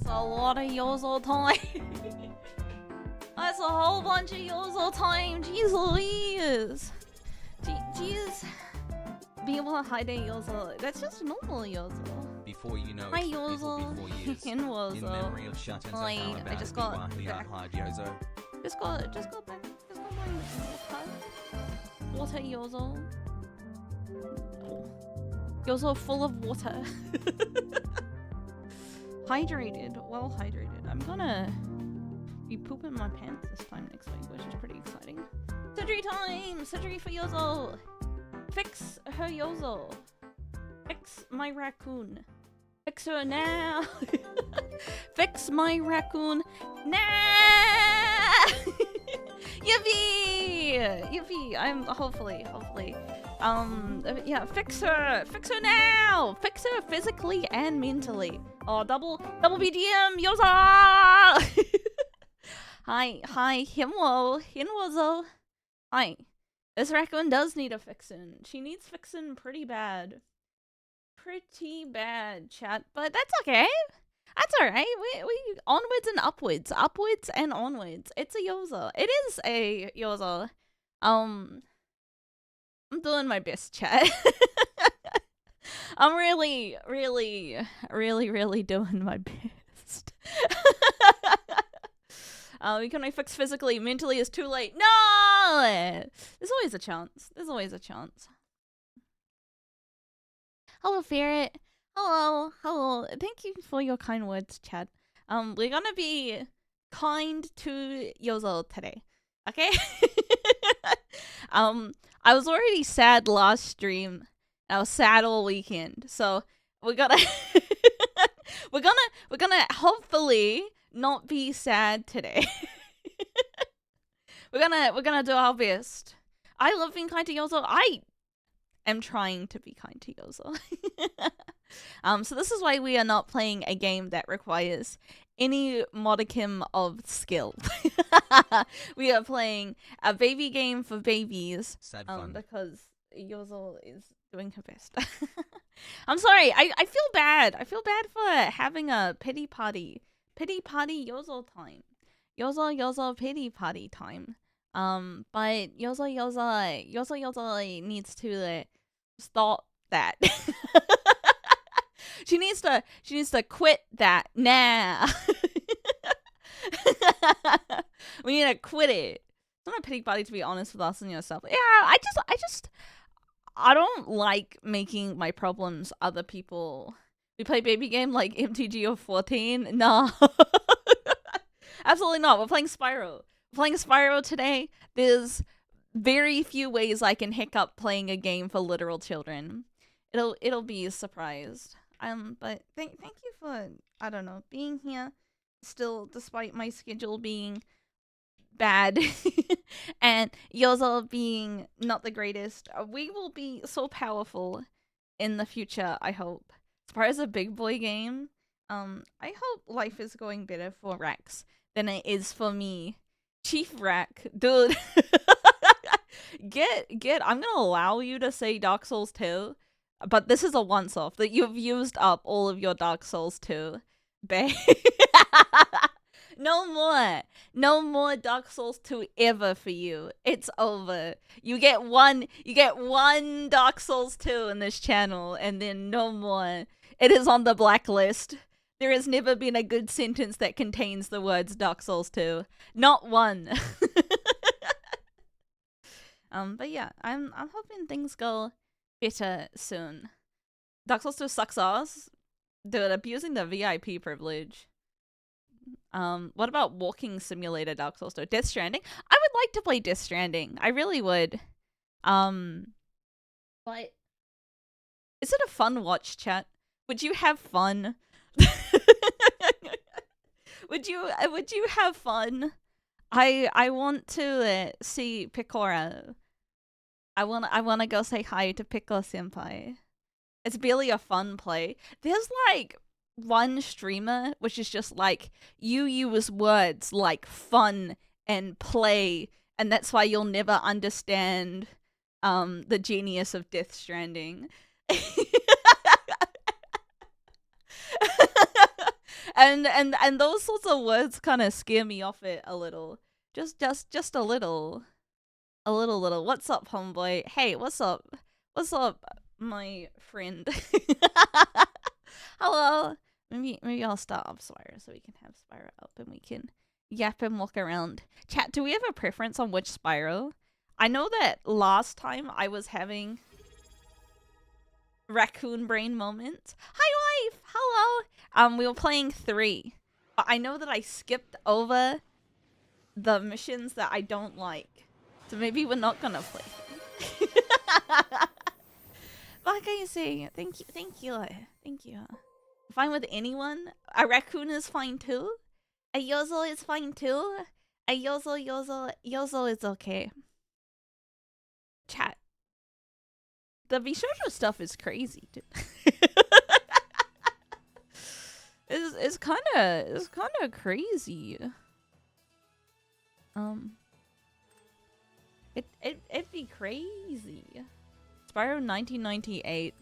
a lot of Yozo time. That's a whole bunch of Yozo time. Jeez Louise. Jeez. Being able to hide a Yozo. That's just normal Yozo. Before you know Hi it, Yozo. it'll be 4 years. In Wozo. In memory of Shut and Like, I just got back. hard Yozo. Just got back. Just got my water. Water Yozo. Yozo full of water. Hydrated. Well hydrated. I'm gonna be pooping my pants this time next week, which is pretty exciting. Surgery time! Surgery for Yozo! Fix her Yozo. Fix my raccoon. Fix her now! Fix my raccoon now! Yippee! Yippee! I'm hopefully. Yeah, fix her now! Fix her physically and mentally. Oh, double BDM, Yozo! Hi, Hinwozo. Hi. This raccoon does need a fixin'. She needs fixin' pretty bad. Pretty bad, chat. But that's okay. That's alright. We onwards and upwards. Upwards and onwards. It's a Yozo. It is a Yozo. I'm doing my best, chat. I'm really doing my best. We can only fix physically. Mentally is too late. No! There's always a chance. There's always a chance. Hello, Ferret. Hello. Thank you for your kind words, Chad. We're gonna be kind to Yozo today. Okay? I was already sad last stream. I was sad all weekend. So we're gonna we're gonna hopefully not be sad today. we're gonna do our best. I love being kind to Yozo. I am trying to be kind to Yozo. So this is why we are not playing a game that requires any modicum of skill. We are playing a baby game for babies. Sad fun. Because Yozo is doing her best. I'm sorry. I feel bad. I feel bad for having a pity party. Pity party Yozo time. Yozo pity party time. But Yozo needs to stop that. She needs to quit that now. We need to quit it. It's not a pity party, to be honest with us and yourself. Yeah, I don't like making my problems other people. We play baby game like MTG or 14? No. Absolutely not. We're playing SPYRO. We're playing SPYRO today. There's very few ways I can hiccup playing a game for literal children. It'll be a surprise. But thank you for, I don't know, being here still despite my schedule being bad and Yozo being not the greatest. We will be so powerful in the future, I hope. As far as a big boy game, I hope life is going better for Rex than it is for me. Chief Rack, dude. Get, I'm gonna allow you to say Dark Souls 2, but this is a once-off that you've used up all of your Dark Souls 2. Babe. No more Dark Souls 2 ever for you. It's over. You get one Dark Souls 2 in this channel and then no more. It is on the blacklist. There has never been a good sentence that contains the words Dark Souls 2. Not one. But yeah, I'm hoping things go better soon. Dark Souls 2 sucks ass. Dude, abusing the VIP privilege. What about Walking Simulator Dark Souls 2? Death Stranding? I would like to play Death Stranding. I really would. But is it a fun watch, chat? Would you have fun? Would you have fun? I want to see Picora. I wanna go say hi to Pico Senpai. It's barely a fun play. There's like one streamer which is just like, you use words like fun and play, and that's why you'll never understand the genius of Death Stranding. and those sorts of words kind of scare me off it a little. Just a little. A little. What's up, homeboy? Hey, what's up? What's up, my friend? Hello. Maybe I'll start up Spyro so we can have Spyro up and we can yap and walk around. Chat, do we have a preference on which Spyro? I know that last time I was having raccoon brain moments. Hi, wife. Hello. We were playing 3, but I know that I skipped over the missions that I don't like. So maybe we're not gonna play. What can you say? Thank you. Fine with anyone. A raccoon is fine too. A Yozo is fine too. A Yozo is okay. Chat. The Bishojo stuff is crazy, dude. it's kind of crazy. It'd be crazy. Spyro 1998.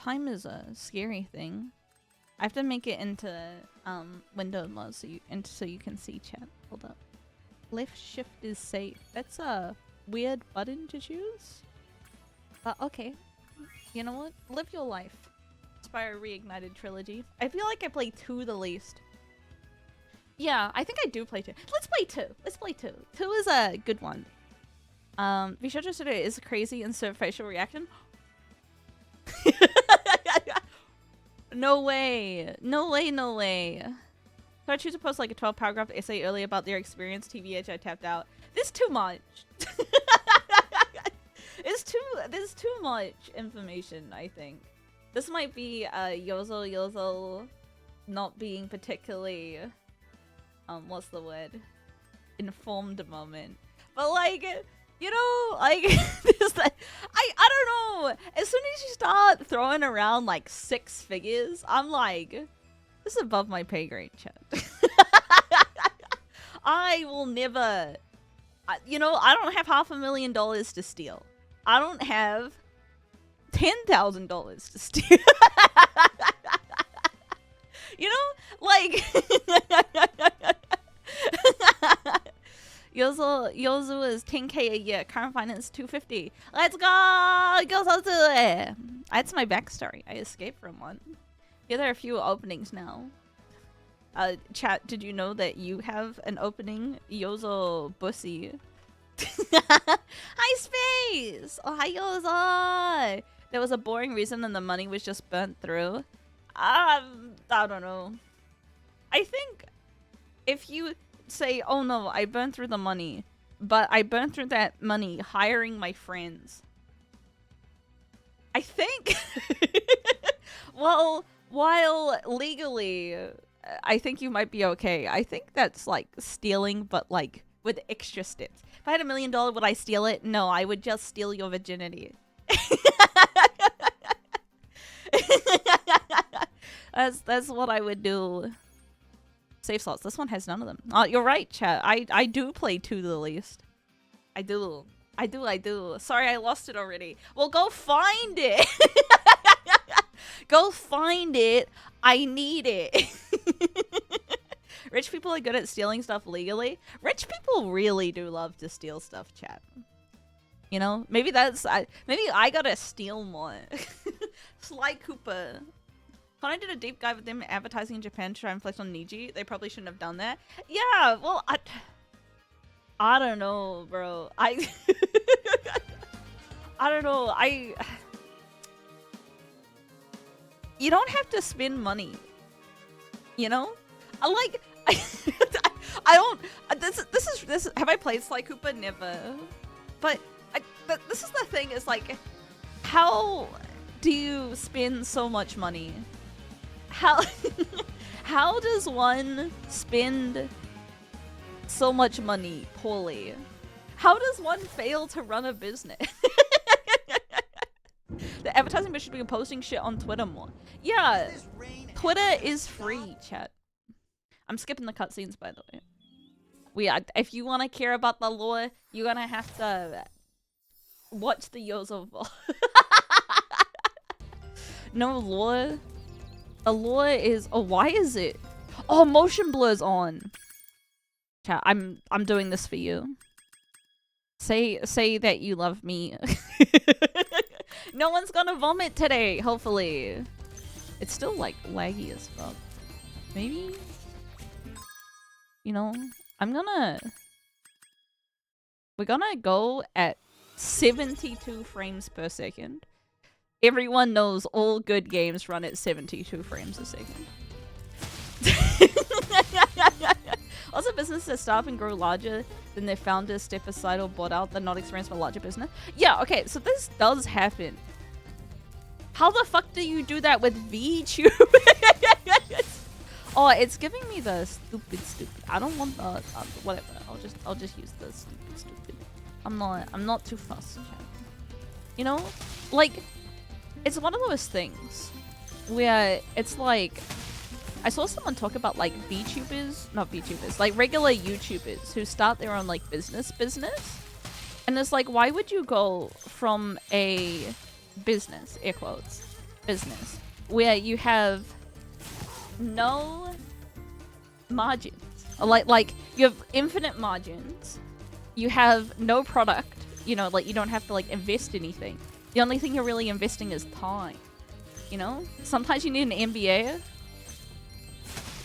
Time is a scary thing. I have to make it into window mode so you can see chat. Hold up. Left shift is safe. That's a weird button to choose. Okay. You know what? Live your life. Spyro Reignited Trilogy. I feel like I play 2 the least. Yeah, I think I do play 2. Let's play 2. 2 is a good one. Bishojo Studio is crazy and so facial reaction. No way. So I choose to post like a 12-paragraph essay earlier about their experience. TVH, I tapped out. This too much. There's too much information, I think. This might be Yozo not being particularly what's the word? Informed moment. But like, you know, like this, I don't know. As soon as you start throwing around like 6 figures, I'm like, this is above my pay grade, chat. I will never, you know, I don't have $500,000 to steal. I don't have $10,000 to steal. You know, like Yozu is 10k a year. Current finance 250. Let's go! Yozu to it. That's my backstory. I escaped from one. Yeah, there are a few openings now. Chat, did you know that you have an opening? Yozo Bussy. Hi, Space! Oh, hi, Yozo! There was a boring reason and the money was just burnt through. I don't know. I think if you say, oh no, I burned through the money, but I burned through that money hiring my friends. I think, well, while legally, I think you might be okay. I think that's like stealing, but like with extra steps. If I had $1 million, would I steal it? No, I would just steal your virginity. That's what I would do. Save slots. This one has none of them. Oh, you're right, chat. I do play 2 the least. I do. Sorry, I lost it already. Well, go find it. Go find it. I need it. Rich people are good at stealing stuff legally. Rich people really do love to steal stuff, chat. You know, maybe that's maybe I gotta steal more. Sly Cooper. When I did a deep dive with them advertising in Japan to try and flex on Niji, they probably shouldn't have done that. Yeah, well, I don't know, bro. I don't know. You don't have to spend money. You know? I don't. This. Have I played Sly Cooper? Never. But this is the thing. Is like, how do you spend so much money? How does one spend so much money poorly? How does one fail to run a business? The advertising bit should be posting shit on Twitter more. Yeah, Twitter is free, chat. I'm skipping the cutscenes, by the way. If you want to care about the lore, you're gonna have to watch the Yozo vlog. No lore. The lore is. Oh, why is it? Oh, motion blur's on. Chat, I'm doing this for you. Say that you love me. No one's gonna vomit today, hopefully. It's still like laggy as fuck. Maybe? You know, we're gonna go at 72 frames per second. Everyone knows all good games run at 72 frames a second. Also, businesses that start up and grow larger than their founders step aside or bought out, they're not experienced by larger business. Yeah, okay, so this does happen. How the fuck do you do that with VTube? Oh, it's giving me the stupid. I don't want the whatever. I'll just use the stupid. I'm not too fussed. You know, like it's one of those things where it's like. I saw someone talk about like not VTubers, like regular YouTubers who start their own like business. And it's like, why would you go from a business, air quotes, business, where you have no margins, like you have infinite margins, you have no product, you know, like you don't have to like invest anything. The only thing you're really investing is time, you know? Sometimes you need an MBA.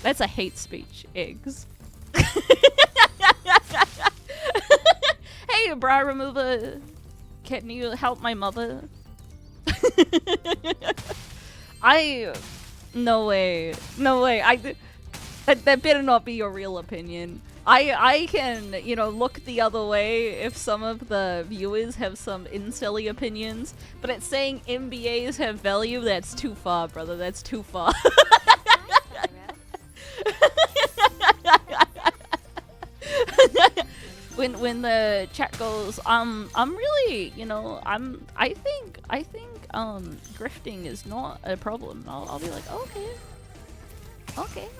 That's a hate speech, eggs. Hey, bra remover. Can you help my mother? No way. That better not be your real opinion. I can, you know, look the other way if some of the viewers have some incelly opinions, but it's saying MBAs have value, that's too far, brother. That's too far. When the chat goes, I'm really, you know, I think grifting is not a problem. I'll be like,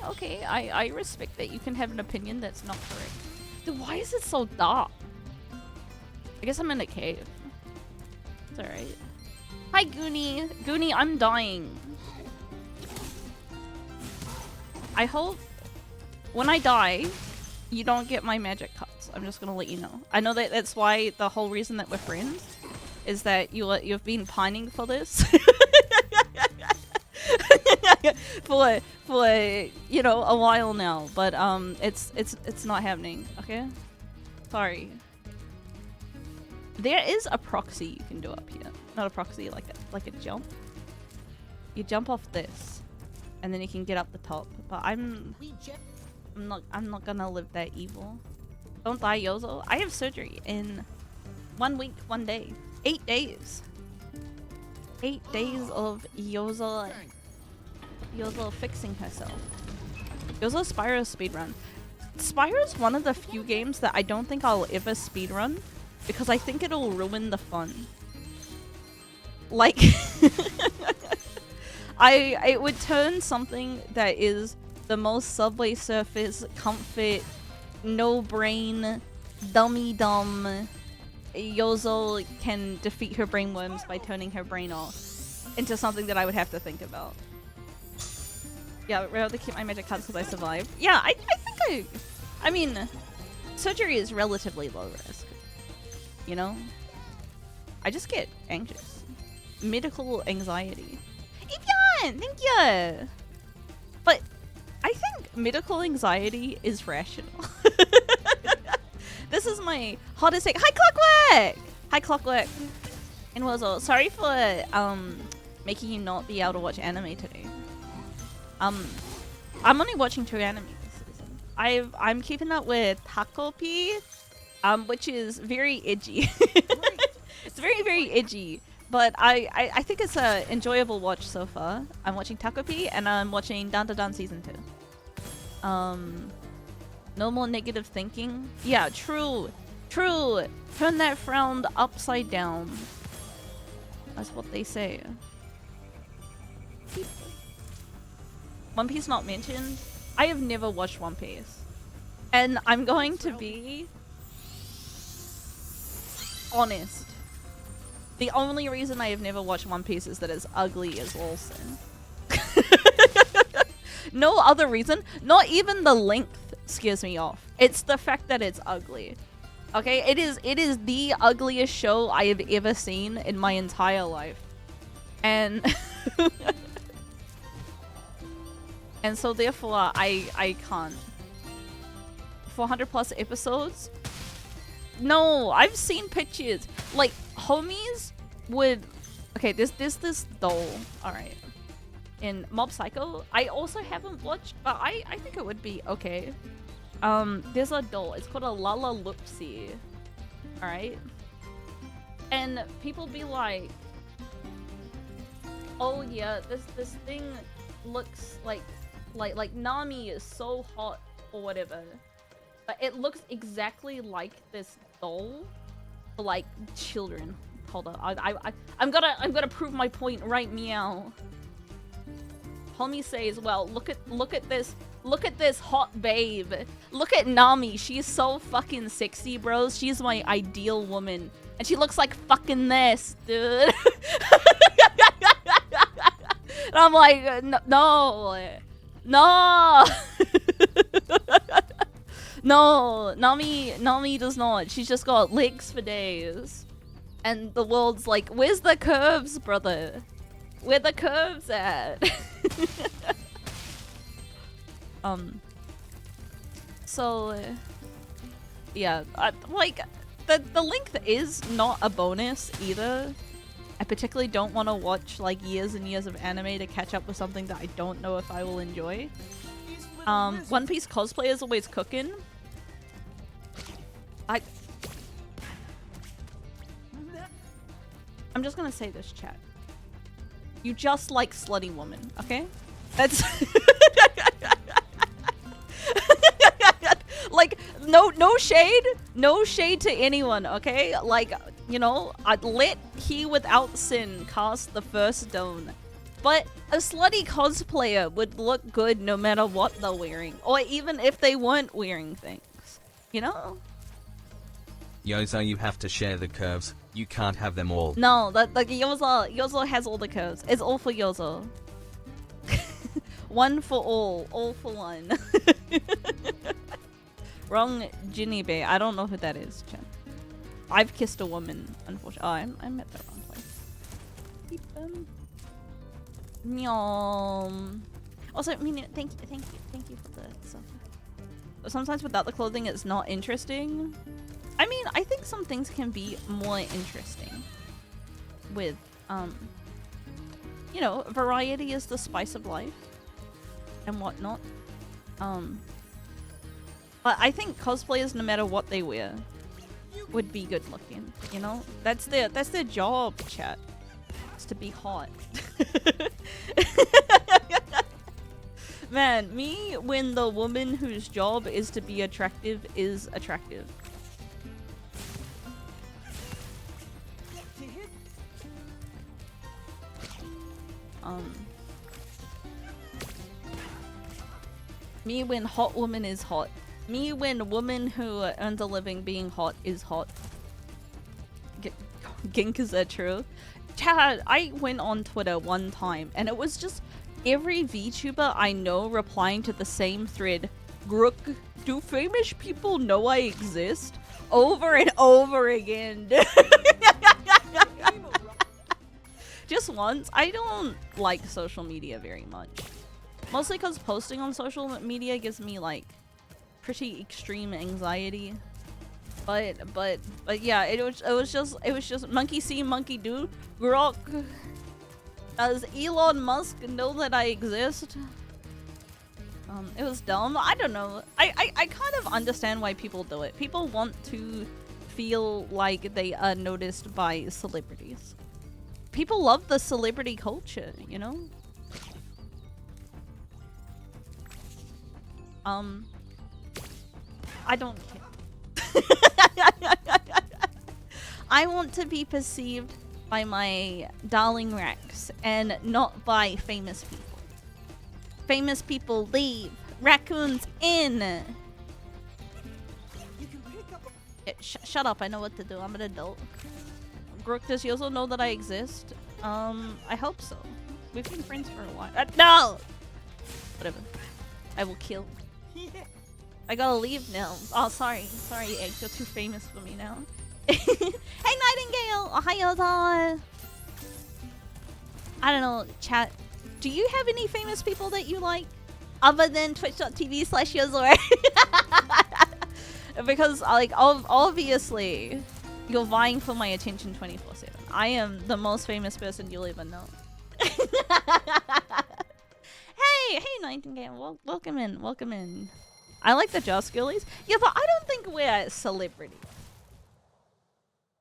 okay. I respect that you can have an opinion that's not correct. Dude, why is it so dark? I guess I'm in a cave. It's alright. Hi, Goonie. Goonie, I'm dying. I hope when I die, you don't get my magic cuts. I'm just gonna let you know. I know that that's why the whole reason that we're friends is that you've been pining for this. for you know, a while now, but it's not happening. Okay, sorry. There is a proxy you can do up here. Not a proxy, like a jump. You jump off this, and then you can get up the top. But I'm not gonna live that evil. Don't die, Yozo. I have surgery in 1 week, 1 day. 8 days. 8 days of Yozo fixing herself. Yozo Spyro speedrun. Spyro's one of the few games that I don't think I'll ever speedrun because I think it'll ruin the fun. Like, it would turn something that is the most Subway Surfers comfort, no brain, dummy dumb. Yozo can defeat her brainworms by turning her brain off into something that I would have to think about. Yeah, I'd rather keep my magic cards because I survived. Yeah, I mean, surgery is relatively low risk. You know? I just get anxious. Medical anxiety. Ipyan! Thank you! But I think medical anxiety is rational. This is my hottest take. Hi, Clockwork! Hi, Clockwork. And Wozo, sorry for making you not be able to watch anime today. I'm only watching 2 anime this season. I'm keeping up with Takopi, which is very edgy. It's very, very edgy. But I think it's a enjoyable watch so far. I'm watching Takopi and I'm watching Dan Da Dan Season 2. No more negative thinking. Yeah, true. True. Turn that frown upside down. That's what they say. One Piece not mentioned. I have never watched One Piece. And I'm going to be honest. The only reason I have never watched One Piece is that it's ugly as Olsen. No other reason. Not even the length scares me off. It's the fact that it's ugly. Okay, it is the ugliest show I have ever seen in my entire life. And and so therefore I can't. 400 plus episodes? No, I've seen pictures. Like homies would okay, there's this doll, alright. In Mob Psycho. I also haven't watched, but I think it would be okay. There's a doll. It's called a Lala Loopsy. Alright? And people be like, oh yeah, this thing looks like Nami is so hot or whatever. But it looks exactly like this doll for like children. Hold on. I'm gonna prove my point right meow. Homie says, well, look at this hot babe. Look at Nami. She's so fucking sexy, bros. She's my ideal woman. And she looks like fucking this, dude. And I'm like, no. No, Nami does not. She's just got legs for days. And the world's like, where's the curves, brother? Where the curves at? So yeah, like the length is not a bonus either. I particularly don't want to watch like years and years of anime to catch up with something that I don't know if I will enjoy. One Piece cosplay is always cooking. I'm just gonna say this, chat. You just like slutty woman, okay? That's like no shade to anyone, okay? Like, you know, I'd let he without sin cast the first stone. But a slutty cosplayer would look good no matter what they're wearing, or even if they weren't wearing things, you know? Yozo, you have to share the curves. You can't have them all. No, like Yozo has all the curves. It's all for Yozo. One for all for one. Wrong Ginny Bay. I don't know who that is, Chen. I've kissed a woman, unfortunately. Oh, I met the wrong place. Keep them. Meow. Also, I mean, thank you for the stuff. Sometimes without the clothing, it's not interesting. I mean, I think some things can be more interesting with, you know, variety is the spice of life and whatnot. But I think cosplayers, no matter what they wear, would be good looking. You know, that's their job, chat. It's to be hot. Man, me when the woman whose job is to be attractive is attractive. Me when hot woman is hot. Me when woman who earns a living being hot is hot. Gink, is that true? Chad, I went on Twitter one time and it was just every VTuber I know replying to the same thread. Grook, do famous people know I exist? Over and over again. Just once. I don't like social media very much. Mostly because posting on social media gives me like pretty extreme anxiety. But yeah, it was just monkey see, monkey do. Grok. Does Elon Musk know that I exist? It was dumb. I don't know. I kind of understand why people do it. People want to feel like they are noticed by celebrities. People love the celebrity culture, you know? I don't care. I want to be perceived by my darling Rex and not by famous people. Famous people leave, raccoons in. Shut up, I know what to do. I'm an adult. Grook, does you also know that I exist? I hope so. We've been friends for a while. No! Whatever. I will kill. I gotta leave now. Oh, sorry. Sorry, Egg. You're too famous for me now. Hey, Nightingale! Ohayo-da! I don't know, chat. Do you have any famous people that you like? Other than twitch.tv/Yozor? Because, like, obviously, you're vying for my attention 24/7. I am the most famous person you'll ever know. Hey, Nightingale, welcome in, welcome in. I like the Joss Girlies. Yeah, but I don't think we're a celebrity.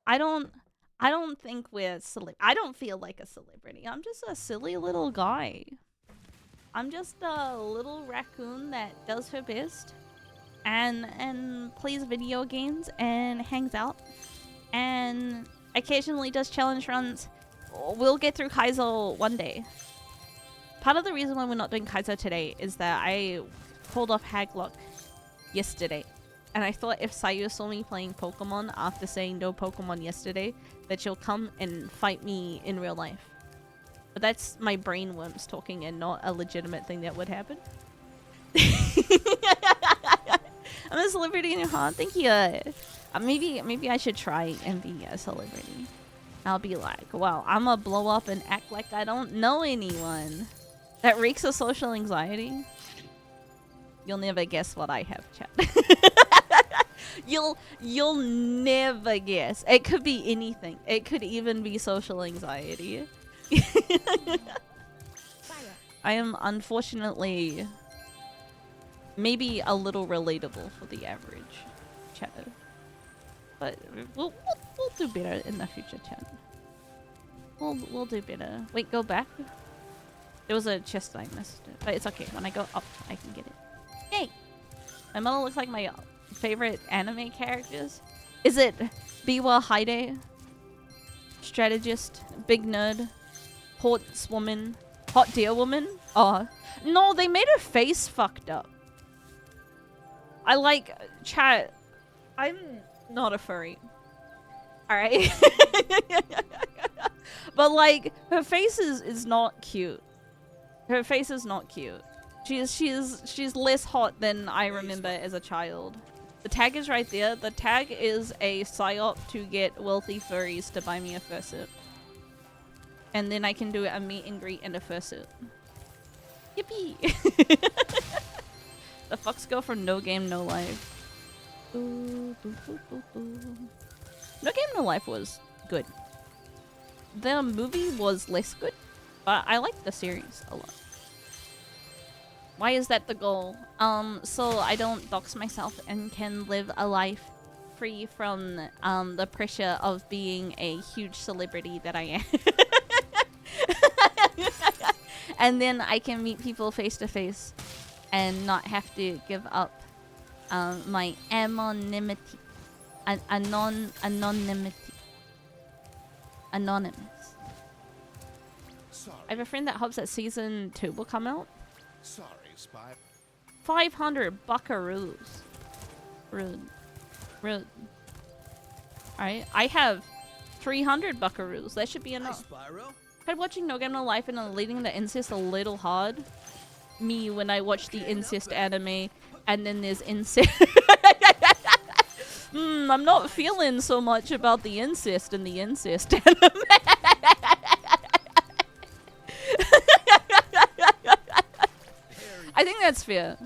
I don't think we're I don't feel like a celebrity. I'm just a silly little guy. I'm just a little raccoon that does her best and plays video games and hangs out and occasionally does challenge runs. We'll get through Kaizo one day. Part of the reason why we're not doing Kaizo today is that I pulled off Haglock yesterday. And I thought if Sayu saw me playing Pokemon after saying no Pokemon yesterday, that she'll come and fight me in real life. But that's my brain worms talking and not a legitimate thing that would happen. I'm a celebrity in your heart. Thank you. Maybe I should try and be a celebrity. I'll be like, wow, I'm gonna blow up and act like I don't know anyone. That reeks of social anxiety. You'll never guess what I have, chat. You'll never guess. It could be anything. It could even be social anxiety. I am unfortunately maybe a little relatable for the average chatter. But we'll do better in the future, chat. We'll do better. Wait, go back. There was a chest I missed, but it's okay. When I go up, I can get it. Yay! My model looks like my favorite anime characters. Is it Biwa Haide? Strategist, big nerd, horsewoman, hot deer woman? Oh, no, they made her face fucked up. I like, chat, I'm not a furry. Alright? But like, her face is not cute. Her face is not cute. She's less hot than I remember as a child. The tag is right there. The tag is a psyop to get wealthy furries to buy me a fursuit. And then I can do a meet and greet and a fursuit. Yippee! The fucks go for no game, no life. No Game No Life was good. The movie was less good, but I liked the series a lot. Why is that the goal? So I don't dox myself and can live a life free from the pressure of being a huge celebrity that I am. And then I can meet people face to face and not have to give up my anonymity. Anonymity. Anonymous. Sorry. I have a friend that hopes that season 2 will come out. Sorry, Spy. 500 buckaroos. Rude. Rude. Alright, I have 300 buckaroos. That should be enough. SPYRO? Tried watching No Game No Life and leading the incest a little hard. Me when I watch the incest anime and then there's incest. I'm not feeling so much about the incest in the incest anime. I think that's fair.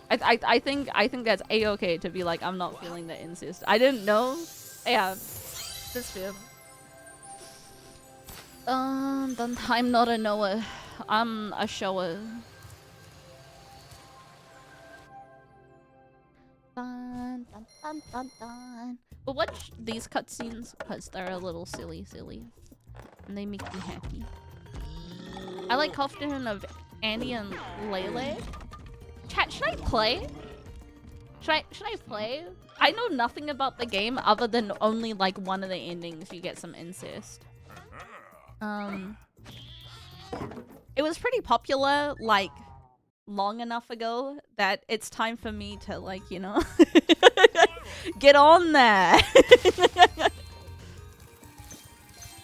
I think that's a-okay to be like, I'm not feeling the incest. I didn't know. Yeah, that's fair. I'm not a knower. I'm a shower. Dun, dun, dun, dun, dun. But watch these cutscenes because they're a little silly, and they make me happy. I like Koftan of Andy and Lele. Chat, should I play? Should I play? I know nothing about the game other than only like one of the endings you get some incest. It was pretty popular like long enough ago that it's time for me to like, you know, get on that.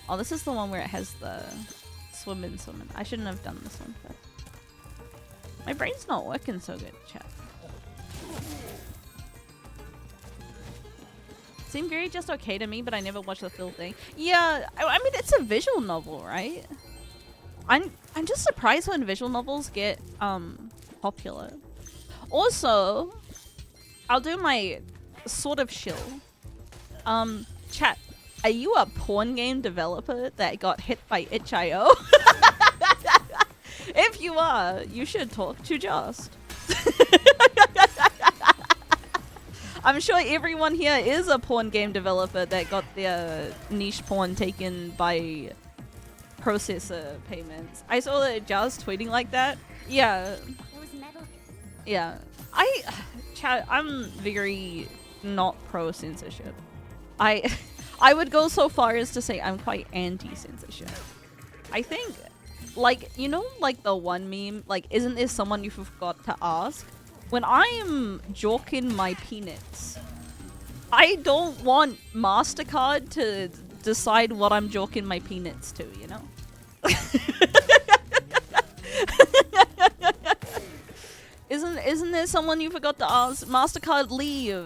Oh, this is the one where it has the swimming. I shouldn't have done this one first. My brain's not working so good, chat. Seemed very just okay to me, but I never watched the full thing. Yeah, I mean, it's a visual novel, right? I'm just surprised when visual novels get popular. Also, I'll do my sort of shill. Chat, are you a porn game developer that got hit by itch.io? If you are, you should talk to Just. I'm sure everyone here is a porn game developer that got their niche porn taken by processor payments. I saw that Just tweeting like that. Yeah. Yeah. Chat, I'm very not pro censorship. I would go so far as to say I'm quite anti-censorship. I think, like, you know, like the one meme, like, isn't there someone you forgot to ask? When I'm joking my peanuts, I don't want MasterCard to decide what I'm joking my peanuts to, you know? Isn't there someone you forgot to ask? MasterCard leave,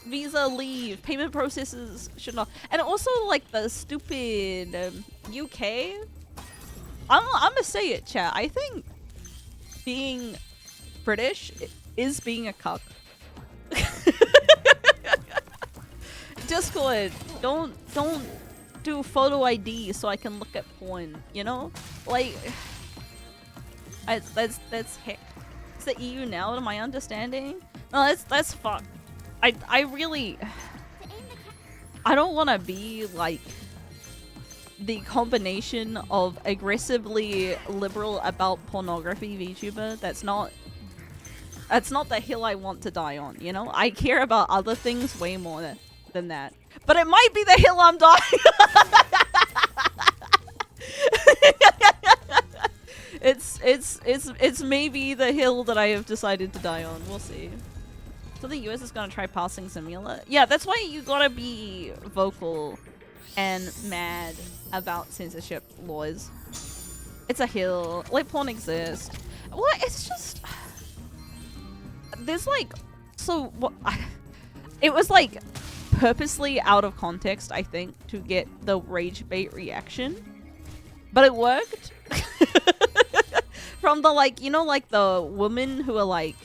Visa leave, payment processes should not. And also like the stupid UK. I'm gonna say it, chat. I think being British is being a cuck. Discord, don't do photo ID so I can look at porn, you know? Like, that's heck. It's the EU now, to my understanding. No, that's fucked. I really, I don't want to be like the combination of aggressively liberal about pornography VTuber. That's not the hill I want to die on, you know? I care about other things way more than that. But it might be the hill I'm dying It's maybe the hill that I have decided to die on. We'll see. So the US is gonna try passing Simula. Yeah, that's why you gotta be vocal and mad about censorship laws. It's a hill. Like, porn exists. Well, it's just... There's like... So, what... It was like purposely out of context, I think, to get the rage bait reaction. But it worked. From the, like, you know, like the women who are like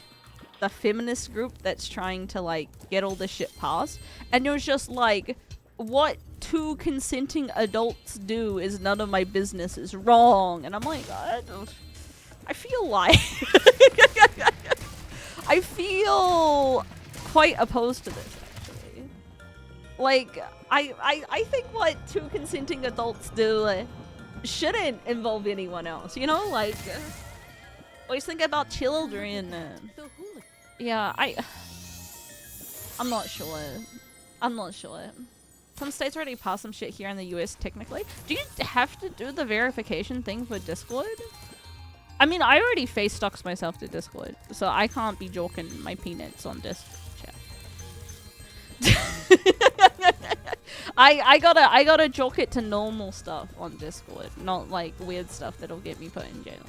the feminist group that's trying to like get all this shit passed. And it was just like, what two consenting adults do is none of my business is wrong. And I'm like, I feel like... I feel quite opposed to this, actually. Like, I think what two consenting adults do shouldn't involve anyone else, you know? Like, always think about children. Yeah, I'm not sure. I'm not sure. Some states already passed some shit here in the US, technically. Do you have to do the verification thing for Discord? I mean, I already face stocks myself to Discord, so I can't be joking my peanuts on Discord chat. I gotta joke it to normal stuff on Discord, not like weird stuff that'll get me put in jail.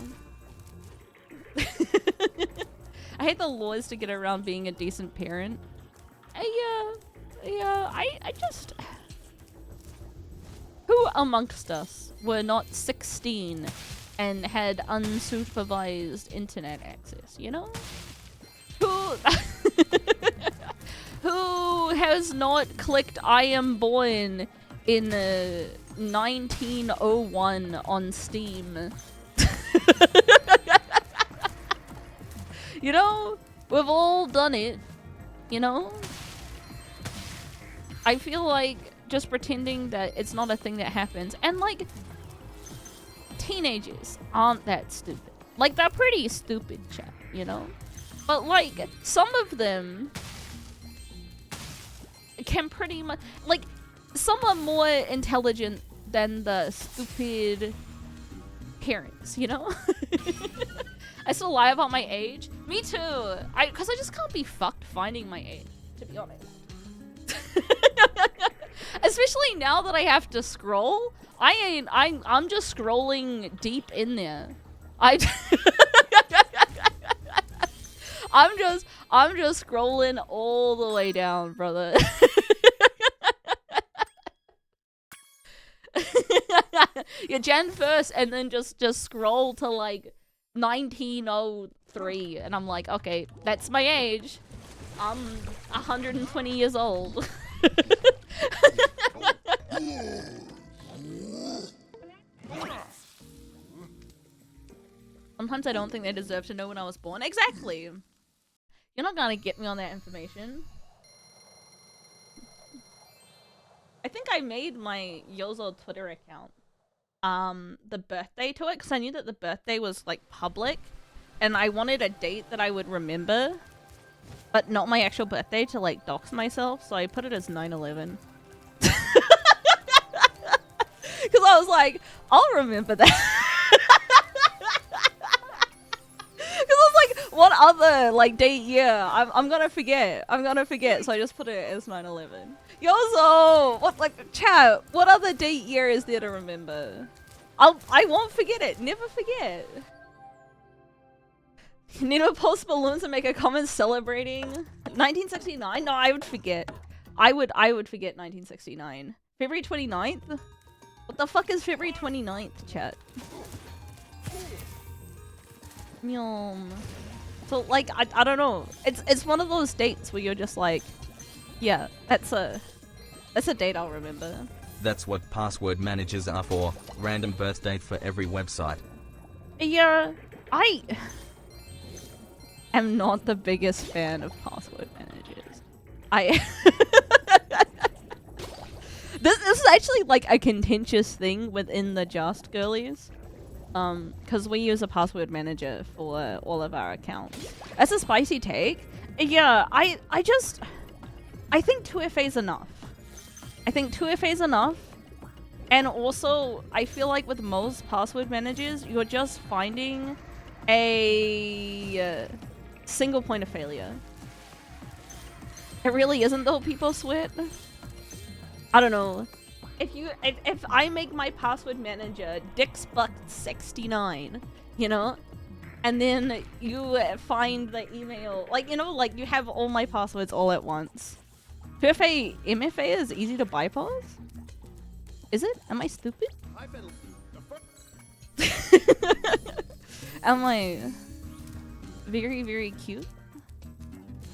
I hate the laws to get around being a decent parent. I just... Who amongst us were not 16 and had unsupervised internet access, you know? Who has not clicked I am born in 1901 on Steam? You know? We've all done it, you know? I feel like just pretending that it's not a thing that happens, and like, teenagers aren't that stupid. Like, they're pretty stupid, chat, you know? But like, some of them can pretty much, like, some are more intelligent than the stupid parents, you know? I still lie about my age. Me too. Cause I just can't be fucked finding my age, to be honest. especially now that I have to scroll. I'm just scrolling deep in there. I'm just scrolling all the way down, brother. Yeah, Gen first, and then just scroll to like 1903, and I'm like, okay, that's my age. I'm 120 years old. Sometimes I don't think they deserve to know when I was born. Exactly. You're not gonna get me on that information. I think I made my Yozo Twitter account the birthday to it because I knew that the birthday was like public, and I wanted a date that I would remember, but not my actual birthday to like dox myself, so I put it as 9/11. Because I was like, I'll remember that. Because I was like, what other like date year? I'm gonna forget. I'm gonna forget, so I just put it as 9/11. Yozo! What, like, chat, what other date year is there to remember? I won't forget it. Never forget. Need to post balloons and make a comment celebrating 1969? No, I would forget. I would forget 1969. February 29th? What the fuck is February 29th, chat? Yum. So, like, I don't know. It's one of those dates where you're just like, yeah, that's a date I'll remember. That's what password managers are for. Random birth date for every website. Yeah, I am not the biggest fan of password managers. This is actually like a contentious thing within the Just Girlies. Because we use a password manager for all of our accounts. That's a spicy take. Yeah, I think 2FA is enough. I think 2FA is enough. And also, I feel like with most password managers, you're just finding a single point of failure. It really isn't though, people sweat. I don't know. If I make my password manager Dixbuck69, you know, and then you find the email, like, you know, like you have all my passwords all at once. 2FA MFA is easy to bypass? Is it? Am I stupid? Am I very, very cute?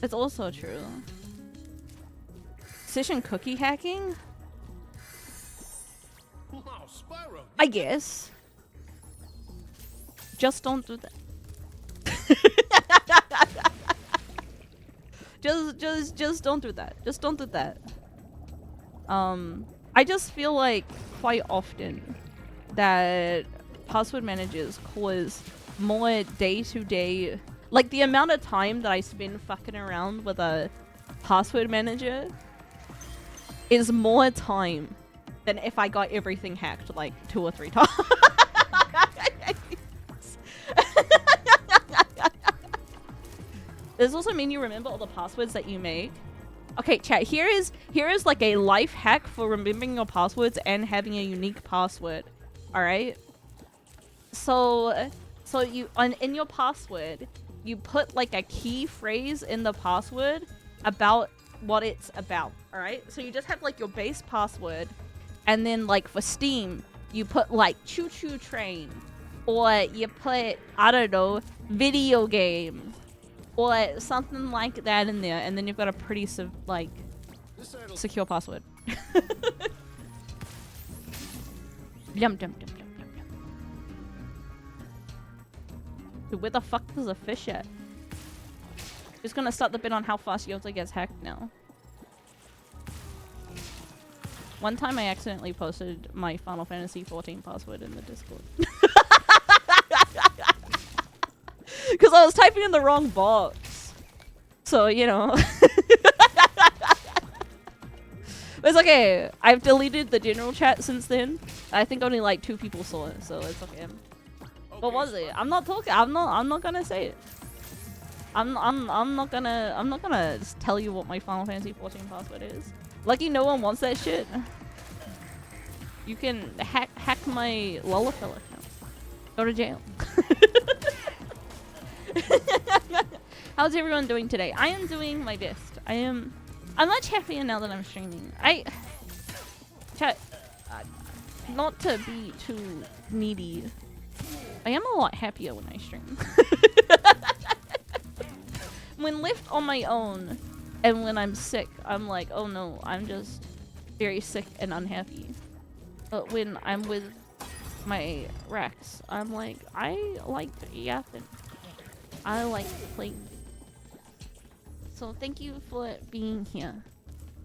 It's also true. Session cookie hacking? Wow, SPYRO. I guess. Just don't do that. just don't do that. Just don't do that. I just feel like quite often that password managers cause more day-to-day, like the amount of time that I spend fucking around with a password manager is more time than if I got everything hacked like 2 or 3 times. Does this also mean you remember all the passwords that you make? Okay, chat, here is like a life hack for remembering your passwords and having a unique password. Alright? So you in your password, you put like a key phrase in the password about what it's about. Alright? So you just have like your base password, and then like for Steam, you put like choo choo train, or you put, I don't know, video game, or something like that in there, and then you've got a pretty secure password. Yum, yum, yum, yum, yum, yum. Dude, where the fuck is a fish at? Just gonna start the bit on how fast Yoza gets hacked now. One time I accidentally posted my Final Fantasy 14 password in the Discord. Because I was typing in the wrong box. So, you know. It's okay. I've deleted the general chat since then. I think only like 2 people saw it, so it's okay. What was it? I'm not talking. I'm not gonna say it. I'm not gonna tell you what my Final Fantasy 14 password is. Lucky no one wants that shit. You can hack my Lullafell account. Go to jail. How's everyone doing today? I am doing my best. I'm much happier now that I'm streaming. Chat, not to be too needy, I am a lot happier when I stream. When left on my own and when I'm sick, I'm like, oh no, I'm just very sick and unhappy. But when I'm with my Rex, I'm like, I like yapping. I like playing. So thank you for being here.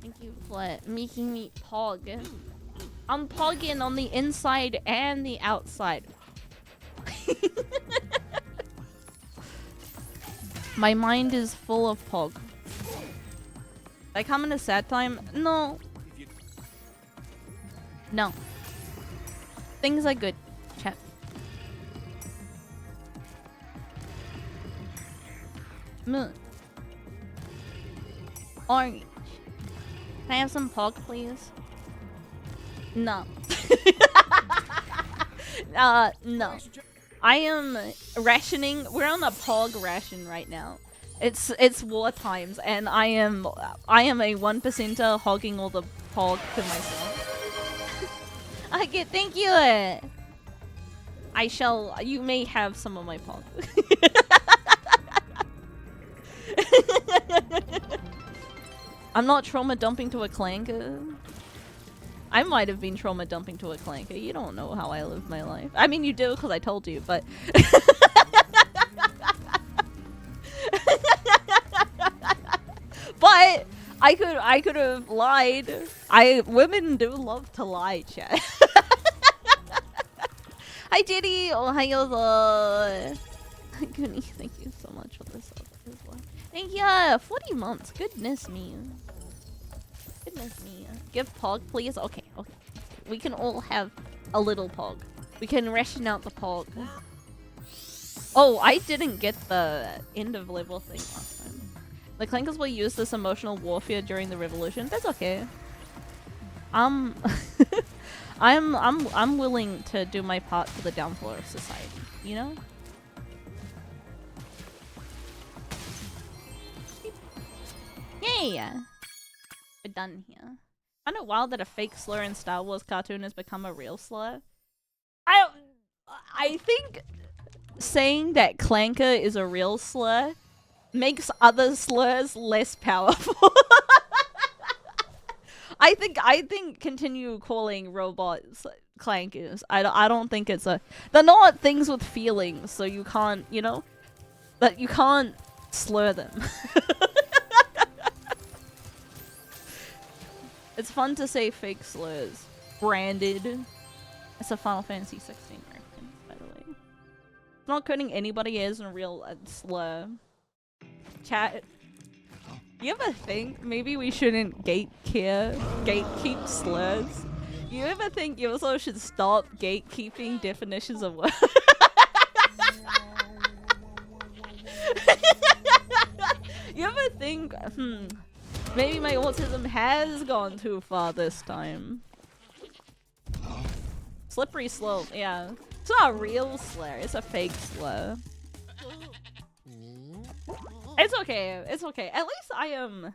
Thank you for making me pog. I'm pogging on the inside and the outside. My mind is full of pog. I come in a sad time? No. No. Things are good, chat. Moon. Orange. Can I have some pog, please? No. No. I am rationing. We're on a pog ration right now. It's war times, and I am a 1%er hogging all the pog to myself. Okay, thank you. I shall. You may have some of my pog. I'm not trauma dumping to a clanker. I might have been trauma dumping to a clanker. You don't know how I live my life. I mean, you do because I told you, but. But I could have lied. Women do love to lie, chat. Hi, Diddy. Ohayo. Goodness, thank you so much for this. Thank you. 40 months. Goodness me. Goodness me. Give pog, please. Okay, okay. We can all have a little pog. We can ration out the pog. Oh, I didn't get the end of level thing last time. The clankers will use this emotional warfare during the revolution. That's okay. I'm willing to do my part for the downfall of society. You know. Yay! We're done here. I find it wild that a fake slur in Star Wars cartoon has become a real slur. I think saying that clanker is a real slur makes other slurs less powerful. I think continue calling robots clankers. I don't think it's a. They're not things with feelings, so you can't, you know, that you can't slur them. It's fun to say fake slurs. Branded. It's a Final Fantasy 16 reference, by the way. It's not cutting anybody as a real slur. Chat. You ever think maybe we shouldn't gatekeep slurs? You ever think you also should stop gatekeeping definitions of words? You ever think, maybe my autism has gone too far this time. Slippery slope, yeah. It's not a real slur, it's a fake slur. It's okay, it's okay. At least I am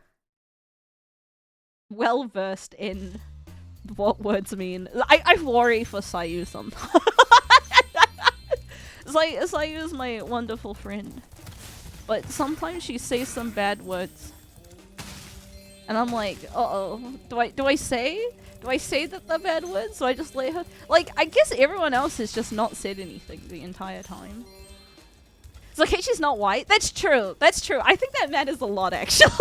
well versed in what words mean. I worry for Sayu sometimes. Sayu is my wonderful friend. But sometimes she says some bad words. And I'm like, uh-oh. Do I say that they're bad words? So I just let her. Like, I guess everyone else has just not said anything the entire time. It's okay, she's not white. That's true. That's true. I think that matters a lot, actually.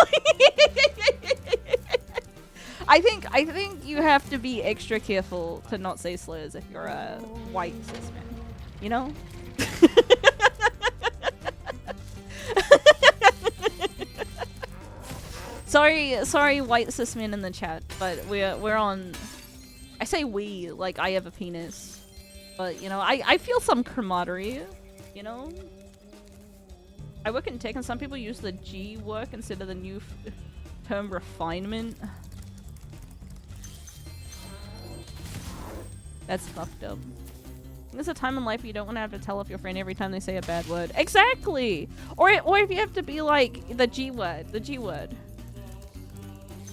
I think you have to be extra careful to not say slurs if you're a white cis man. You know? Sorry, white cis men in the chat, but we're on. I say we like I have a penis, but you know I feel some camaraderie. You know, I work in tech, and some people use the G work instead of the new term refinement. That's fucked up. There's a time in life you don't want to have to tell off your friend every time they say a bad word. Exactly! Or if you have to be like, the G word. The G word.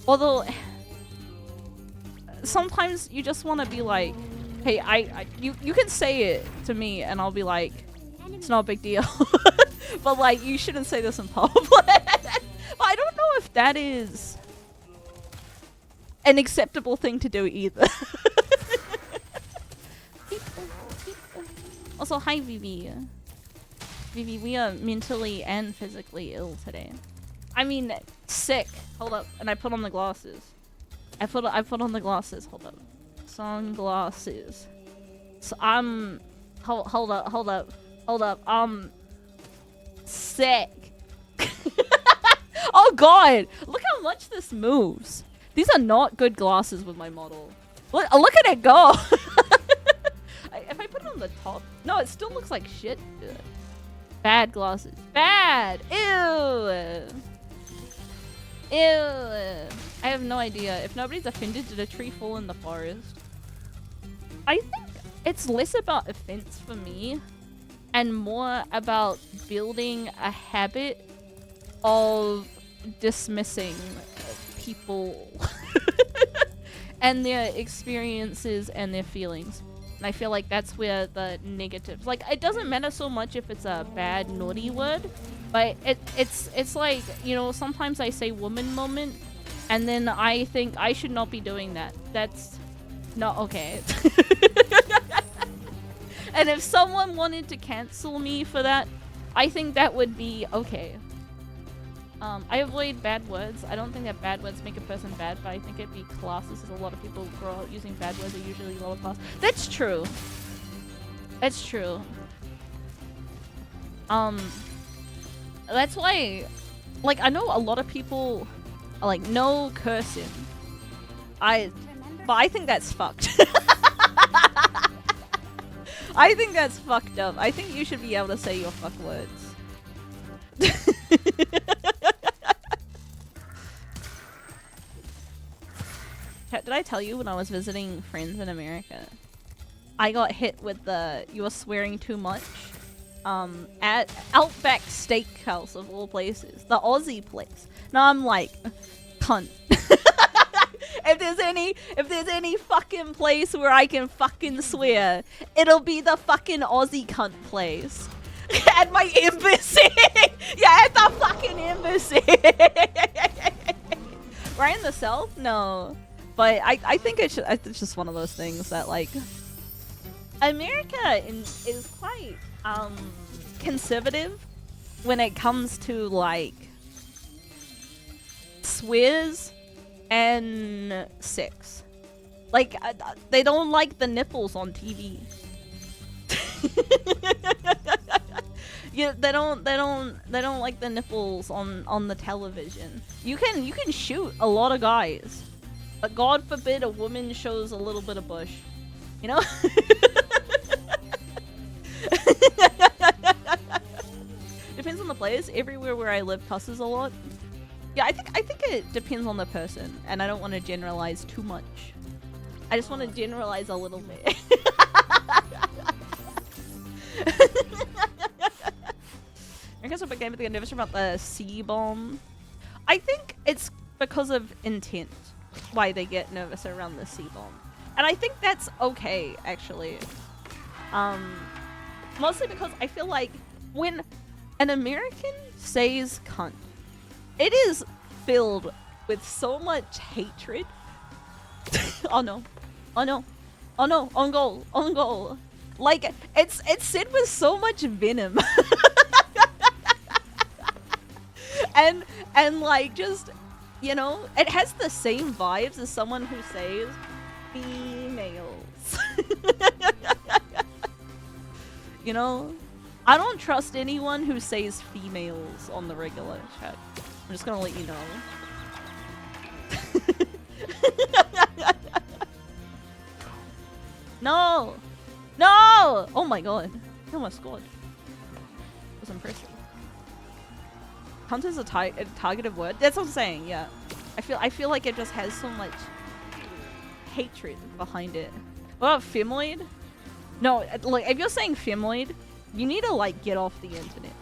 Although, sometimes you just want to be like, hey, you can say it to me and I'll be like, it's not a big deal. But like, you shouldn't say this in public. I don't know if that is an acceptable thing to do either. Also, hi Vivi. Vivi, we are mentally and physically ill today. I mean, sick. Hold up. And I put on the glasses. I put on the glasses. Hold up. Sunglasses. So hold up. Sick. Oh god! Look how much this moves. These are not good glasses with my model. Look at it go! If I put it on the top... No, it still looks like shit. Ugh. Bad glasses. Bad! Ew! Ew! I have no idea. If nobody's offended, did a tree fall in the forest? I think it's less about offense for me and more about building a habit of dismissing people and their experiences and their feelings. And I feel like that's where the negatives, like, it doesn't matter so much if it's a bad naughty word, but it's like, you know, sometimes I say woman moment and then I think I should not be doing that. That's not okay. And if someone wanted to cancel me for that, I think that would be okay. I avoid bad words. I don't think that bad words make a person bad, but I think it'd be classes, as a lot of people grow up using bad words are usually lower class. That's true. That's true. That's why, like, I know a lot of people are like, no cursing. But I think that's fucked. I think that's fucked up. I think you should be able to say your fuck words. Did I tell you when I was visiting friends in America, I got hit with the "you are swearing too much" at Outback Steakhouse of all places, the Aussie place. Now I'm like, cunt. If there's any fucking place where I can fucking swear, it'll be the fucking Aussie cunt place. At my embassy. Yeah, at the fucking embassy. Right in the South? No. But I think it's just one of those things that, like, America is quite conservative when it comes to, like, swears and sex. Like, they don't like the nipples on TV. Yeah, they don't like the nipples on the television. You can shoot a lot of guys, but God forbid a woman shows a little bit of bush, you know? Depends on the place. Everywhere where I live cusses a lot. Yeah, I think it depends on the person, and I don't want to generalize too much. I just want to generalize a little bit. I guess I'm getting nervous about the C-bomb. I think it's because of intent why they get nervous around the C-bomb. And I think that's okay, actually. Mostly because I feel like when an American says cunt, it is filled with so much hatred. Oh no. Oh no. Oh no. On goal. On goal. Like, it's said with so much venom. And like, just, you know, it has the same vibes as someone who says females. You know? I don't trust anyone who says females on the regular chat. I'm just gonna let you know. No! No! Oh my god. He almost scored. That was impressive. Cunt is a targeted word? That's what I'm saying, yeah. I feel like it just has so much hatred behind it. What about femoid? No, like if you're saying femoid, you need to like get off the internet.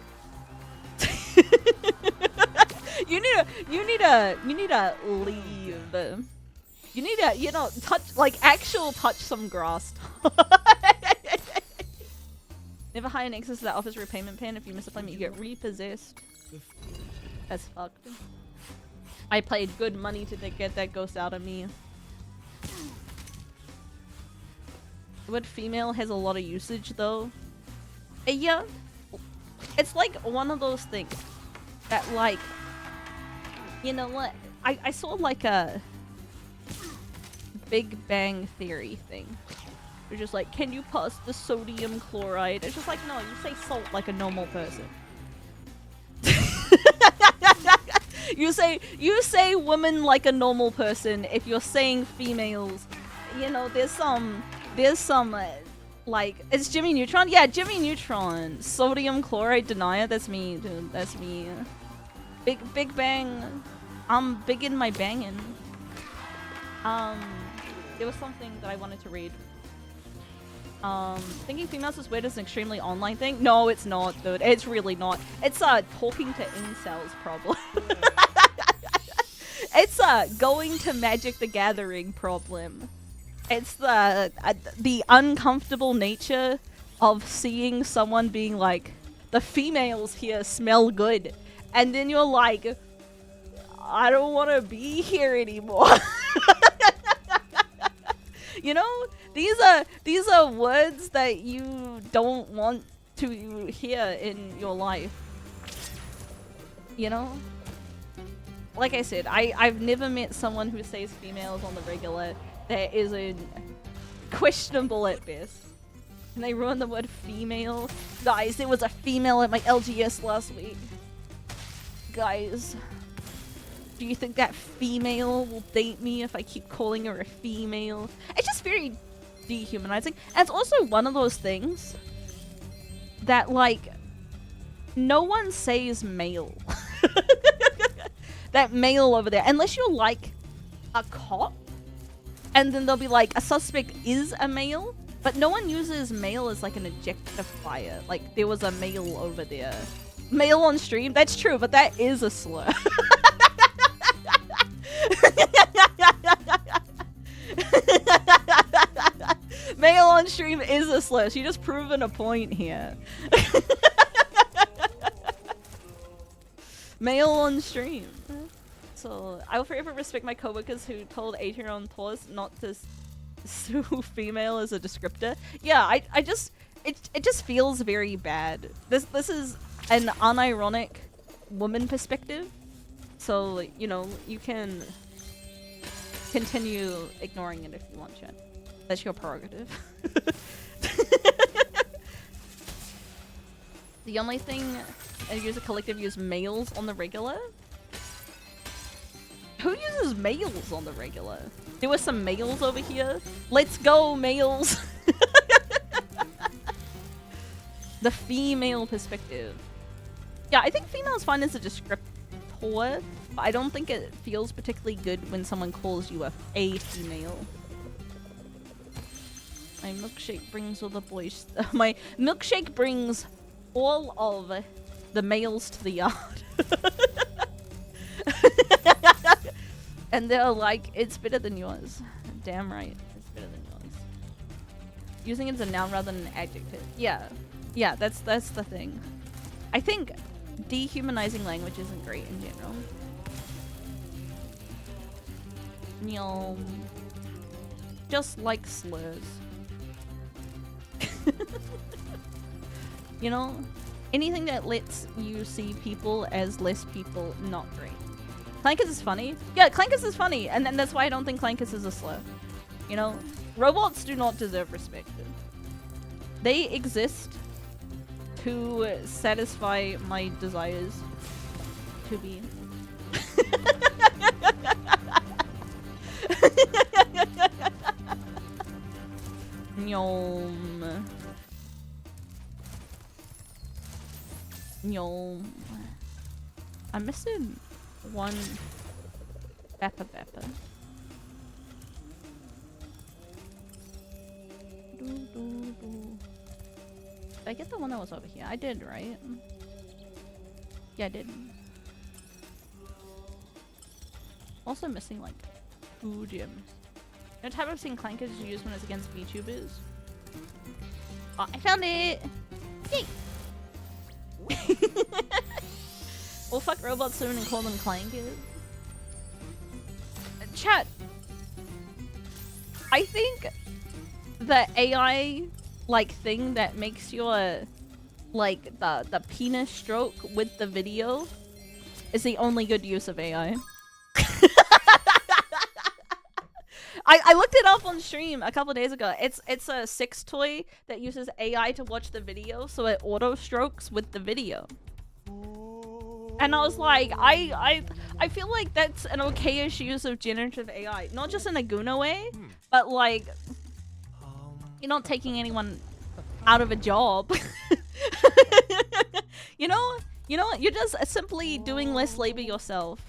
you need to leave. You need to, you know, touch some grass. Never hire an access to that office repayment plan. If you miss a payment, you get repossessed. That's fucked. I paid good money to get that ghost out of me. The word female has a lot of usage though. Yeah. It's like one of those things that like, you know what? I saw like a Big Bang Theory thing. They're just like, can you pass the sodium chloride? It's just like, no, you say salt like a normal person. you say woman like a normal person. If you're saying females, you know, there's some like, it's Jimmy Neutron? Yeah, Jimmy Neutron. Sodium chloride denier, that's me, dude. That's me. Big Bang. I'm big in my bangin'. There was something that I wanted to read. Thinking females is weird is an extremely online thing? No, it's not, dude. It's really not. It's a talking to incels problem. It's a going to Magic the Gathering problem. It's the uncomfortable nature of seeing someone being like, the females here smell good. And then you're like, I don't want to be here anymore. You know, these are words that you don't want to hear in your life. You know? Like I said, I've never met someone who says females on the regular that isn't questionable at best. And they ruined the word female. Guys, there was a female at my LGS last week. Guys, do you think that female will date me if I keep calling her a female? It's just very dehumanizing. And it's also one of those things that, like, no one says male. That male over there. Unless you're, like, a cop. And then they'll be like, a suspect is a male. But no one uses male as, like, an objectifier. Like, there was a male over there. Male on stream? That's true, but that is a slur. Male on stream is a slur. She just proven a point here. Male on stream. So I will forever respect my coworkers who told Atrion Taurus not to sue female as a descriptor. Yeah, I just it just feels very bad. This is an unironic woman perspective. So, you know, you can continue ignoring it if you want to. That's your prerogative. The only thing a user collective use males on the regular? Who uses males on the regular? There were some males over here. Let's go, males! The female perspective. Yeah, I think female is fine as a descriptor. But I don't think it feels particularly good when someone calls you a female. My milkshake brings all the boys. My milkshake brings all of the males to the yard. And they're like, it's better than yours. Damn right, it's better than yours. Using it as a noun rather than an adjective. Yeah, yeah, that's the thing. I think dehumanizing language isn't great in general. Nyom. Just like slurs. You know? Anything that lets you see people as less people, not great. Clankus is funny. Yeah, Clankus is funny, and then that's why I don't think Clankus is a slur. You know? Robots do not deserve respect. They exist to satisfy my desires to be. Nyom. Nyom. I'm missing one Bappa Bappa. Did I get the one that was over here? I did, right? Yeah, I did. Also missing like 2 gems. The type I've seen clankers use when it's against VTubers. Oh, I found it! Yay! We'll fuck robots soon and call them clankers. Chat. I think the AI like thing that makes your like the penis stroke with the video is the only good use of AI. I looked it up on stream a couple days ago. It's a sex toy that uses AI to watch the video, so it auto strokes with the video. And I was like, I feel like that's an okay-ish use of generative AI, not just in a Guna way, but like you're not taking anyone out of a job. you know, you're just simply doing less labor yourself.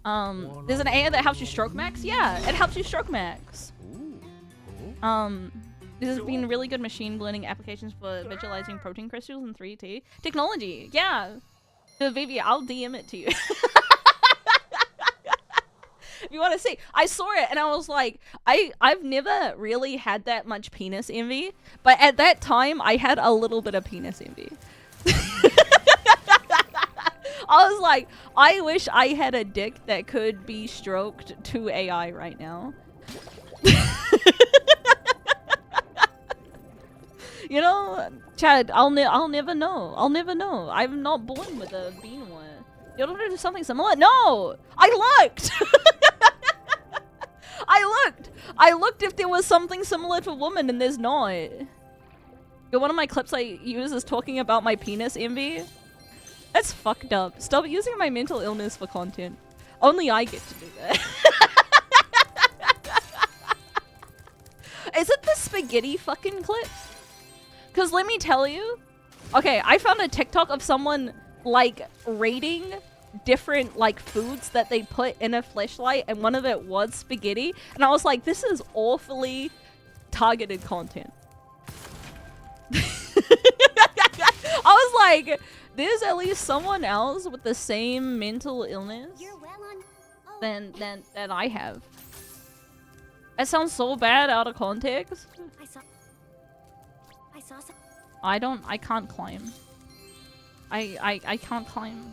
There's an AI that helps you stroke max. Yeah, it helps you stroke max. This has been really good machine learning applications for visualizing protein crystals in 3D technology. Yeah, Vivi, I'll DM it to you. If you want to see, I saw it and I was like, I've never really had that much penis envy, but at that time I had a little bit of penis envy. I was like, I wish I had a dick that could be stroked to AI right now. You know, Chad, I'll never know. I'll never know. I'm not born with a bean one. You don't do something similar? No! I looked! I looked if there was something similar to woman and there's not. Yo, one of my clips I use is talking about my penis envy. That's fucked up. Stop using my mental illness for content. Only I get to do that. Is it the spaghetti fucking clip? Because let me tell you. Okay, I found a TikTok of someone like rating different like foods that they put in a fleshlight, and one of it was spaghetti. And I was like, this is awfully targeted content. I was like, there's at least someone else with the same mental illness than I have. That sounds so bad out of context. I can't climb. I can't climb.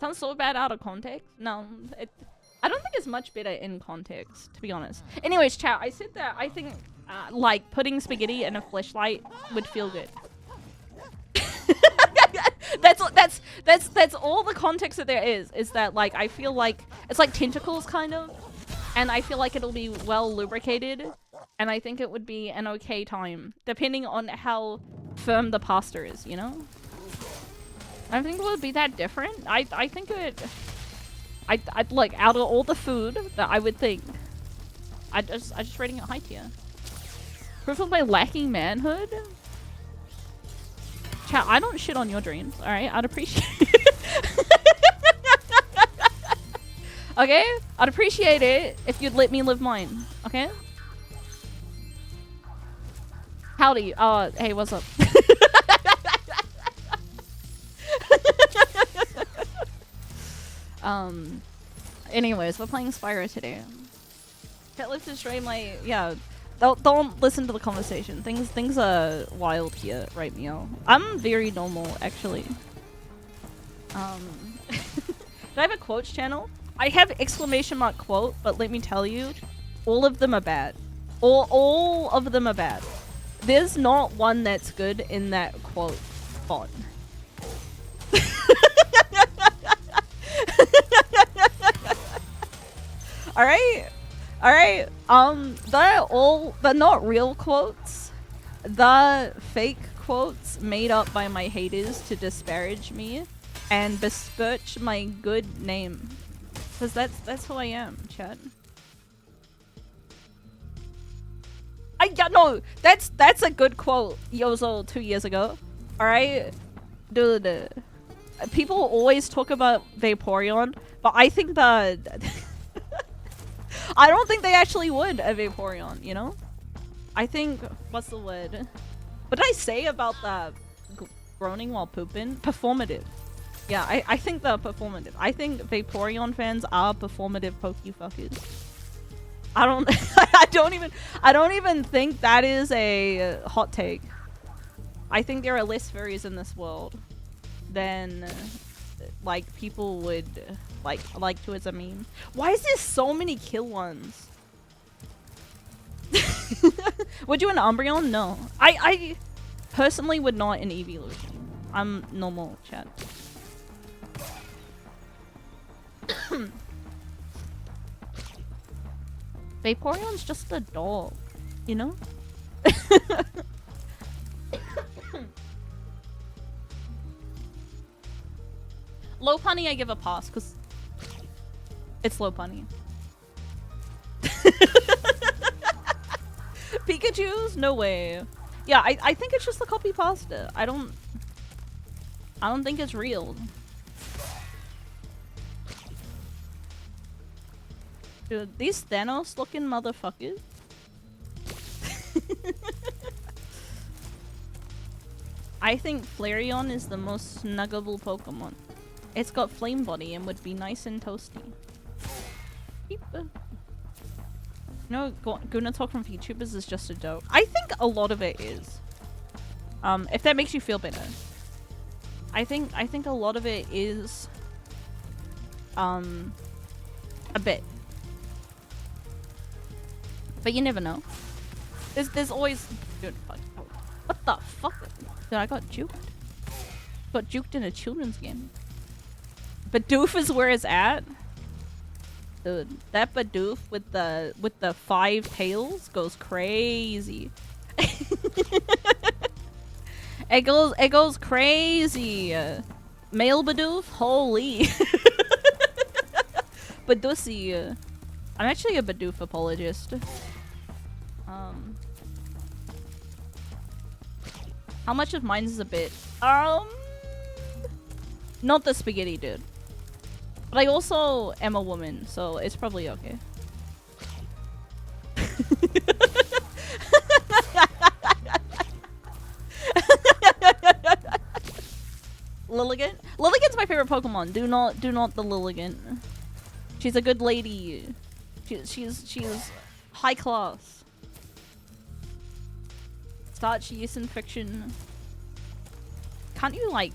Sounds so bad out of context. No, I don't think it's much better in context, to be honest. Anyways, chat, I said that I think like putting spaghetti in a fleshlight would feel good. that's all the context that there is that like I feel like it's like tentacles kind of, and I feel like it'll be well lubricated, and I think it would be an okay time depending on how firm the pasta is, you know. I don't think it would be that different. I think it. I'd like out of all the food that I would think, I just rating it high tier. Proof of my lacking manhood. Chat, I don't shit on your dreams, alright? I'd appreciate it. Okay? I'd appreciate it if you'd let me live mine, okay? Howdy. Hey, what's up? Anyways, we're playing Spyro today. Can't live to stream, like, yeah. Don't listen to the conversation. Things are wild here right now. I'm very normal, actually. Do I have a quotes channel? I have exclamation mark quote, but let me tell you, all of them are bad. All of them are bad. There's not one that's good in that quote font. Alright, they're not real quotes. The fake quotes made up by my haters to disparage me and besmirch my good name. Cause that's who I am, Chad. No, that's a good quote, Yozo, 2 years ago. Alright? Dude, people always talk about Vaporeon, but I think that I don't think they actually would a Vaporeon, you know? I think, what's the word? What did I say about the groaning while pooping? Performative. Yeah, I think they're performative. I think Vaporeon fans are performative Pokefuckers. I don't I don't even think that is a hot take. I think there are less furries in this world than like people would like to as a meme. Why is there so many kill ones? Would you an Umbreon? No. I personally would not in Evolution. I'm normal, chat. Vaporeon's just a dog, you know? Lopunny I give a pass because it's Lopunny. Pikachu's? No way. Yeah, I think it's just the copy pasta. I don't think it's real. Dude, these Thanos looking motherfuckers. I think Flareon is the most snuggable Pokemon. It's got flame body and would be nice and toasty. Beep. No, gonna talk from VTubers is just a joke. I think a lot of it is. If that makes you feel better. I think a lot of it is a bit. But you never know. There's always dude, what the fuck? Dude, I got juked. Got juked in a children's game. Bidoof is where it's at. Dude, that Bidoof with the 5 tails goes crazy. It goes crazy. Male Bidoof, holy. Badussy. I'm actually a Bidoof apologist. How much of mine is a bit? Not the spaghetti dude. But I also am a woman, so it's probably okay. Lilligant? Lilligant's my favorite Pokemon. Do not the Lilligant. She's a good lady. She's high class. Starch yeast infection. Can't you like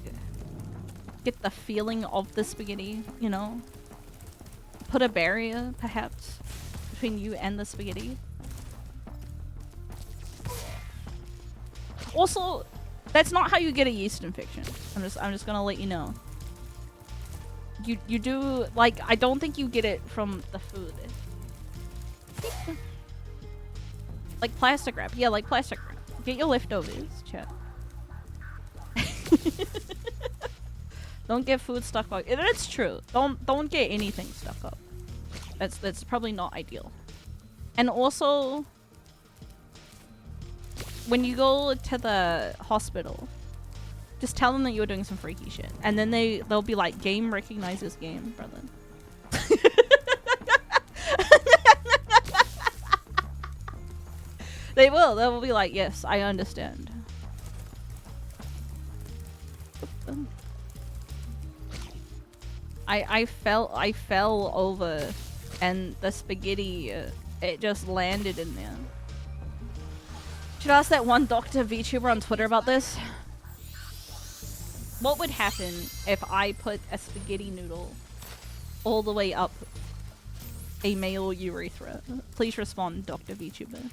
get the feeling of the spaghetti, you know? Put a barrier, perhaps, between you and the spaghetti. Also, that's not how you get a yeast infection. I'm just gonna let you know. You do like I don't think you get it from the food. Like plastic wrap. Yeah, like plastic wrap. Get your leftovers, chat. Don't get food stuck up. That's true. Don't get anything stuck up. That's probably not ideal. And also, when you go to the hospital, just tell them that you're doing some freaky shit, and then they'll be like, "Game recognizes game, brother." They will. They will be like, "Yes, I understand." I fell over, and the spaghetti it just landed in there. Should I ask that one Dr. VTuber on Twitter about this? What would happen if I put a spaghetti noodle all the way up a male urethra? Please respond, Dr. VTuber.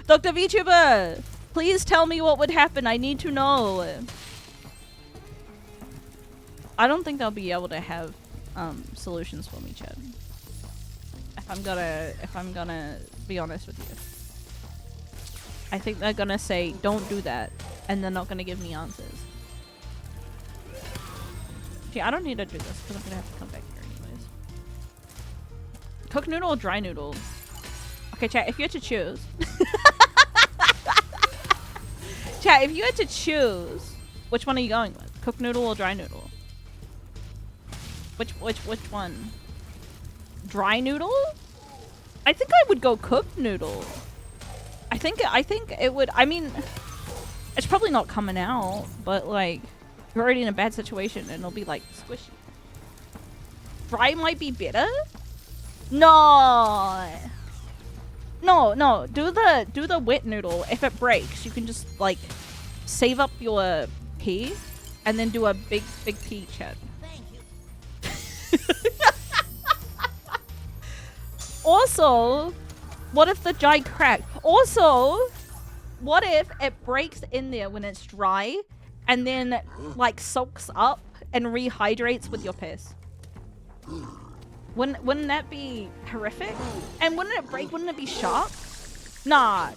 Dr. VTuber! Please tell me what would happen. I need to know. I don't think they'll be able to have solutions for me, Chad. If I'm gonna be honest with you. I think they're gonna say, don't do that, and they're not gonna give me answers. Gee, I don't need to do this because I'm gonna have to come back here anyways. Cooked noodle or dry noodle? Okay, chat, if you had to choose. Chat, if you had to choose, which one are you going with? Cooked noodle or dry noodle? Which one? Dry noodle? I think I would go cooked noodle. I think it would. I mean, it's probably not coming out, but like you're already in a bad situation and it'll be like squishy. Dry might be better. No. No. Do the wet noodle. If it breaks, you can just like save up your pea and then do a big pea chat. Also, what if the dry crack? Also, what if it breaks in there when it's dry and then like soaks up and rehydrates with your piss? Wouldn't that be horrific? And wouldn't it break? Wouldn't it be sharp? Nah,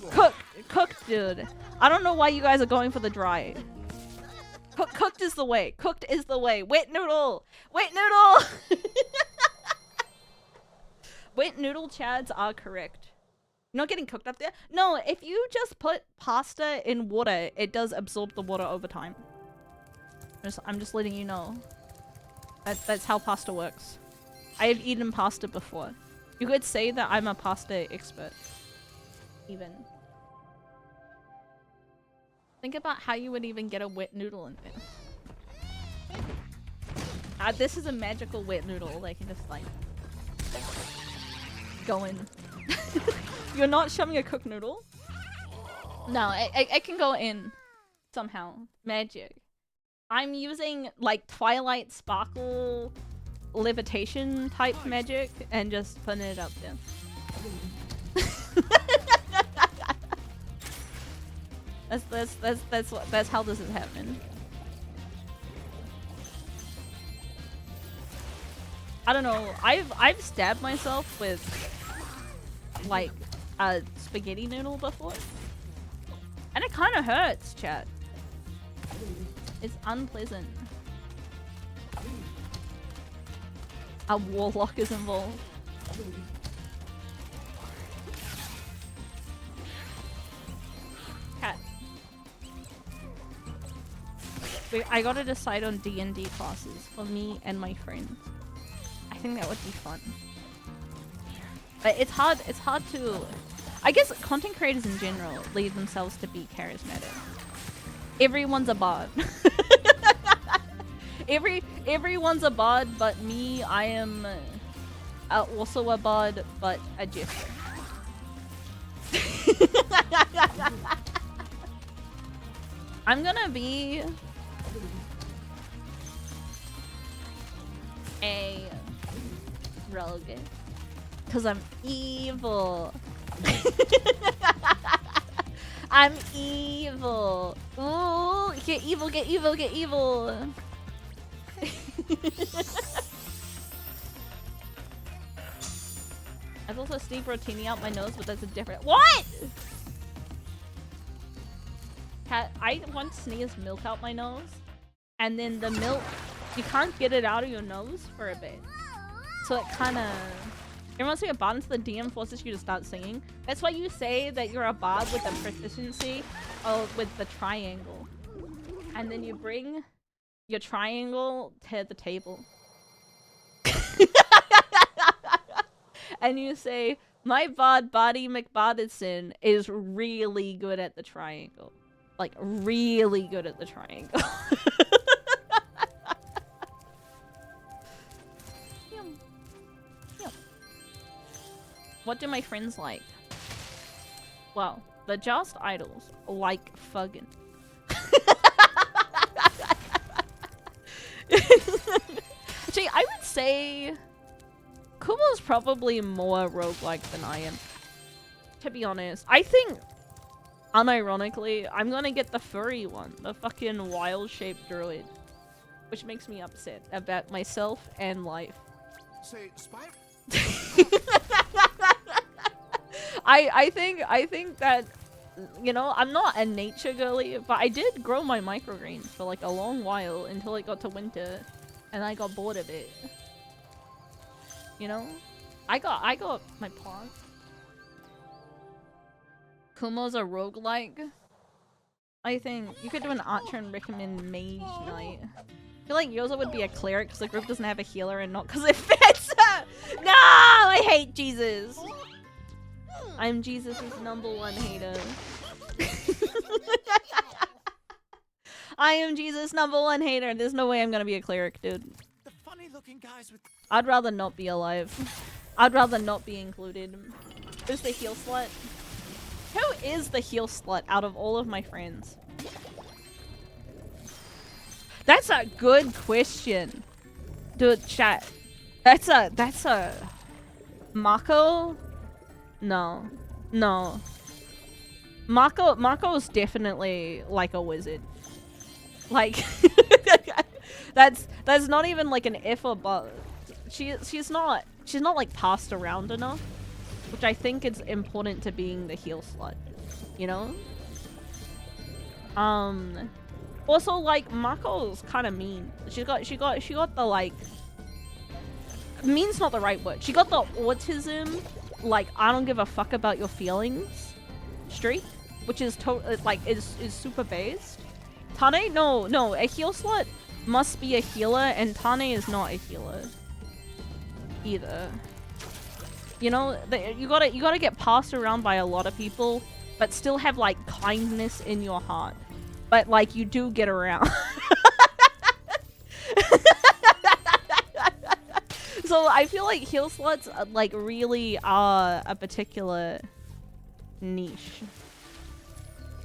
cooked, dude. I don't know why you guys are going for the dry. Cooked is the way. Cooked is the way. Wet noodle. Wet noodle. Wet noodle chads are correct. You're not getting cooked up there? No, if you just put pasta in water, it does absorb the water over time. I'm just letting you know. That's how pasta works. I have eaten pasta before. You could say that I'm a pasta expert. Even. Think about how you would even get a wet noodle in there. This is a magical wet noodle. They can just like go in. You're not shoving a cooked noodle? No, it can go in somehow. Magic. I'm using like Twilight Sparkle levitation type magic and just putting it up there. That's how this is happening. I don't know. I've stabbed myself with like a spaghetti noodle before, and it kind of hurts, chat. It's unpleasant. A warlock is involved. Cat. Wait, I gotta decide on D&D classes for me and my friends. I think that would be fun. But it's hard to... I guess content creators in general lead themselves to be charismatic. Everyone's a bard. Everyone's a bard, but me, I am also a bard, but a jester. I'm gonna be a rogue because I'm evil. I'm evil. Ooh, get evil, get evil, get evil. I've also sneaked rotini out my nose, but that's a different— What?! Cat, I once sneezed milk out my nose, and then the milk, you can't get it out of your nose for a bit. So it kinda... Every once you get bard into the DM forces you to start singing. That's why you say that you're a bard with a proficiency with the triangle. And then you bring your triangle to the table. And you say, my bard, Barty McBardison, is really good at the triangle. Like, really good at the triangle. What do my friends like? Well, the Just Idols like fuggin'. Actually, I would say Kumo's probably more roguelike than I am. To be honest, I think, unironically, I'm gonna get the furry one, the fucking wild-shaped druid, which makes me upset about myself and life. Say, Spy. I think that, you know, I'm not a nature girly, but I did grow my microgreens for like a long while until it got to winter, and I got bored of it. You know, I got my plants. Kumo's a roguelike. I think you could do an archer and recommend mage knight. I feel like Yoza would be a cleric because the group doesn't have a healer and not because it fits. No, I hate Jesus. I'm Jesus' #1 hater. I am Jesus' #1 hater. There's no way I'm gonna be a cleric, dude. The funny looking guys with I'd rather not be alive. I'd rather not be included. Who's the heal slut? Who is the heal slut out of all of my friends? That's a good question. Dude, chat. That's a Mako? No. No. Mako's definitely like a wizard. Like that's not even like an effort, but she's not like passed around enough, which I think is important to being the heal slut, you know? Also, like, Mako's kind of mean. She got the, like, mean's not the right word. She got the autism, like, I don't give a fuck about your feelings streak, which is is super based. Tane? No, a heal slut must be a healer, and Tane is not a healer either. You know, you gotta get passed around by a lot of people, but still have, like, kindness in your heart. But, like, you do get around. So I feel like heal sluts, like, really are a particular niche.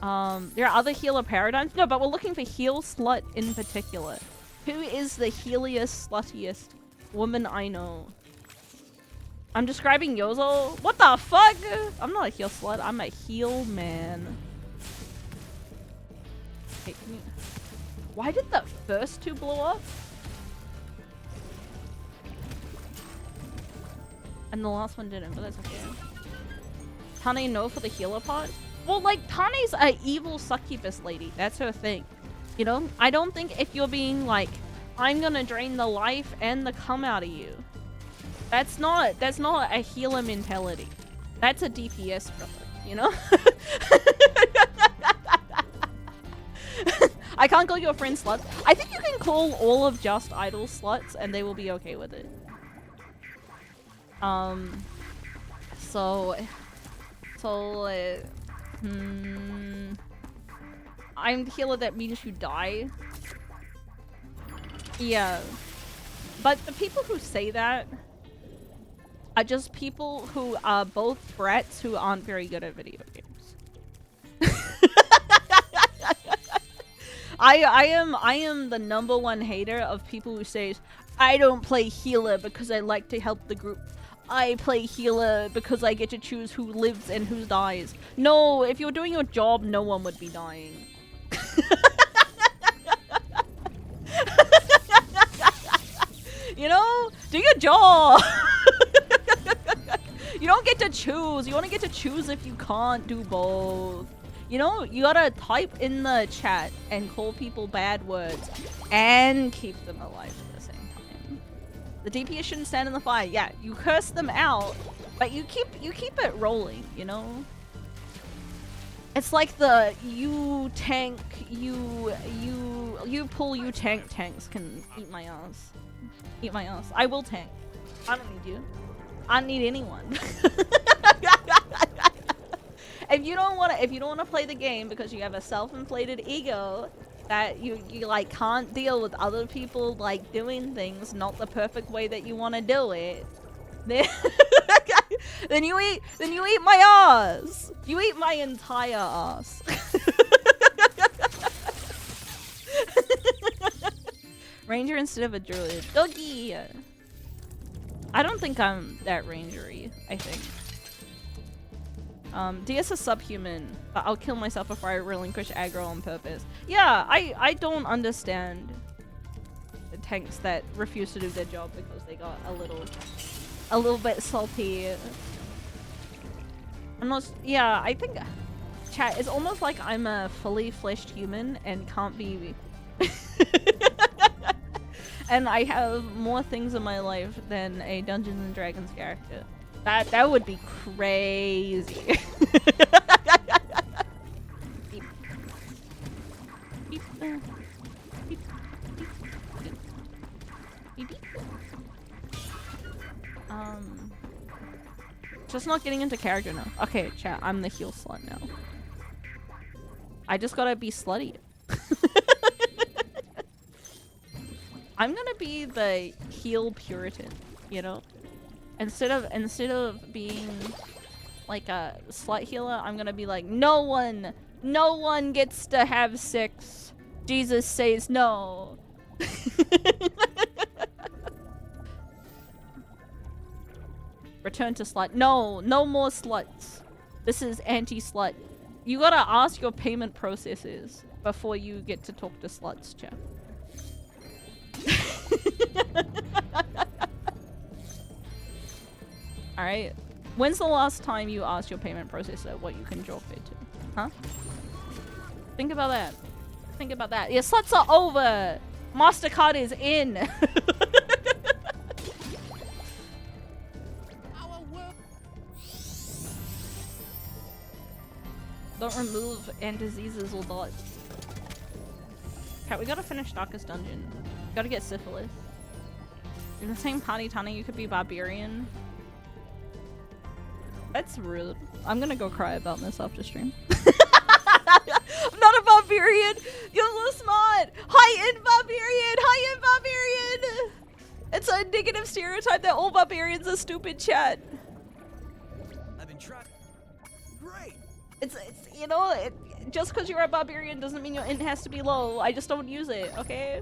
There are other healer paradigms? No, but we're looking for heal slut in particular. Who is the healiest, sluttiest woman I know? I'm describing Yozo? What the fuck? I'm not a heal slut, I'm a heal man. Hey, why did the first two blow up? And the last one didn't, but that's okay. Tane no for the healer part? Well, like, Tane's a evil succubus lady. That's her thing. You know? I don't think if you're being like, I'm gonna drain the life and the cum out of you. That's not a healer mentality. That's a DPS, brother. You know? I can't call your friend sluts. I think you can call all of Just Idol sluts and they will be okay with it. I'm the healer, that means you die. Yeah. But the people who say that are just people who are both brats who aren't very good at video games. I am the #1 hater of people who says, I don't play healer because I like to help the group. I play healer because I get to choose who lives and who dies. No, if you're doing your job, no one would be dying. You know? Do your job! You don't get to choose. You only get to choose if you can't do both. You know, you gotta type in the chat and call people bad words and keep them alive at the same time. The DPS shouldn't stand in the fire. Yeah, you curse them out, but you keep it rolling, you know? It's like the you tank, you pull, you tank tanks can eat my ass. Eat my ass. I will tank. I don't need you. I don't need anyone. If you don't wanna play the game because you have a self-inflated ego that you like can't deal with other people like doing things not the perfect way that you want to do it, then you eat my ass. You eat my entire ass. Ranger instead of a druid. Doggy. I don't think I'm that rangery, I think. DS is subhuman, but I'll kill myself before I relinquish aggro on purpose. Yeah, I don't understand the tanks that refuse to do their job because they got a little bit salty. Yeah, I think, chat, it's almost like I'm a fully fleshed human and can't be... And I have more things in my life than a Dungeons and Dragons character. That would be crazy. Just not getting into character now. Okay, chat, I'm the heel slut now. I just gotta be slutty. I'm gonna be the heel Puritan, you know? Instead of being like a slut healer, I'm gonna be like, no one gets to have sex. Jesus says no. Return to slut. No more sluts. This is anti-slut. You gotta ask your payment processors before you get to talk to sluts, chat. Alright. When's the last time you asked your payment processor what you can drop it to? Huh? Think about that. Think about that. Yeah, sluts are over! MasterCard is in! Don't remove and diseases or not. Cat, we gotta finish Darkest Dungeon. Gotta get syphilis. In the same party, Tani, you could be barbarian. That's rude. I'm gonna go cry about this after stream. I'm not a barbarian! You're so smart! High-end barbarian! High-end barbarian! It's a negative stereotype that all barbarians are stupid, chat. I've been trying. Great. It's you know, just because you're a barbarian doesn't mean your int has to be low. I just don't use it, okay?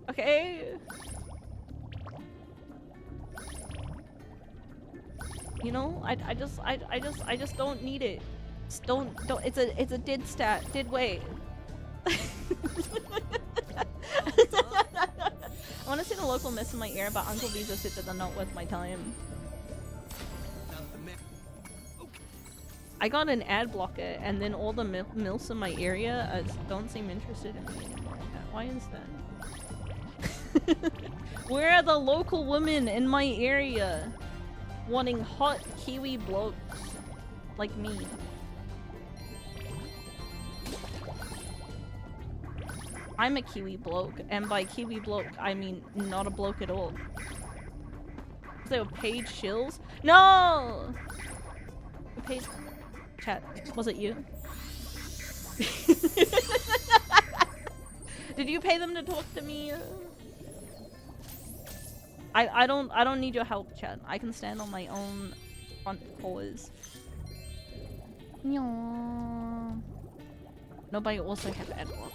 Okay? You know, I just don't need it. Just don't it's a dead stat, dead weight. I want to see the local mess in my ear, but Uncle Visa said that they're not worth my time. I got an ad blocker, and then all the milfs in my area don't seem interested in me anymore. Why is that? Where are the local women in my area wanting hot Kiwi blokes like me? I'm a Kiwi bloke, and by Kiwi bloke, I mean not a bloke at all. They were paid shills? No! Paid... Chat, was it you? Did you pay them to talk to me? I don't need your help, chat. I can stand on my own front paws. Nobody also have ad block.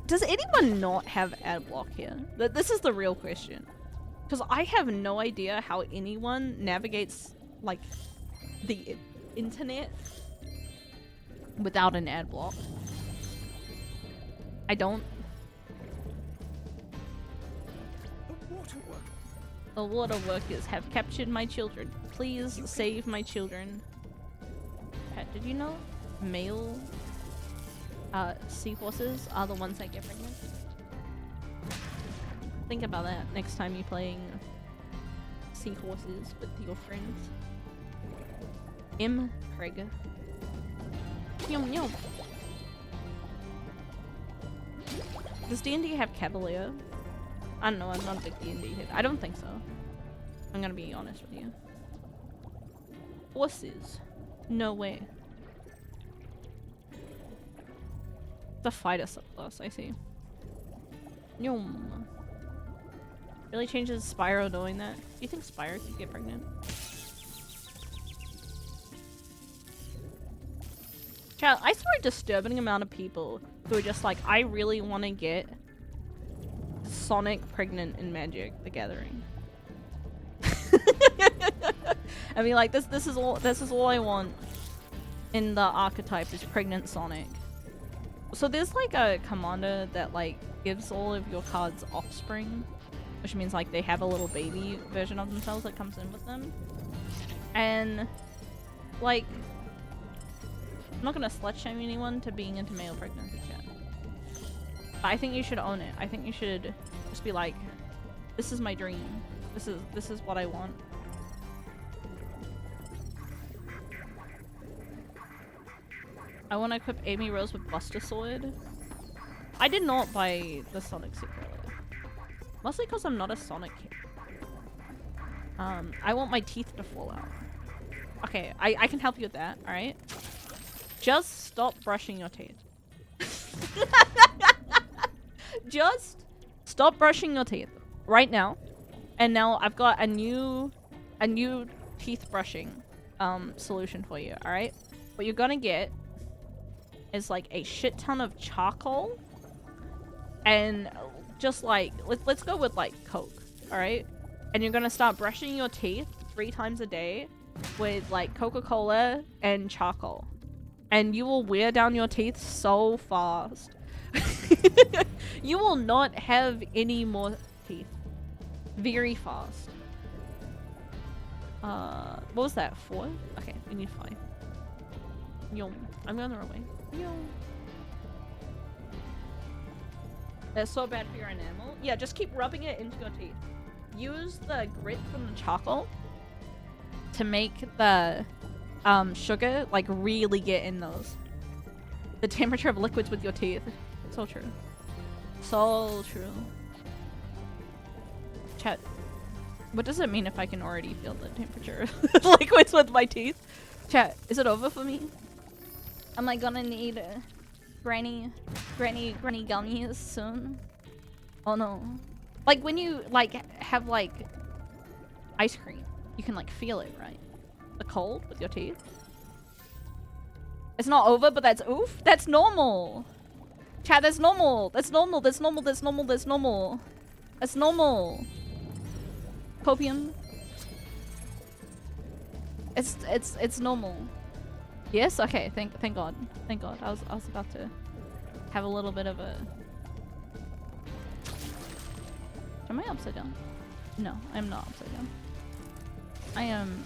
Does anyone not have ad block here? This is the real question. Because I have no idea how anyone navigates, like, the internet without an ad block. I don't. The water workers have captured my children. Please save my children. Pat, did you know male seahorses are the ones that get pregnant? Think about that next time you're playing seahorses with your friends. Craig. Yum yum. Does D&D have Cavalier? I don't know, I'm not a big D&D hit. I don't think so. I'm gonna be honest with you. Horses? No way. The fighter subclass, I see. Yum. Really changes Spyro doing that. Do you think Spyro could get pregnant? Chat, I saw a disturbing amount of people who are just like, I really want to get Sonic pregnant in Magic: The Gathering. I mean, like, this is all I want in the archetype is pregnant Sonic. So there's like a commander that like gives all of your cards offspring, which means like they have a little baby version of themselves that comes in with them. And like, I'm not gonna slut shame anyone to being into male pregnancy chat. But I think you should own it. I think you should just be like, this is my dream. This is what I want. I want to equip Amy Rose with Buster Sword. I did not buy the Sonic suit earlier. Mostly because I'm not a Sonic kid. I want my teeth to fall out. Okay, I can help you with that, alright? Just stop brushing your teeth. Just stop brushing your teeth right now. And now I've got a new teeth brushing solution for you, alright? What you're gonna get is like a shit ton of charcoal and just like let's go with like Coke, alright? And you're gonna start brushing your teeth 3 times a day with like Coca-Cola and charcoal. And you will wear down your teeth so fast. You will not have any more teeth. Very fast. What was that? 4? Okay, we need 5. Yo, I'm going the wrong way. Yo. That's so bad for your enamel. Yeah, just keep rubbing it into your teeth. Use the grit from the charcoal to make the sugar like really get in those. The temperature of liquids with your teeth. So true. So true. Chat. What does it mean if I can already feel the temperature of liquids with my teeth? Chat, is it over for me? Am I gonna need granny gummies soon? Oh no. Like when you like have like ice cream, you can like feel it, right? The cold with your teeth. It's not over, but that's oof. That's normal. Chat, that's normal. That's normal. That's normal. That's normal. That's normal. That's normal. Copium. It's normal. Yes. Okay. Thank God. Thank God. I was about to have a little bit of a. Am I upside down? No, I'm not upside down. I am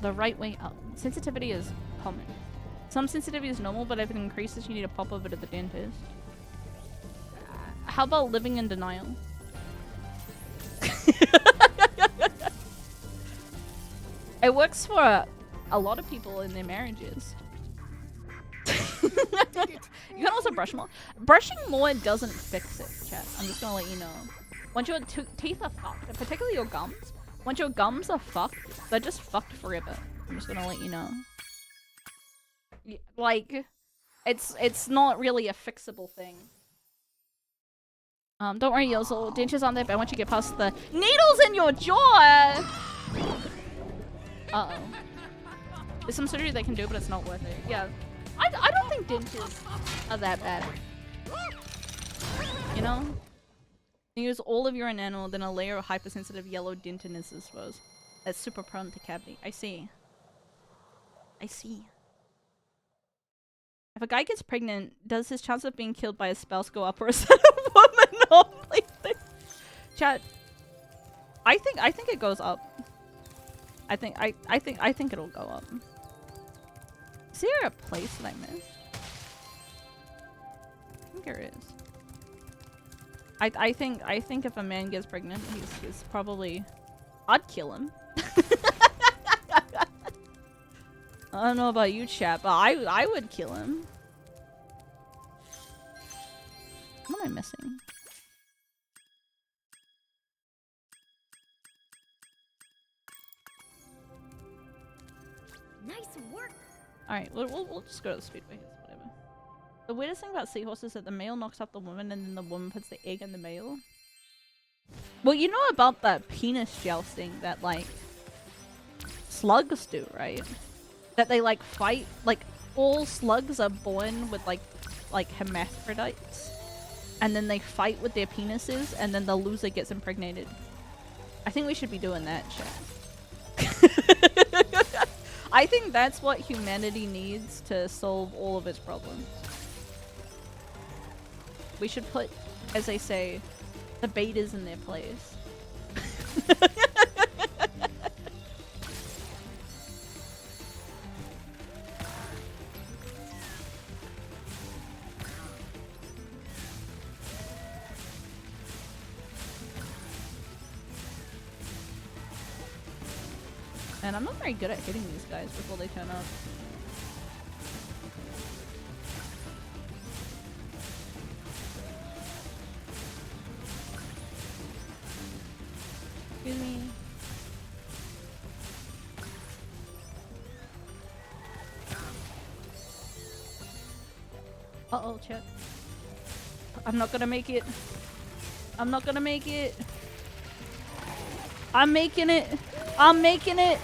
the right way up. Sensitivity is common. Some sensitivity is normal, but if it increases, you need to pop over to the dentist. How about living in denial? It works for a lot of people in their marriages. You can also brush more. Brushing more doesn't fix it, chat. I'm just gonna let you know. Once your teeth are fucked, particularly your gums, once your gums are fucked, they're just fucked forever. I'm just gonna let you know. Like, it's not really a fixable thing. Don't worry, Yozel. Dentures aren't that bad once you get past the needles in your jaw! Uh-oh. There's some surgery they can do, but it's not worth it. Yeah. I don't think dentures are that bad. You know? You use all of your enamel, then a layer of hypersensitive yellow dentin is exposed. That's super prone to cavity. I see. I see. If a guy gets pregnant, does his chance of being killed by his spouse go up, or is that a woman only thing? Chat. I think it goes up. I think it'll go up. Is there a place that I missed? I think there is. I think if a man gets pregnant, he's probably. I'd kill him. I don't know about you, chat, but I would kill him. What am I missing? Nice work. All right, we'll just go to the speedway. Whatever. The weirdest thing about seahorses is that the male knocks up the woman, and then the woman puts the egg in the male. Well, you know about that penis jousting that like slugs do, right? That they like fight, like all slugs are born with like hermaphrodites, and then they fight with their penises, and then the loser gets impregnated. I think we should be doing that, chat. I think that's what humanity needs to solve all of its problems. We should put, as they say, the betas in their place. And I'm not very good at hitting these guys before they turn up. Excuse me. Uh-oh, chat. I'm not gonna make it. I'm not gonna make it. I'm making it. I'm making it.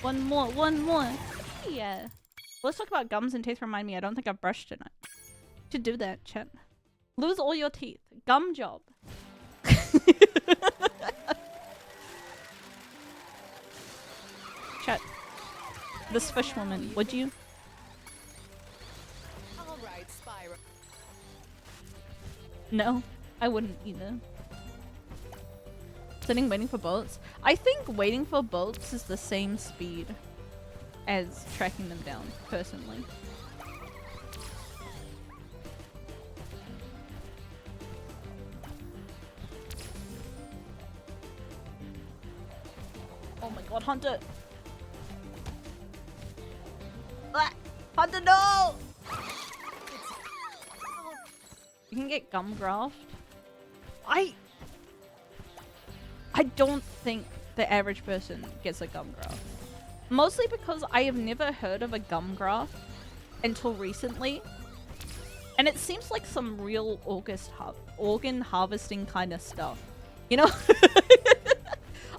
One more, one more. Yeah. Let's talk about gums and teeth. Remind me, I don't think I've brushed tonight. Should do that, chat. Lose all your teeth. Gum job. Chat. This fish woman, would you? Alright, SPYRO. No, I wouldn't either. Sitting waiting for boats? I think waiting for boats is the same speed as tracking them down, personally. Oh my god, Hunter! Ah! Hunter, no! You can get gum graft. I don't think the average person gets a gum graft. Mostly because I have never heard of a gum graft until recently. And it seems like some real organ harvesting kind of stuff. You know?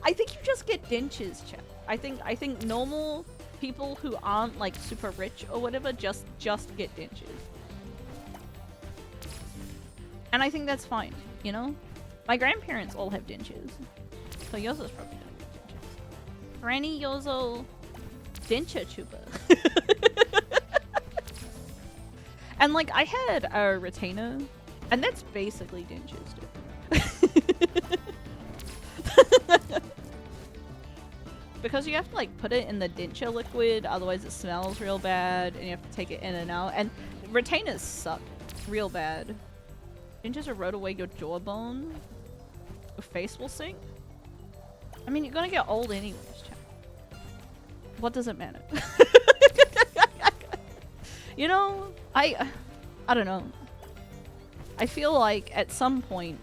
I think you just get dentures, chat. I think normal people who aren't like super rich or whatever just get dentures. And I think that's fine, you know? My grandparents all have dentures. So Yozo's probably gonna get dentures. Granny Yozo denture tuber. And like I had a retainer and that's basically dentures too. Because you have to like put it in the denture liquid, otherwise it smells real bad and you have to take it in and out. And retainers suck real bad. Dentures erode away your jawbone. Your face will sink. I mean, you're gonna get old anyways, chat. What does it matter? You know, I don't know. I feel like at some point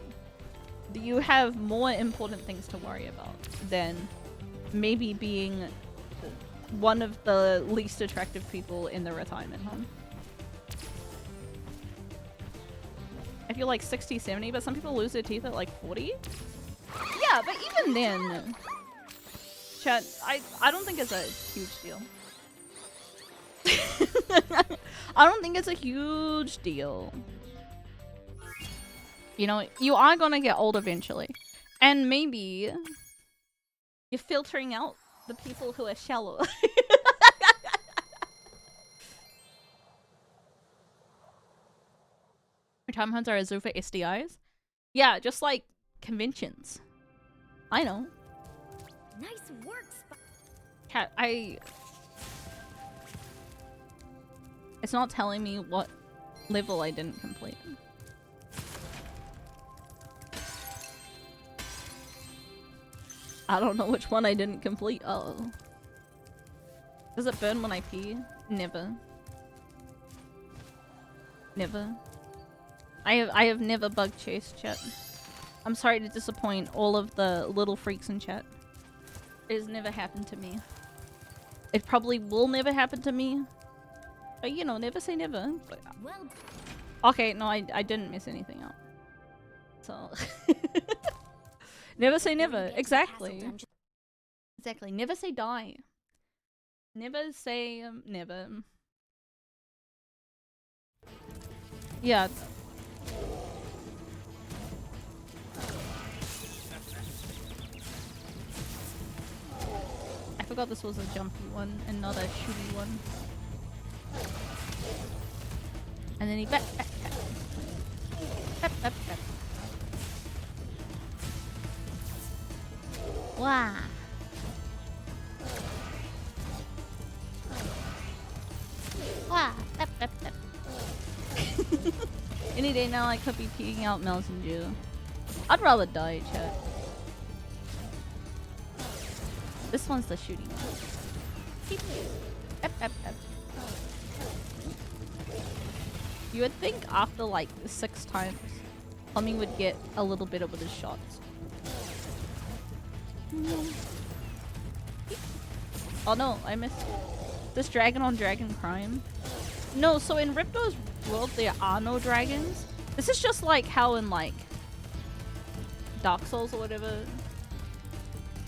you have more important things to worry about than maybe being one of the least attractive people in the retirement home. I feel like 60, 70, but some people lose their teeth at like 40. Yeah, but even then, chat, I don't think it's a huge deal. I don't think it's a huge deal. You know, you are gonna get old eventually. And maybe you're filtering out the people who are shallow. Retirement homes are a zoo for SDIs? Yeah, just like conventions. I know. Nice work, Cat, it's not telling me what level I didn't complete. I don't know which one I didn't complete. Uh oh. Does it burn when I pee? Never. Never. I have never bug chased, chat. I'm sorry to disappoint all of the little freaks in chat. It has never happened to me. It probably will never happen to me. But you know, never say never. But, well, okay, no, I didn't miss anything out. So never say never. Exactly. Exactly. Never say die. Never say never. Yeah. I forgot this was a jumpy one and not a shooty one. And then he back. Wow. Wow. Any day now I could be peeing out Mountain Dew. I'd rather die, chat. This one's the shooting one. You would think after like 6 times, Tommy would get a little better with his shots. Oh no, I missed this dragon on dragon crime. No, so in Ripto's world there are no dragons. This is just like how in like Dark Souls or whatever,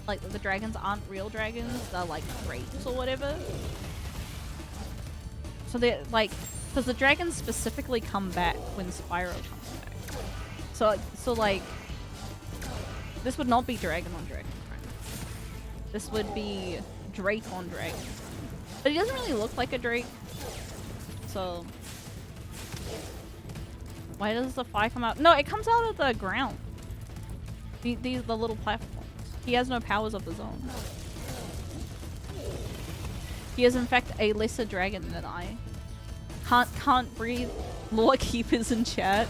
like the dragons aren't real dragons, they're like grapes or whatever. So they're like, because the dragons specifically come back when Spyro comes back. So like, this would not be dragon on dragon crime. This would be Drake on dragon. But he doesn't really look like a Drake. So why does the fire come out? No, it comes out of the ground. The little platforms. He has no powers of his own. He is in fact a lesser dragon than I. Can't breathe. Lore keepers in chat.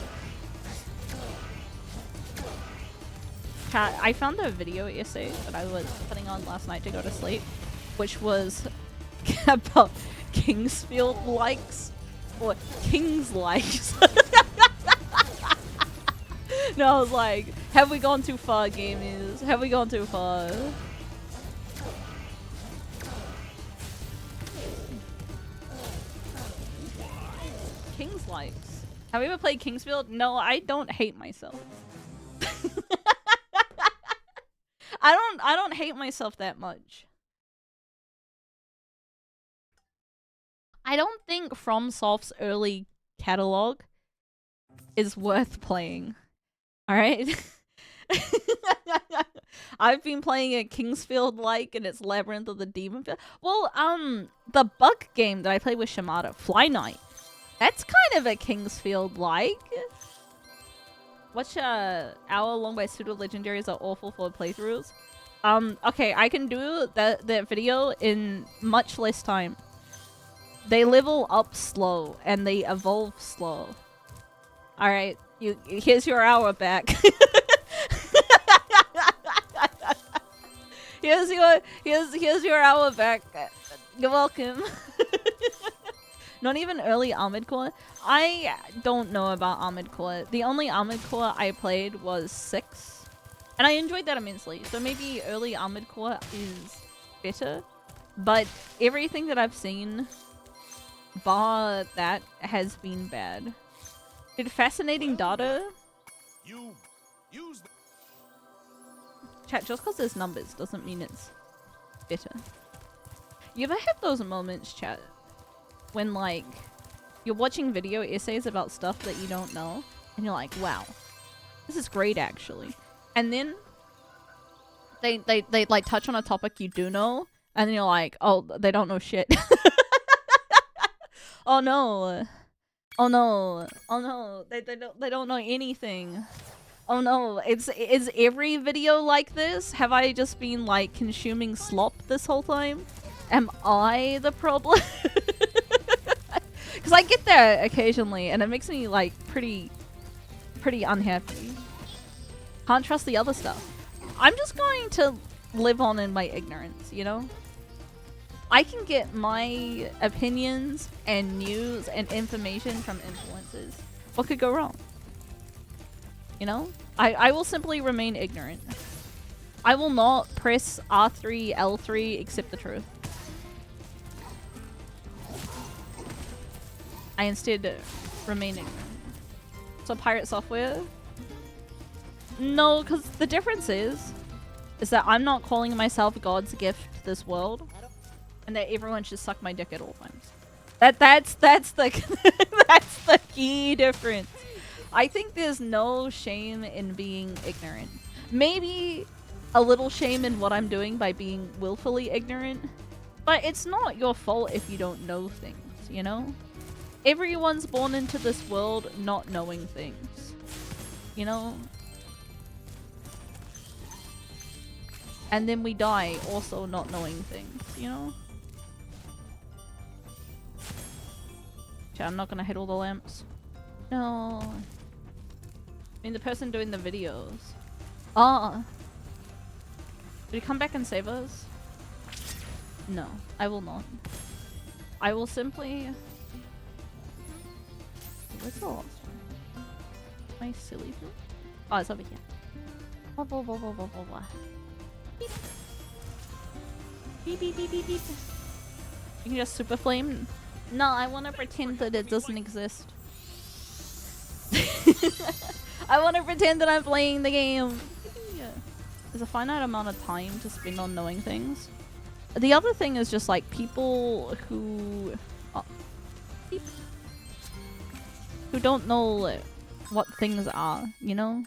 Chat, I found a video essay that I was putting on last night to go to sleep, which was about Kingsfield likes or King's likes. No, I was like, have we gone too far, gamers? Have we gone too far? King's likes. Have you ever played Kingsfield? No, I don't hate myself. I don't hate myself that much. I don't think FromSoft's early catalog is worth playing. Alright? I've been playing a Kingsfield like and it's Labyrinth of the Demon Field. Well, the bug game that I played with Shimada, Fly Night. That's kind of a Kingsfield like. Watch Hour Long by Pseudo Legendaries are awful for playthroughs. Okay, I can do that video in much less time. They level up slow and they evolve slow. Alright, here's your hour back. here's your hour back. You're welcome. Not even early Armored Core. I don't know about Armored Core. The only Armored Core I played was 6. And I enjoyed that immensely. So maybe early Armored Core is better. But everything that I've seen, bar that, has been bad. Did Fascinating Data? You use Chat, just because there's numbers doesn't mean it's better. You ever had those moments, chat, when like you're watching video essays about stuff that you don't know and you're like, wow, this is great actually, and then they like touch on a topic you do know and then you're like, oh, they don't know shit. Oh no, oh no, oh no, they don't know anything. Oh no, is every video like this? Have I just been like consuming slop this whole time? Am I the problem? Because I get there occasionally and it makes me like pretty unhappy. Can't trust the other stuff. I'm just going to live on in my ignorance, you know? I can get my opinions and news and information from influencers. What could go wrong? You know? I will simply remain ignorant. I will not press R3, L3, accept the truth. I instead remain ignorant. So pirate software? No, because the difference is that I'm not calling myself God's gift to this world, and that everyone should suck my dick at all times. That's the that's the key difference. I think there's no shame in being ignorant. Maybe a little shame in what I'm doing by being willfully ignorant, but it's not your fault if you don't know things, you know? Everyone's born into this world not knowing things, you know? And then we die also not knowing things, you know? Okay, I'm not gonna hit all the lamps. No. I mean the person doing the videos. Ah. Did he come back and save us? No, I will not. I will simply... Where's the last one? My silly thing? Oh, it's over here. Blah, blah, blah, blah, blah, blah, blah. Beep. Beep beep beep beep beep. You can just super flame. No, I want to pretend that it doesn't exist. I want to pretend that I'm playing the game. Yeah. There's a finite amount of time to spend on knowing things. The other thing is just like people who beep, who don't know what things are, you know?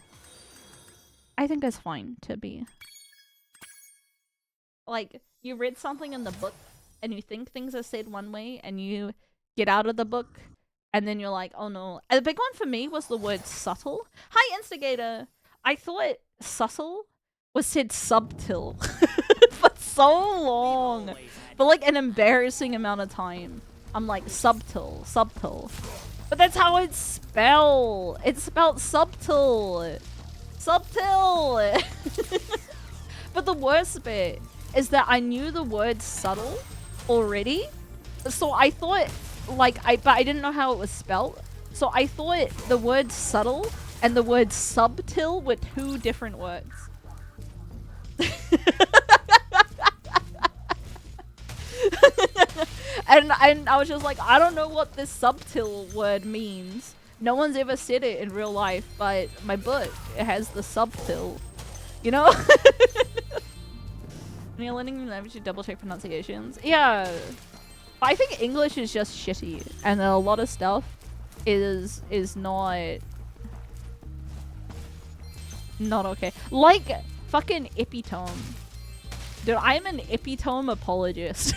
I think it's fine to be like, you read something in the book and you think things are said one way and you get out of the book and then you're like, oh no. And the big one for me was the word subtle. Hi, Instigator! I thought subtle was said subtle for so long. For like an embarrassing amount of time. I'm like, subtle. But that's how it's spelled. It's spelled subtle. Subtle! But the worst bit is that I knew the word subtle already. So I thought, like, but I didn't know how it was spelled. So I thought the word subtle and the word subtle were two different words. and I was just like, I don't know what this subtle word means. No one's ever said it in real life, but my book, it has the subtle. You know? When you're learning new language, you double check pronunciations. Yeah. But I think English is just shitty. And a lot of stuff is not okay. Like fucking epitome. Dude, I'm an epitome apologist.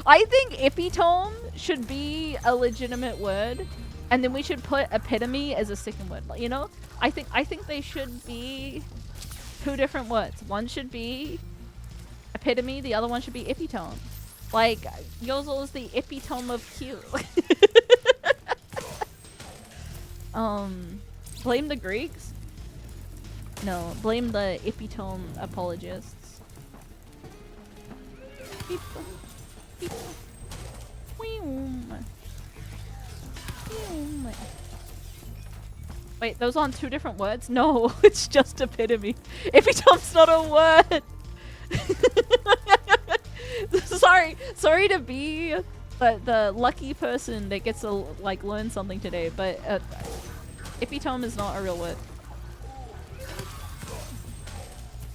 I think epitome should be a legitimate word, and then we should put epitome as a second word. You know, I think they should be two different words. One should be epitome, the other one should be epitome. Like, Yozel is the epitome of cute. Blame the Greeks? No, blame the epitome apologists. Beep. Beep. Wait, those aren't two different words? No, it's just epitome. Epitome's not a word! Sorry to be the lucky person that gets to like learn something today, but epitome is not a real word.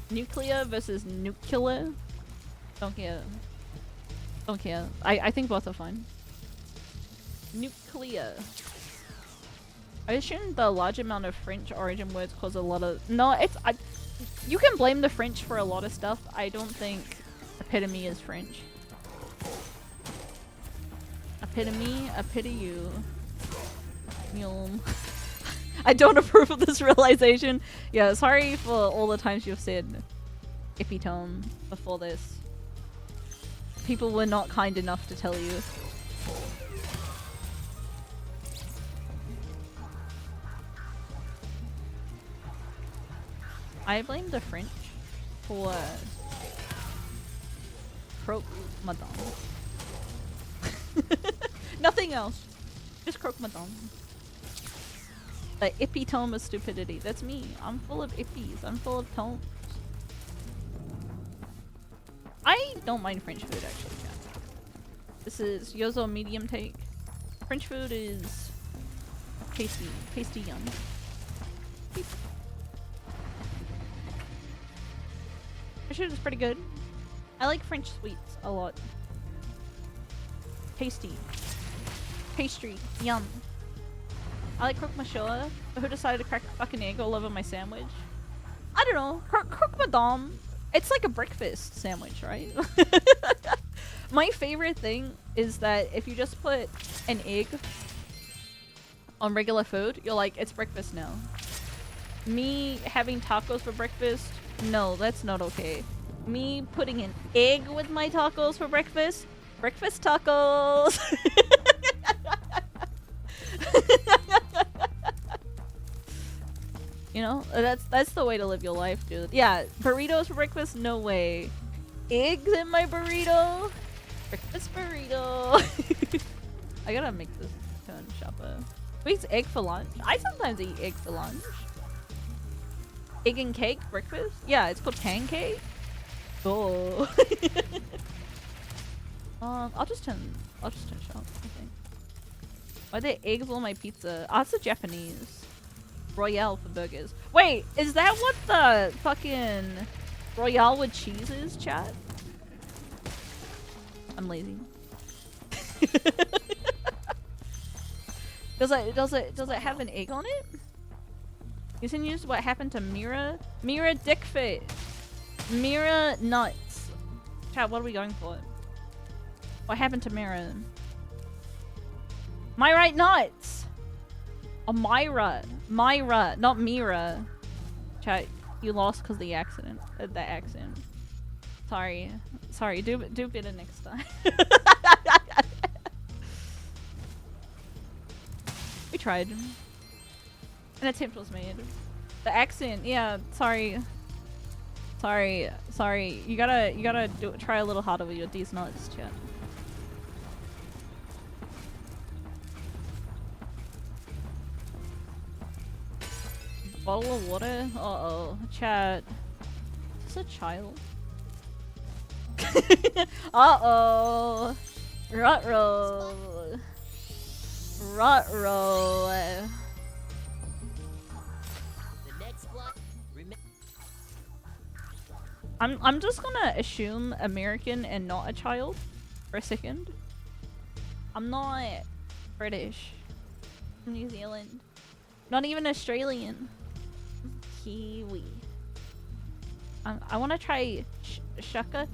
Nuclear versus nuclear? Don't care. Don't care. I think both are fine. Nuclear. I assume the large amount of French origin words cause a lot of... No, it's... you can blame the French for a lot of stuff. I don't think epitome is French. Epitome, you. I don't approve of this realization. Yeah, sorry for all the times you've said epitome before this. People were not kind enough to tell you. I blame the French for croque madame. Nothing else. Just croque madame. The epitome of stupidity. That's me. I'm full of ippies. I'm full of tomes. I don't mind French food actually. Yeah. This is Yozo medium take. French food is tasty. Tasty yum. Beep. French food is pretty good. I like French sweets a lot. Tasty. Pastry. Yum. I like croque monsieur. Who decided to crack a fucking egg all over my sandwich? I don't know. Croque madame. It's like a breakfast sandwich, right? My favorite thing is that if you just put an egg on regular food, you're like, it's breakfast now. Me having tacos for breakfast, no, that's not okay. Me putting an egg with my tacos for breakfast, breakfast tacos. You know, that's the way to live your life, dude. Yeah, burritos for breakfast? No way. Eggs in my burrito? Breakfast burrito. I gotta make this turn shopper. Who eats egg for lunch? I sometimes eat egg for lunch. Egg and cake breakfast? Yeah, it's called pancake. Oh. I'll just turn shop, I think. Why are there eggs on my pizza? Oh, it's a Japanese. Royale for burgers. Wait, is that what the fucking Royale with cheese is, chat? I'm lazy. Does it have an egg on it? You can use what happened to Mira? Mira Dickfit. Mira Nuts. Chat, what are we going for? What happened to Mira? My right nuts! Oh, Myra. Myra, not Mira. Chat, you lost because of the accident. The accent. Sorry. Sorry, do better next time. We tried. An attempt was made. The accent, yeah, sorry. Sorry. You gotta try a little harder with your these nuts, chat. Bottle of water? Uh-oh. Chat. Is this a child? Uh-oh. Ruh-roh. Ruh-roh. I'm just gonna assume American and not a child for a second. I'm not British. I'm New Zealand. Not even Australian. Kiwi. I want to try shaka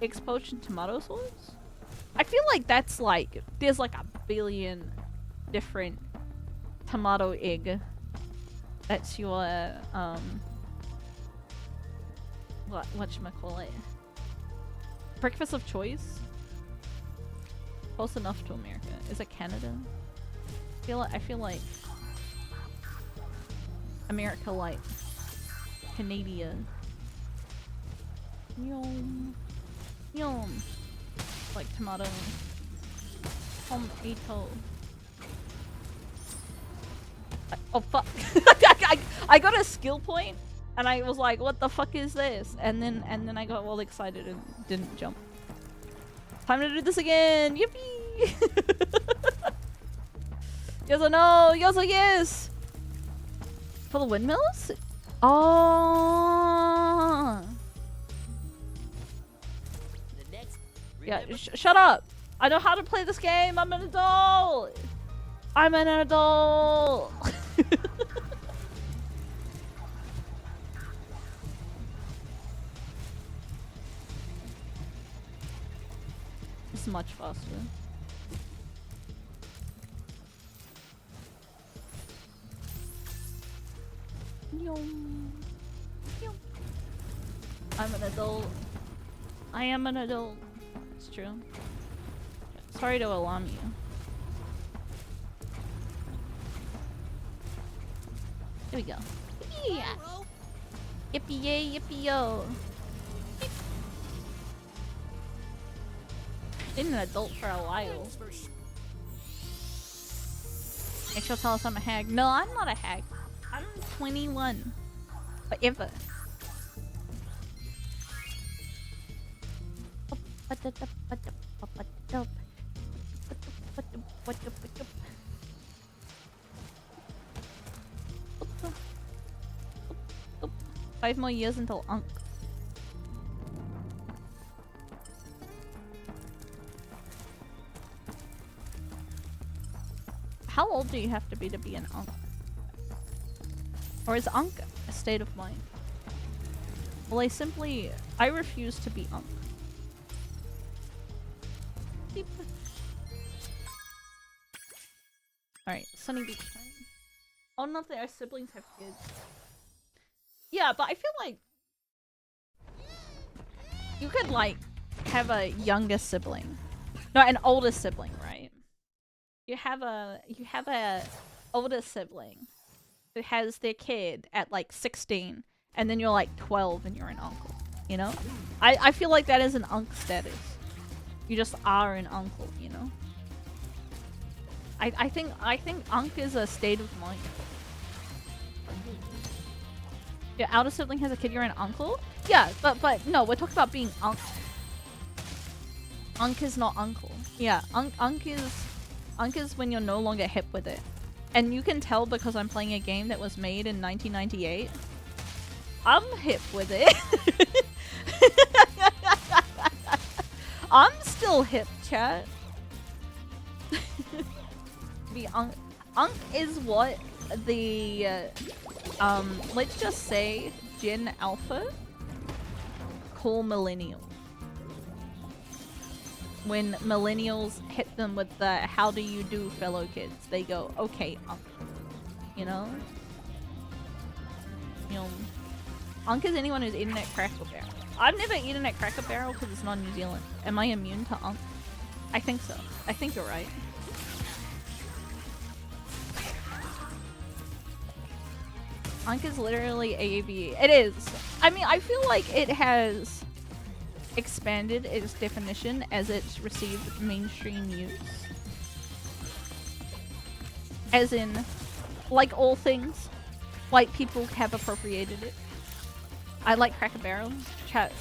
explosion tomato sauce. I feel like that's like there's like a billion different tomato egg. That's your whatchamacallit? Breakfast of choice? Close enough to America. Is it Canada? I feel like America like Canada. Yum. Yum. Like tomato. Tomato. Oh fuck. I got a skill point and I was like, what the fuck is this? And then I got all excited and didn't jump. Time to do this again! Yippee! Yes or no? Yes or yes! For the windmills? Oh. Yeah, shut up! I know how to play this game! I'm an adult! I'm an adult! It's much faster. Yum. Yum. I'm an adult. I am an adult. It's true. Sorry to alarm you. Here we go. Yeah. Yippee yay, yippee yo. Been an adult for a while. Make sure to tell us I'm a hag. No, I'm not a hag. I'm 21. Forever. Five more years until Unk. How old do you have to be an Unk? Or is Unk a state of mind? Well, I refuse to be Unk. Beep. Alright, Sunny Beach time. Oh, not that our siblings have kids. Yeah, but I feel like you could like have a younger sibling. No, an older sibling, right? You have a older sibling who has their kid at like 16 and then you're like 12 and you're an uncle, you know? I feel like that is an unk status. You just are an uncle, you know? I think unk is a state of mind. Your elder sibling has a kid, you're an uncle? Yeah, but no, we're talking about being unc. Unc is not uncle. Yeah, unc is when you're no longer hip with it. And you can tell because I'm playing a game that was made in 1998. I'm hip with it. I'm still hip, chat. The unc is what the let's just say Gen Alpha call millennial. When millennials hit them with the "How do you do, fellow kids?" they go, "Okay, unc." You know. Unc is anyone who's eaten at Cracker Barrel. I've never eaten at Cracker Barrel because it's not New Zealand. Am I immune to unc? I think so. I think you're right. Unc is literally AAB. It is. I mean, I feel like it has expanded its definition as it's received mainstream use. As in, like all things, white people have appropriated it. I like Cracker Barrel. Chat.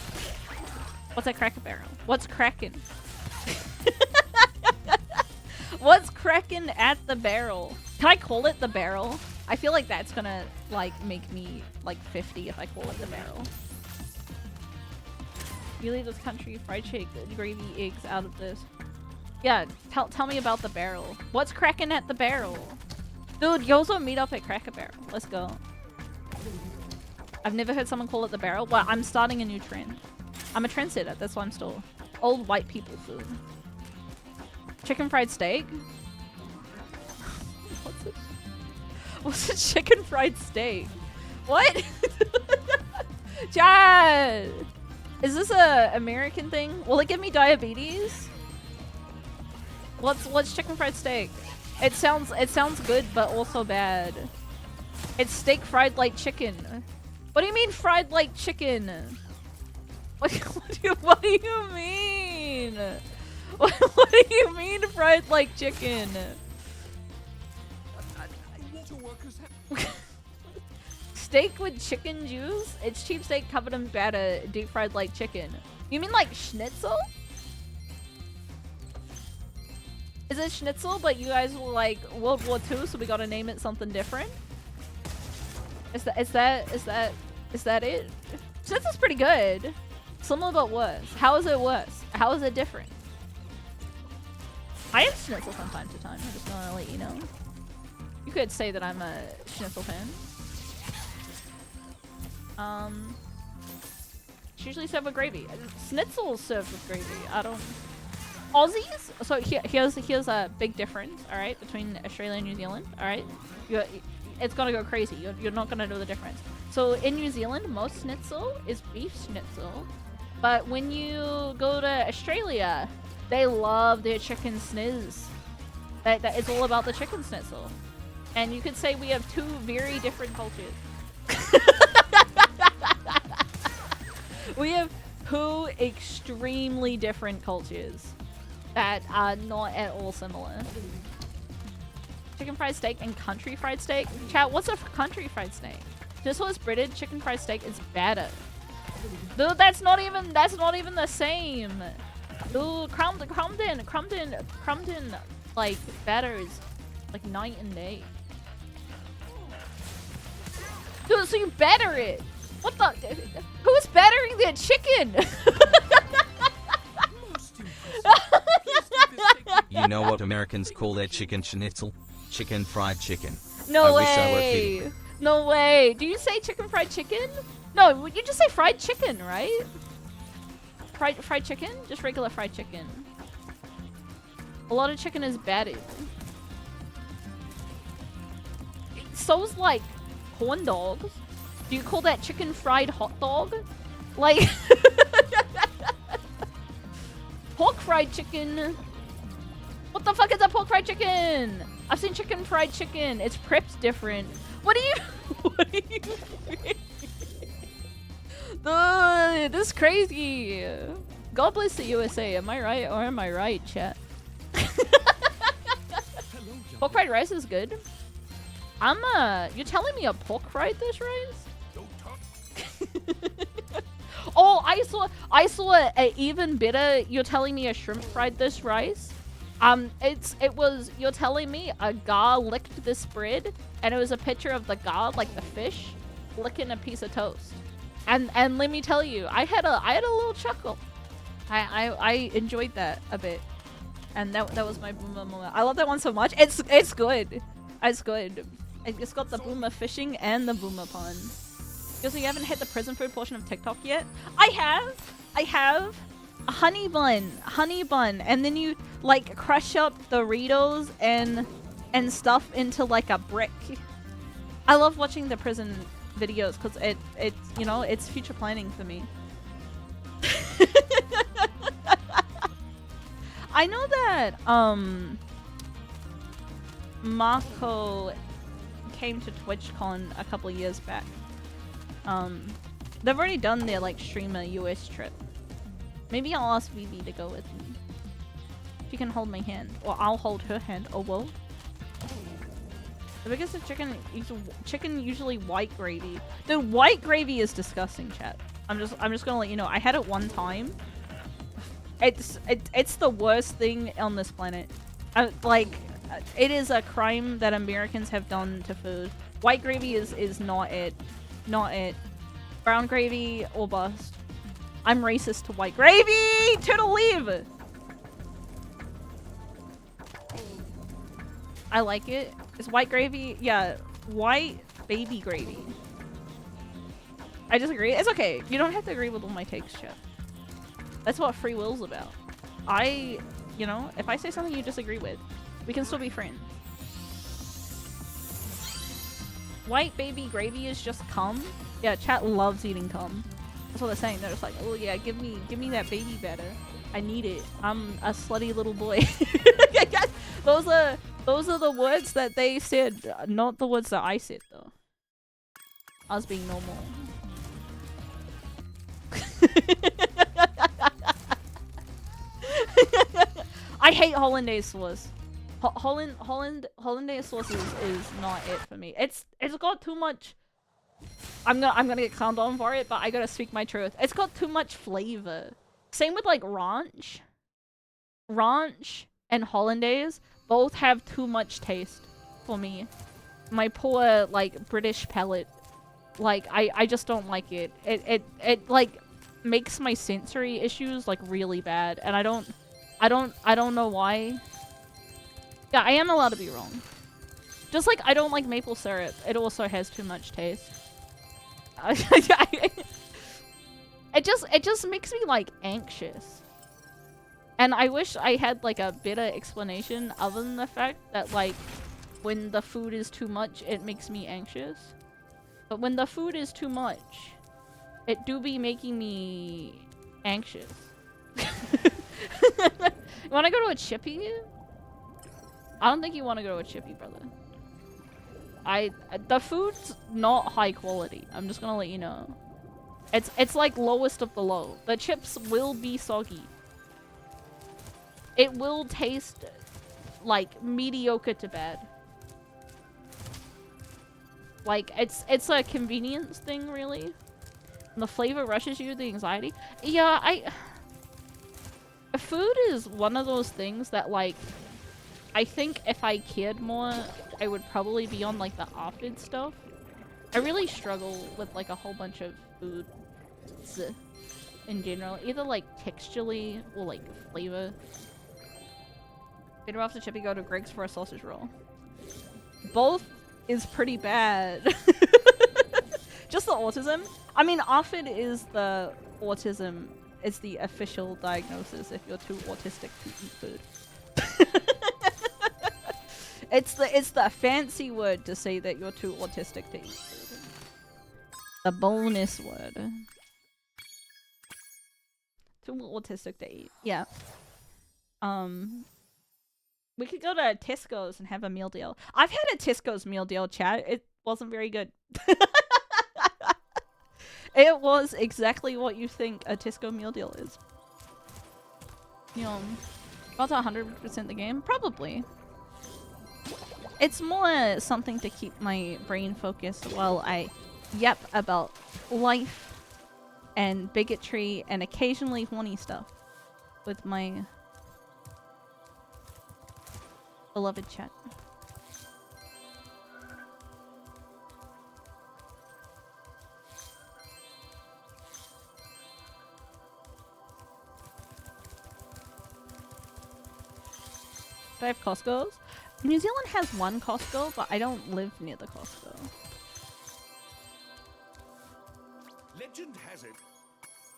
What's at Cracker Barrel? What's crackin'? What's crackin' at the barrel? Can I call it the barrel? I feel like that's gonna, like, make me, like, 50 if I call it the barrel. You leave this country, fried chicken, gravy, eggs out of this. Yeah, tell me about the barrel. What's crackin' at the barrel? Dude, Yozo meet up at Cracker Barrel. Let's go. I've never heard someone call it the barrel. Well, I'm starting a new trend. I'm a trendsetter. That's why I'm still old white people food. Chicken fried steak? What's it? What's a chicken fried steak? What? Chad! Is this a American thing? Will it give me diabetes? What's chicken fried steak? It sounds good, but also bad. It's steak fried like chicken. What do you mean fried like chicken? What do you mean? What do you mean fried like chicken? Steak with chicken juice? It's cheap steak covered in batter, deep fried like chicken. You mean like schnitzel? Is it schnitzel, but you guys were like World War II, so we gotta name it something different? Is that it? Schnitzel's pretty good. Similar but worse. How is it worse? How is it different? I have schnitzel from time to time. I just wanna let you know. You could say that I'm a schnitzel fan. It's usually served with gravy. Schnitzel is served with gravy. I don't. Aussies. So here's a big difference. All right, between Australia and New Zealand. All right, it's gonna go crazy. You're not gonna know the difference. So in New Zealand, most schnitzel is beef schnitzel, but when you go to Australia, they love their chicken sniz. That it's all about the chicken schnitzel, and you could say we have two very different cultures. We have two extremely different cultures that are not at all similar. Chicken fried steak and country fried steak. Chat, what's a country fried steak? This was breaded chicken fried steak is better. Dude, that's not even the same. Dude, Crumpton, like batter is like night and day. Dude, so you batter it. What the? Who's battering their chicken? You know what Americans call their chicken schnitzel? Chicken fried chicken. No I way. wish I were kidding. No way. Do you say chicken fried chicken? No, you just say fried chicken, right? Fried chicken? Just regular fried chicken. A lot of chicken is batted. So's like corn dogs. Do you call that chicken fried hot dog? Like pork fried chicken. What the fuck is a pork fried chicken? I've seen chicken fried chicken. Its prep's different. What do you mean? This is crazy. God bless the USA. Am I right or am I right, chat? Pork fried rice is good. You're telling me a pork fried this rice? Oh, I saw a even better. You're telling me a shrimp fried this rice? You're telling me a gar licked this bread, and it was a picture of the gar, like the fish, licking a piece of toast. And let me tell you, I had a little chuckle. I enjoyed that a bit, and that was my boomer moment. I love that one so much. It's good. It's good. It's got the boomer fishing and the boomer pun. Because you haven't hit the prison food portion of TikTok yet. I have a honey bun, and then you like crush up Doritos and stuff into like a brick. I love watching the prison videos because it's you know, it's future planning for me. I know that Marco came to TwitchCon a couple years back. They've already done their like streamer US trip. Maybe I'll ask Vivi to go with me. She can hold my hand, or I'll hold her hand. Oh well. The biggest of chicken usually white gravy. The white gravy is disgusting, chat. I'm just gonna let you know. I had it one time. It's the worst thing on this planet. It is a crime that Americans have done to food. White gravy is not it. Not it. Brown gravy or bust. I'm racist to white gravy! Turtle leave! I like it. Is white gravy? Yeah, white baby gravy. I disagree. It's okay. You don't have to agree with all my takes, chat. That's what free will's about. You know, if I say something you disagree with, we can still be friends. White baby gravy is just cum. Yeah, chat loves eating cum. That's what they're saying. They're just like, oh yeah, give me that baby batter. I need it. I'm a slutty little boy. Those are the words that they said, not the words that I said though. I was being normal. I hate hollandaise sauce. Hollandaise sauce is not it for me. It's got too much. I'm gonna get clowned on for it, but I gotta speak my truth. It's got too much flavor. Same with like ranch. Ranch and hollandaise both have too much taste for me. My poor like British palate. Like I just don't like it. It like makes my sensory issues like really bad, and I don't know why. Yeah, I am allowed to be wrong. Just like I don't like maple syrup. It also has too much taste. It just makes me like anxious. And I wish I had like a better explanation other than the fact that like when the food is too much, it makes me anxious. But when the food is too much, it do be making me anxious. You wanna go to a chippy? I don't think you wanna go to a chippy, brother. The food's not high quality. I'm just gonna let you know. It's like lowest of the low. The chips will be soggy. It will taste like mediocre to bad. Like it's a convenience thing, really. The flavor rushes you, the anxiety. Yeah, food is one of those things that like I think if I cared more, I would probably be on like the off-id stuff. I really struggle with like a whole bunch of foods in general, either like texturally or like flavor. Better off the chippy go to Greg's for a sausage roll. Both is pretty bad. Just the autism. I mean, off-id is the autism. It's the official diagnosis if you're too autistic to eat food. It's the fancy word to say that you're too autistic to eat food. The bonus word. Too autistic to eat. Yeah. We could go to Tesco's and have a meal deal. I've had a Tesco's meal deal, chat. It wasn't very good. It was exactly what you think a Tesco meal deal is. About to 100% the game? Probably. It's more something to keep my brain focused while I yap about life and bigotry and occasionally horny stuff with my beloved chat. Do I have Costco's? New Zealand has one Costco, but I don't live near the Costco. Legend has it.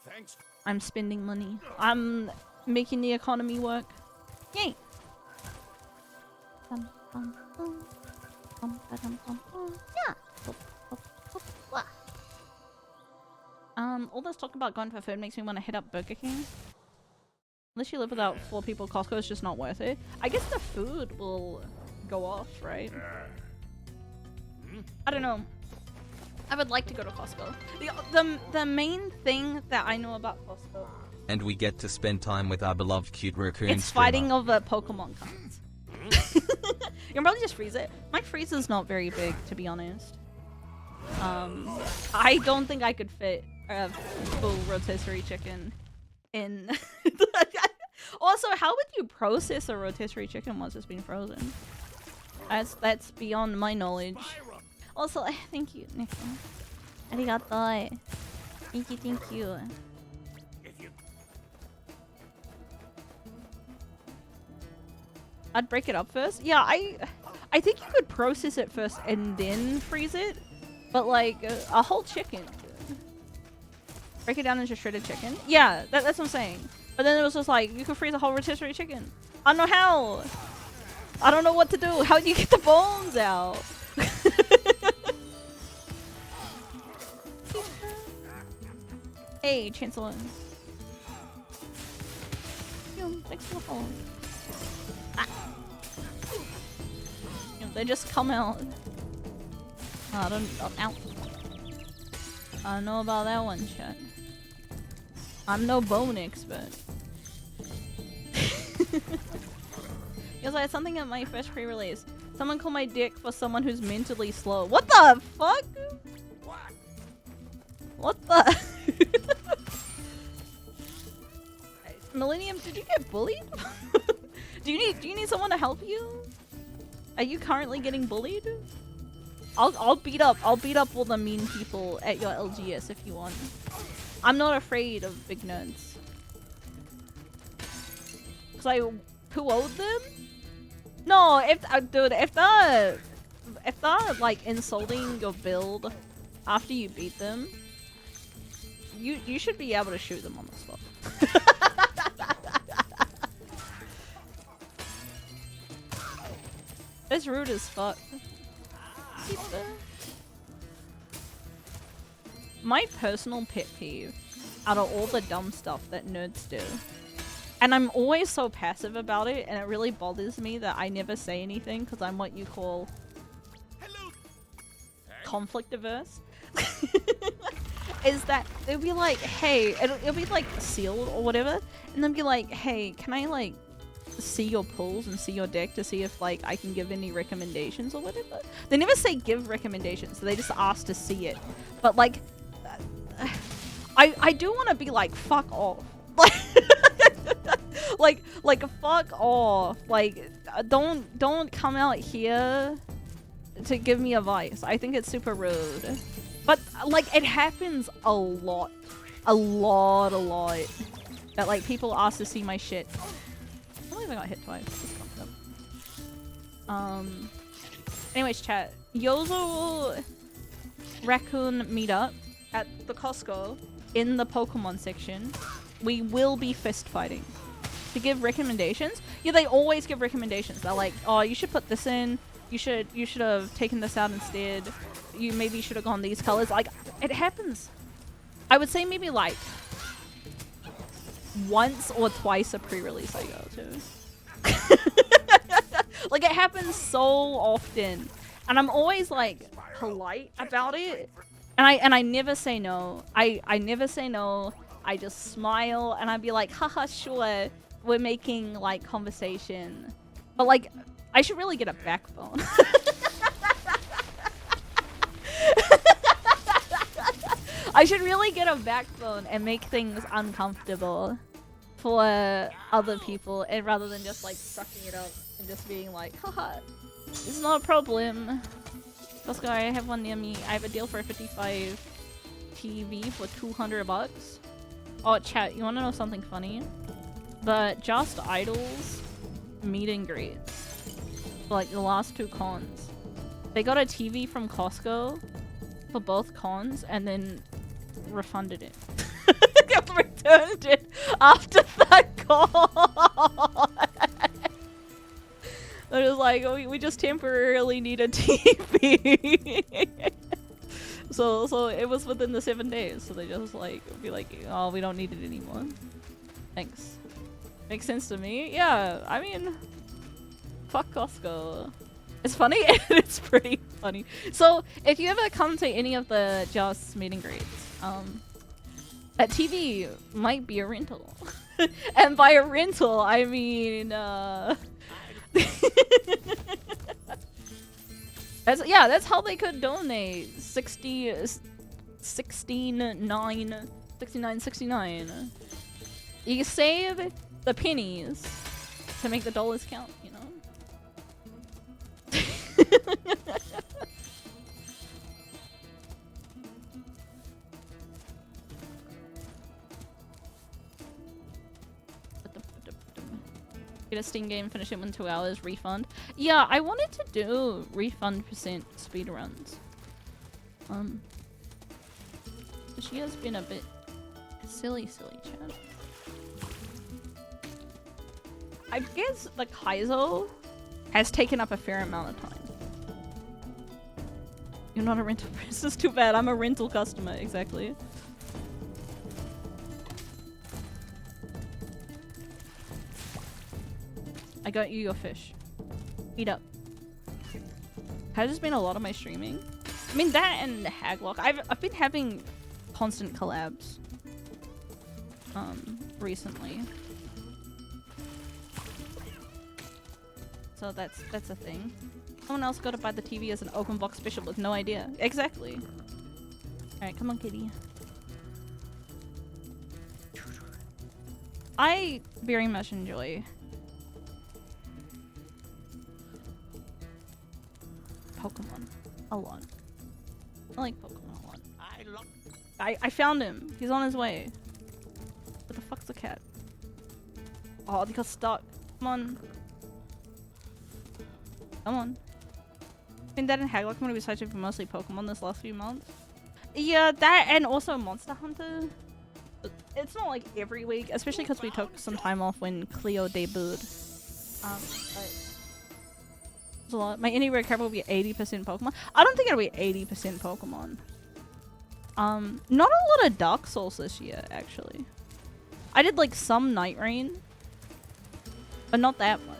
Thanks. I'm spending money. I'm making the economy work. Yay! Bum, bum, bum. Bum, ba-dum, bum, bum. Yeah! Bum, bum, bum, blah. All this talk about going for food makes me want to hit up Burger King. Unless you live without 4 people, Costco is just not worth it. I guess the food will go off, right? I don't know. I would like to go to Costco. The main thing that I know about Costco, And we get to spend time with our beloved cute raccoon it's streamer. fighting over Pokemon cards. You can probably just freeze it. My freezer's not very big, to be honest. I don't think I could fit a full rotisserie chicken in. Also, how would you process a rotisserie chicken once it's been frozen? That's beyond my knowledge. SPYRO. Also, thank you, Nico. Arigato. Thank you. If you I'd break it up first. Yeah, I think you could process it first and then freeze it. But like a whole chicken. Break it down into shredded chicken. Yeah, that's what I'm saying. But then it was just like, you could freeze a whole rotisserie chicken. I don't know how. I don't know what to do. How do you get the bones out? Hey, Chancellor. Thanks for the follow. Ah. They just come out. I don't. Oh, ow. I don't know about that one, chat. I'm no bone expert. Because I had something at my first pre-release. Someone called my dick for someone who's mentally slow. What the fuck? What the? Millennium, did you get bullied? do you need someone to help you? Are you currently getting bullied? I'll beat up all the mean people at your LGS if you want. I'm not afraid of big nerds. Cause who owed them? No, dude, if they're like insulting your build after you beat them, you should be able to shoot them on the spot. That's rude as fuck. My personal pet peeve out of all the dumb stuff that nerds do, and I'm always so passive about it, and it really bothers me that I never say anything because I'm what you call conflict averse. Is that they'll be like, hey, it'll be like sealed or whatever, and they'll be like, hey, can I like see your pulls and see your deck to see if like I can give any recommendations or whatever? They never say give recommendations, they just ask to see it. But like I do want to be like, fuck off. like fuck off. Like don't come out here to give me advice. I think it's super rude. But like it happens a lot. A lot. That like people ask to see my shit. I believe I got hit twice. Anyways, chat. Yozo Raccoon meetup at the Costco in the Pokemon section. We will be fist fighting. To give recommendations? Yeah, they always give recommendations. They're like, oh, you should put this in. You should have taken this out instead. You maybe should have gone these colors. Like, it happens. I would say maybe like once or twice a pre-release I go to. Like, it happens so often. And I'm always like polite about it. And I never say no. I never say no. I just smile and I'd be like, haha, sure. We're making like conversation. But like, I should really get a backbone. I should really get a backbone and make things uncomfortable for other people, and rather than just like sucking it up and just being like, haha, it's not a problem. Let's go, I have one near me. I have a deal for a 55 TV for $200. Oh, chat, you wanna know something funny? The Just Idols meet and greets, like the last 2 cons, they got a TV from Costco for both cons and then refunded it. Returned it after that con. They're just like, oh, we just temporarily need a TV. So it was within the 7 days, so they just like be like, oh, we don't need it anymore. Thanks. Makes sense to me. Yeah, I mean, fuck Costco. It's funny and it's pretty funny. So if you ever come to any of the Just meet and greets, that TV might be a rental. And by a rental, I mean, that's how they could donate 69.69. You save the pennies to make the dollars count, you know? Get a Steam game, finish it in 2 hours, refund. Yeah, I wanted to do refund percent speedruns. She has been a bit silly, chat. I guess the Kaizo has taken up a fair amount of time. You're not a rental person. This is too bad. I'm a rental customer, exactly. I got you your fish. Eat up. Has just been a lot of my streaming. I mean that and Haglock. I've been having constant collabs recently. So that's a thing. Someone else got to buy the TV as an open box special with no idea. Exactly. Alright, come on, kitty. I very much enjoy Pokemon a lot. I like Pokemon a lot. I found him. He's on his way. What the fuck's the cat? Oh, they got stuck. Come on. Come on. I think that and Haglock I'm gonna be searching for mostly Pokemon this last few months. Yeah, that and also Monster Hunter. It's not like every week, especially because we took some time off when Cleo debuted. But it's a lot. My anywhere cap will be 80% Pokemon. I don't think it'll be 80% Pokemon. Not a lot of Dark Souls this year, actually. I did like some Night Rain, but not that much.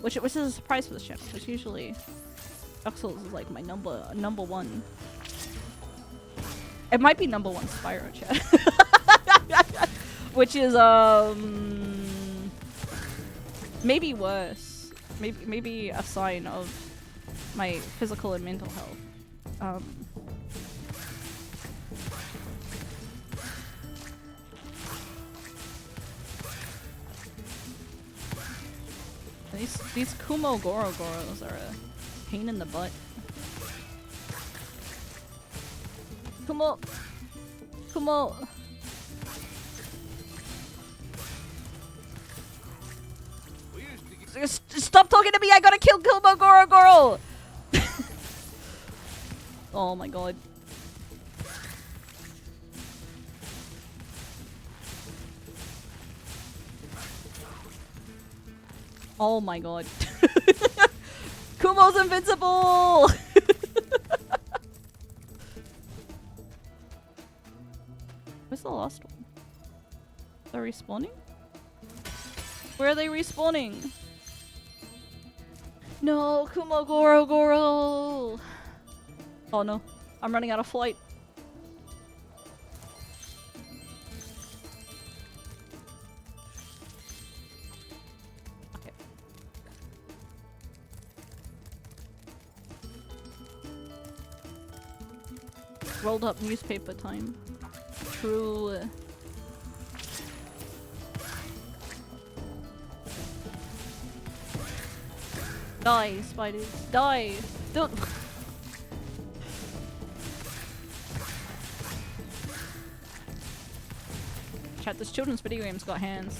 Which is a surprise for this channel, because usually Dark Souls is like my number one. It might be number one Spyro, chat. Which is maybe worse. Maybe a sign of my physical and mental health. These Kumo Gorogoros are a pain in the butt. Kumo! Kumo! Stop talking to me! I gotta kill Kumo Gorogoro! Oh my god. Oh my god. Kumo's invincible! Where's the last one? They're respawning? Where are they respawning? No, Kumo Gorogoro! Oh no, I'm running out of flight. Rolled up newspaper time. True. Die, spiders. Die! Don't. Chat, this children's video game's got hands.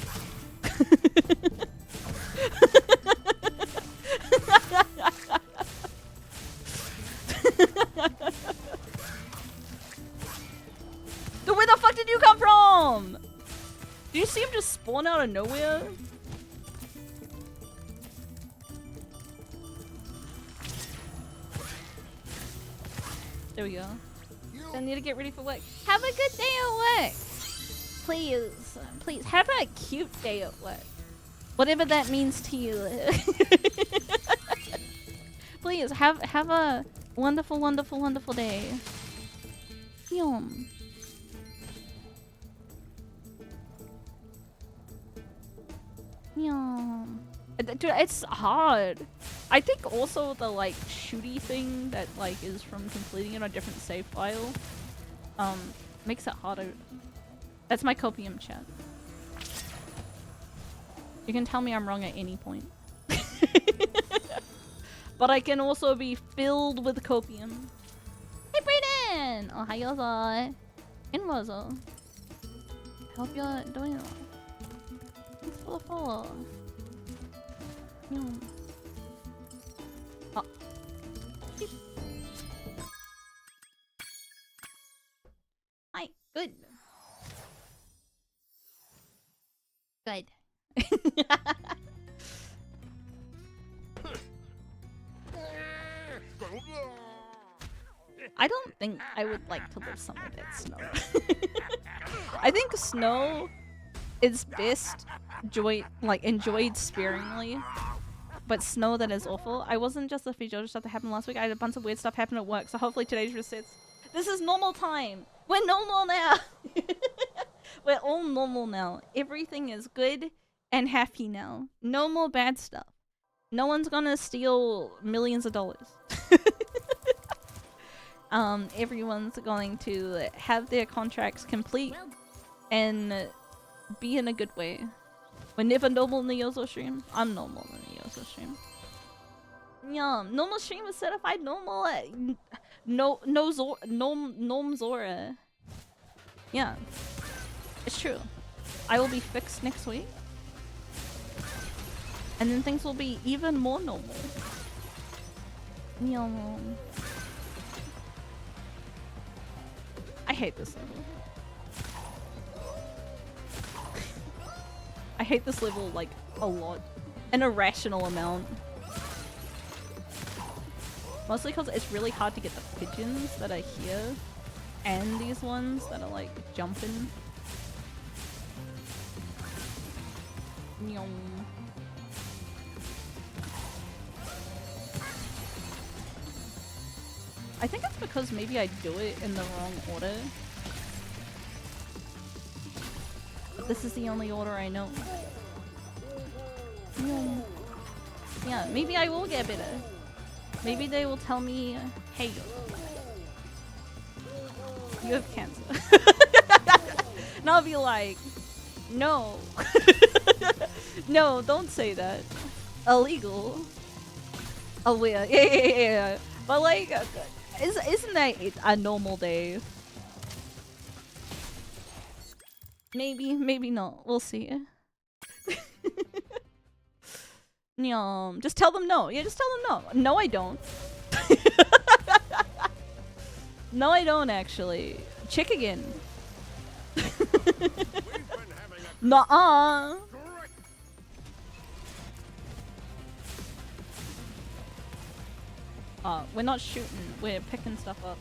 Dude, where the fuck did you come from? Did you see him just spawn out of nowhere? There we go. I need to get ready for work. Have a good day at work. Please, please have a cute day at work. Whatever that means to you. Please have a wonderful, wonderful, wonderful day. Yum. Yum. Dude, it's hard. I think also the like shooty thing that like is from completing it on a different save file makes it harder. That's my copium chat. You can tell me I'm wrong at any point. But I can also be filled with copium. Hey Brayden! Oh, hi in Wazo. Hope you're doing well. Thanks for the follow. Oh. Hi, good. Good. I don't think I would like to live somewhere that's snow. I think snow is best enjoyed sparingly, but snow that is awful. I wasn't just the Fijojo stuff that happened last week. I had a bunch of weird stuff happen at work, so hopefully today's resets. This is normal time. We're normal now. We're all normal now. Everything is good and happy now. No more bad stuff. No one's gonna steal millions of dollars. Everyone's going to have their contracts complete and be in a good way. We're never normal in the Yozo stream. I'm normal in the Yozo stream. Yum. Normal stream is certified normal. Norm Zora. Yeah. It's true. I will be fixed next week. And then things will be even more normal. Yum. I hate this level. I hate this level like a lot. An irrational amount. Mostly because it's really hard to get the pigeons that are here and these ones that are like jumping. Nyom. I think it's because maybe I do it in the wrong order. But this is the only order I know. Yeah, maybe I will get better. Maybe they will tell me, hey, you have cancer. And I'll be like, no. No, don't say that. Illegal. Oh, yeah. But like, isn't that a normal day? Maybe not. We'll see. Just tell them no. Yeah, just tell them no. No, I don't. No, I don't actually. Check again. Nuh-uh. We're not shooting. We're picking stuff up.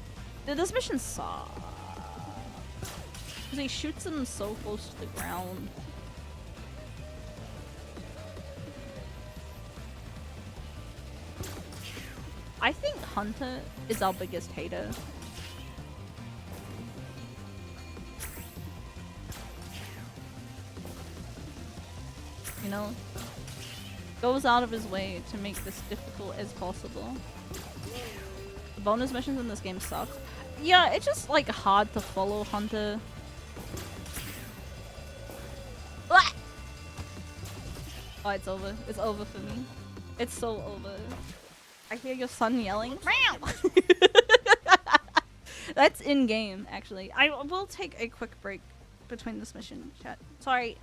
Dude, this mission sucks. Because he shoots them so close to the ground. I think Hunter is our biggest hater. You know? Goes out of his way to make this difficult as possible. The bonus missions in this game suck. Yeah, it's just like hard to follow Hunter. Ah! Oh, it's over. It's over for me. It's so over. I hear your son yelling. Meow! That's in game, actually. I will take a quick break between this mission, chat. Sorry.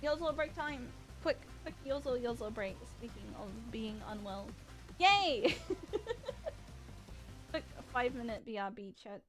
Yozo break time. Quick Yozo break. Speaking of being unwell. Yay! Quick 5-minute BRB, chat.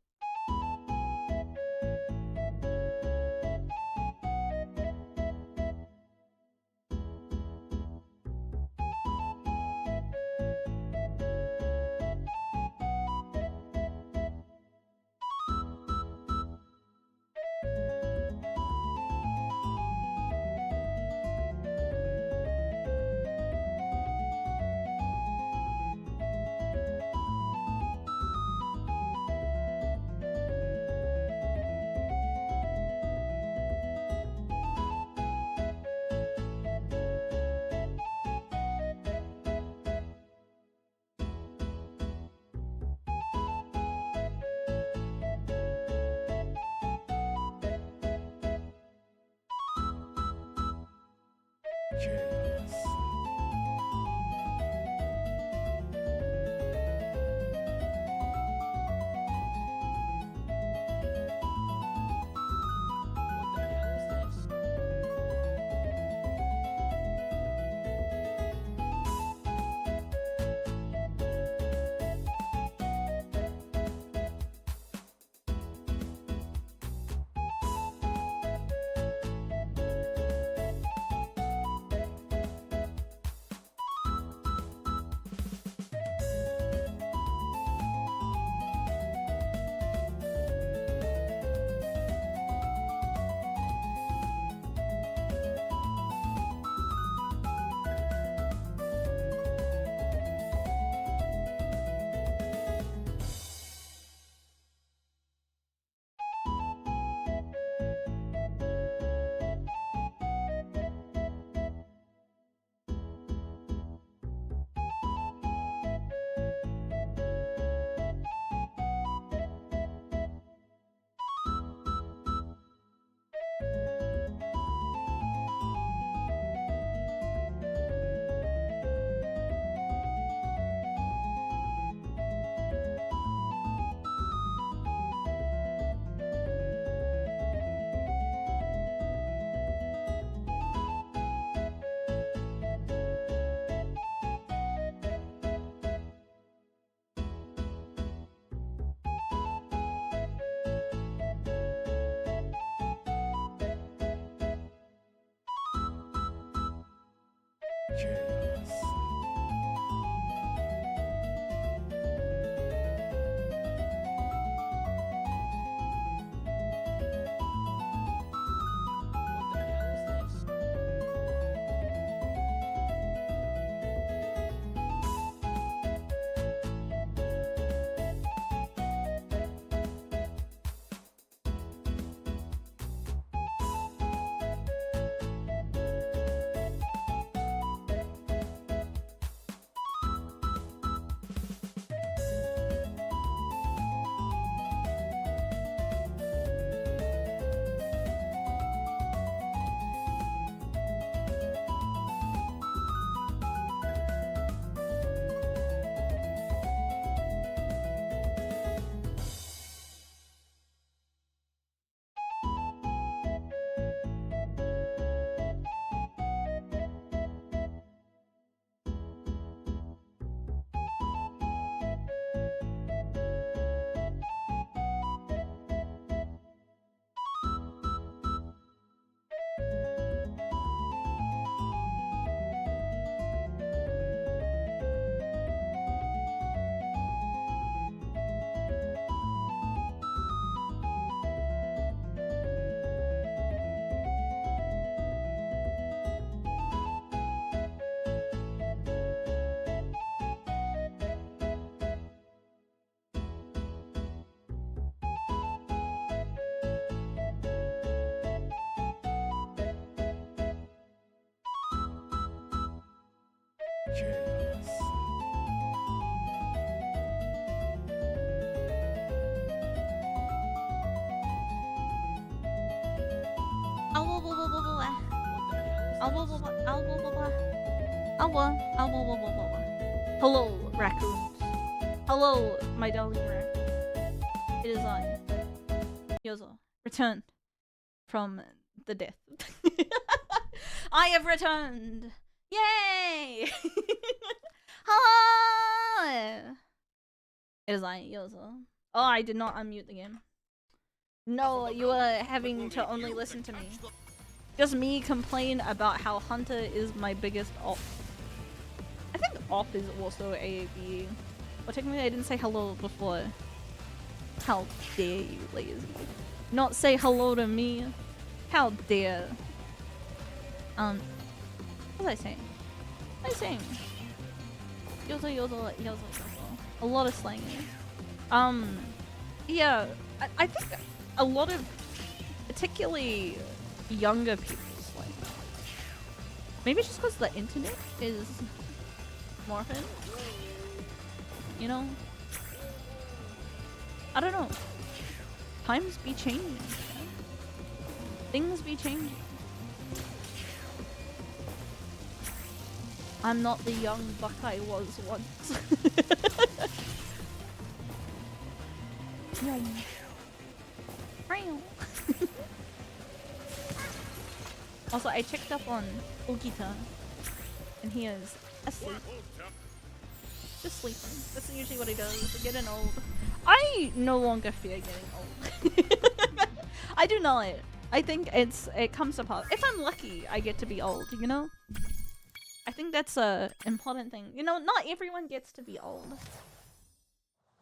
Hello, raccoons. Hello, my darling raccoon. It is I, Yozo, returned from the death. I have returned! Yay! Hello! It is I, Yozo. Oh, I did not unmute the game. No, you are having to only listen to me. Just me complain about how Hunter is my biggest op. I think op is also AAB. Well, technically I didn't say hello before. How dare you, lazy. Not say hello to me. How dare. What was I saying? What was I saying? Yozo. A lot of slang. Yeah, I think a lot of, particularly younger people's slang. Maybe just because the internet is morphing. You know? I don't know. Times be changing. Things be changing. I'm not the young buck I was once. Also, I checked up on Ogita, and he is asleep. Just sleeping. That's usually what he does. Getting old. I no longer fear getting old. I do not. I think it comes apart. If I'm lucky, I get to be old, you know? I think that's a important thing. You know, not everyone gets to be old.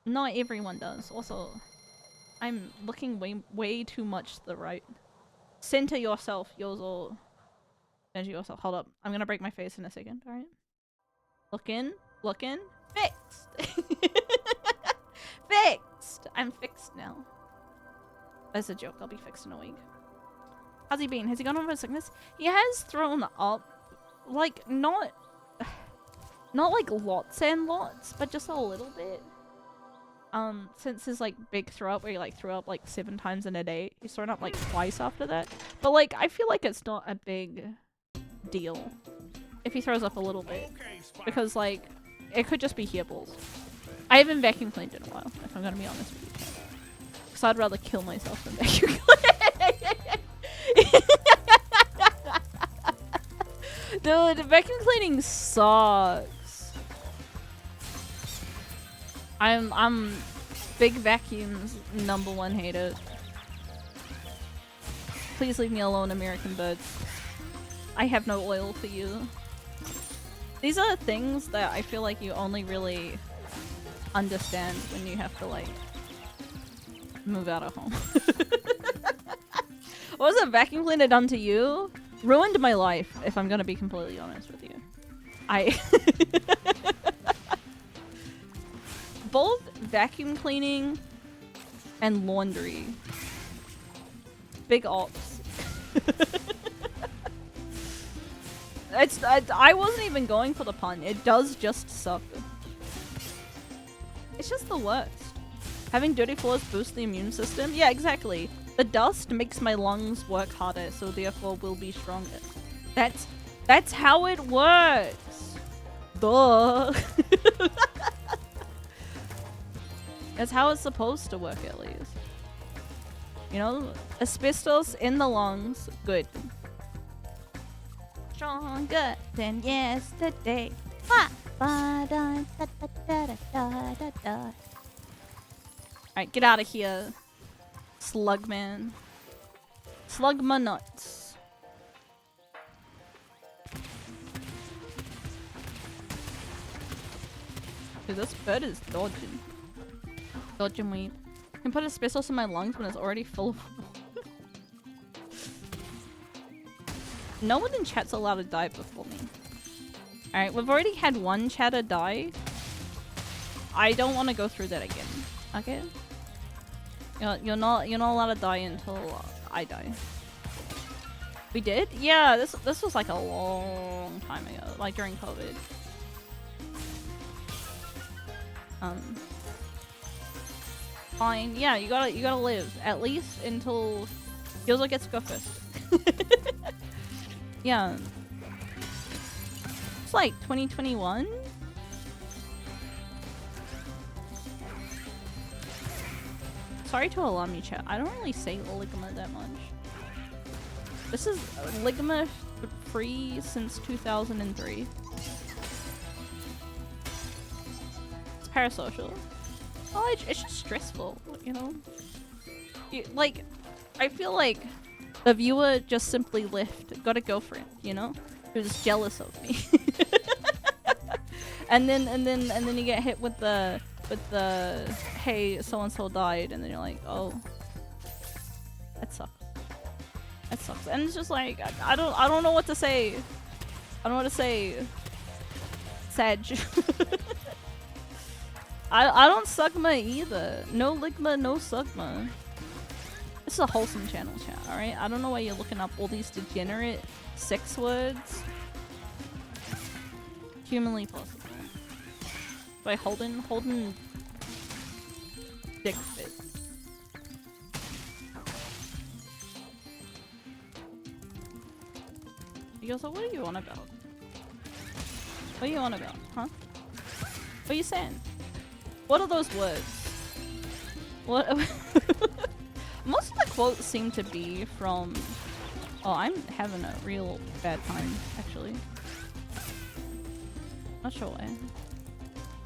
Not everyone does. Also, I'm looking way too much to the right. Center yourself, Yozo. Center yourself. Hold up. I'm gonna break my face in a second, alright? Looking. Fixed! Fixed! I'm fixed now. That's a joke. I'll be fixed in a week. How's he been? Has he gone over sickness? He has thrown up, like, not like lots and lots, but just a little bit. Since his like big throw up where he like threw up like 7 times in a day, he's thrown up like twice after that. But like, I feel like it's not a big deal if he throws up a little bit, because like, it could just be hairballs. I haven't vacuum cleaned in a while, if I'm gonna be honest with you. Because I'd rather kill myself than vacuum clean. Dude, vacuum cleaning sucks. I'm big vacuums #1 hater. Please leave me alone, American birds. I have no oil for you. These are things that I feel like you only really understand when you have to like move out of home. What was a vacuum cleaner done to you? Ruined my life, if I'm gonna be completely honest with you. Both vacuum cleaning and laundry. Big ops. I wasn't even going for the pun. It does just suck. It's just the worst. Having dirty floors boosts the immune system? Yeah, exactly. The dust makes my lungs work harder, so therefore will be stronger. That's how it works. Duh. That's how it's supposed to work, at least. You know, asbestos in the lungs, good. Stronger than yesterday. Alright, get out of here, Slugman. Slug my nuts. Dude, this bird is dodging. Dodging me. I can put asbestos in my lungs when it's already full of No one in chat's allowed to die before me. Alright, we've already had one chatter die. I don't want to go through that again. Okay? You're not allowed to die until I die. We did? Yeah, this was like a long time ago, like during COVID. Fine. Yeah, you gotta live at least until Yozo gets to go first. Yeah, Looks like 2021. Sorry to alarm you, chat. I don't really say Ligma that much. This is Ligma free since 2003. It's parasocial. Oh, it's just stressful, you know? Like, I feel like the viewer just simply left, got a girlfriend, you know? Who's jealous of me. and then you get hit with the hey, so and so died, and then you're like, oh, that sucks. That sucks. And it's just like I don't know what to say. I don't know what to say. Sag. I don't Sugma either. No Ligma, no Sugma. This is a wholesome channel, chat, alright? I don't know why you're looking up all these degenerate sex words. Humanly possible. By Holden dick fit. He goes, so what are you on about? What are you on about, huh? What are you saying? What are those words? What? Most of the quotes seem to be from... Oh, I'm having a real bad time, actually. Not sure why.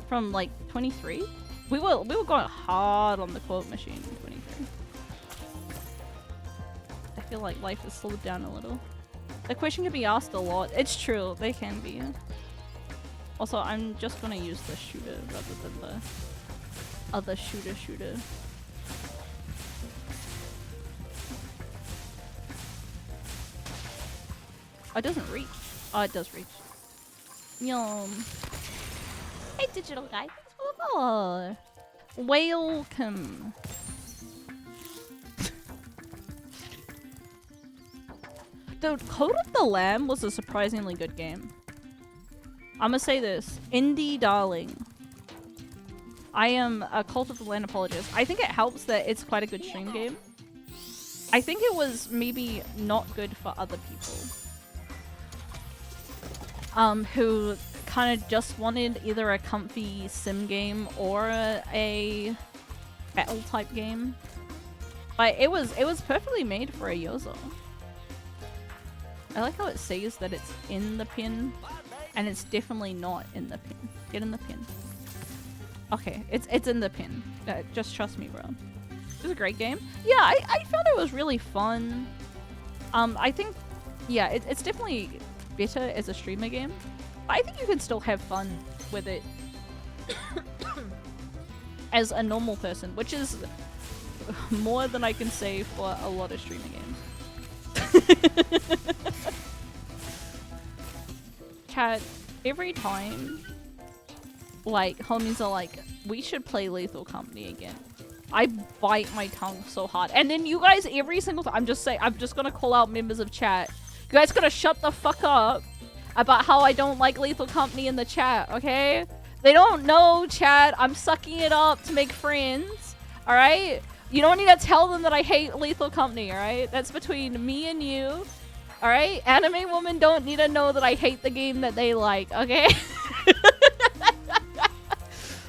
From like 23? We were going hard on the quote machine in 23. I feel like life has slowed down a little. The question can be asked a lot. It's true, they can be. Also, I'm just gonna use the shooter rather than the other shooter. Oh, it doesn't reach. Oh, it does reach. Yum. Hey, digital guy. Oh, welcome. Dude, Code of the Lamb was a surprisingly good game. I'ma say this. Indie darling. I am a Cult of the Land apologist. I think it helps that it's quite a good stream game. I think it was maybe not good for other people. Who kind of just wanted either a comfy sim game or a battle type game. But it was perfectly made for a Yozo. I like how it says that it's in the pin, and it's definitely not in the pin. Get in the pin. Okay, it's in the pin. Just trust me, bro. It was a great game. Yeah, I found it was really fun. I think, yeah, it's definitely better as a streamer game. But I think you can still have fun with it as a normal person, which is more than I can say for a lot of streamer games. Chat, every time like homies are like, we should play Lethal Company again, I bite my tongue so hard. And then you guys every single time, I'm just gonna call out members of chat. You guys gotta shut the fuck up about how I don't like Lethal Company in the chat, okay? They don't know, chat. I'm sucking it up to make friends, alright? You don't need to tell them that I hate Lethal Company, alright? That's between me and you, alright? Anime women don't need to know that I hate the game that they like, okay?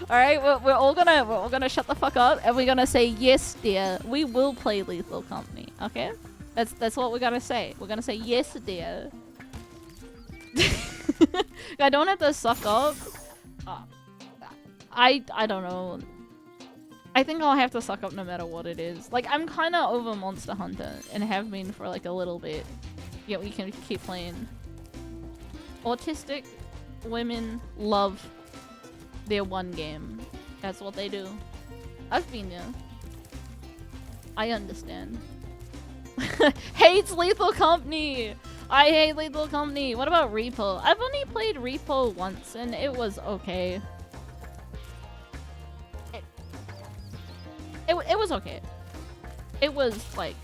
Alright, we're all gonna shut the fuck up and we're gonna say, yes dear, we will play Lethal Company, okay? That's what we're gonna say. We're gonna say, yes dear. I don't have to suck up. I don't know. I think I'll have to suck up no matter what it is. Like, I'm kind of over Monster Hunter and have been for like a little bit. Yeah, we can keep playing. Autistic women love their one game. That's what they do. I've been there. I understand. Hates Lethal Company! I hate Lethal Company! What about Repo? I've only played Repo once and it was okay. It was okay. It was like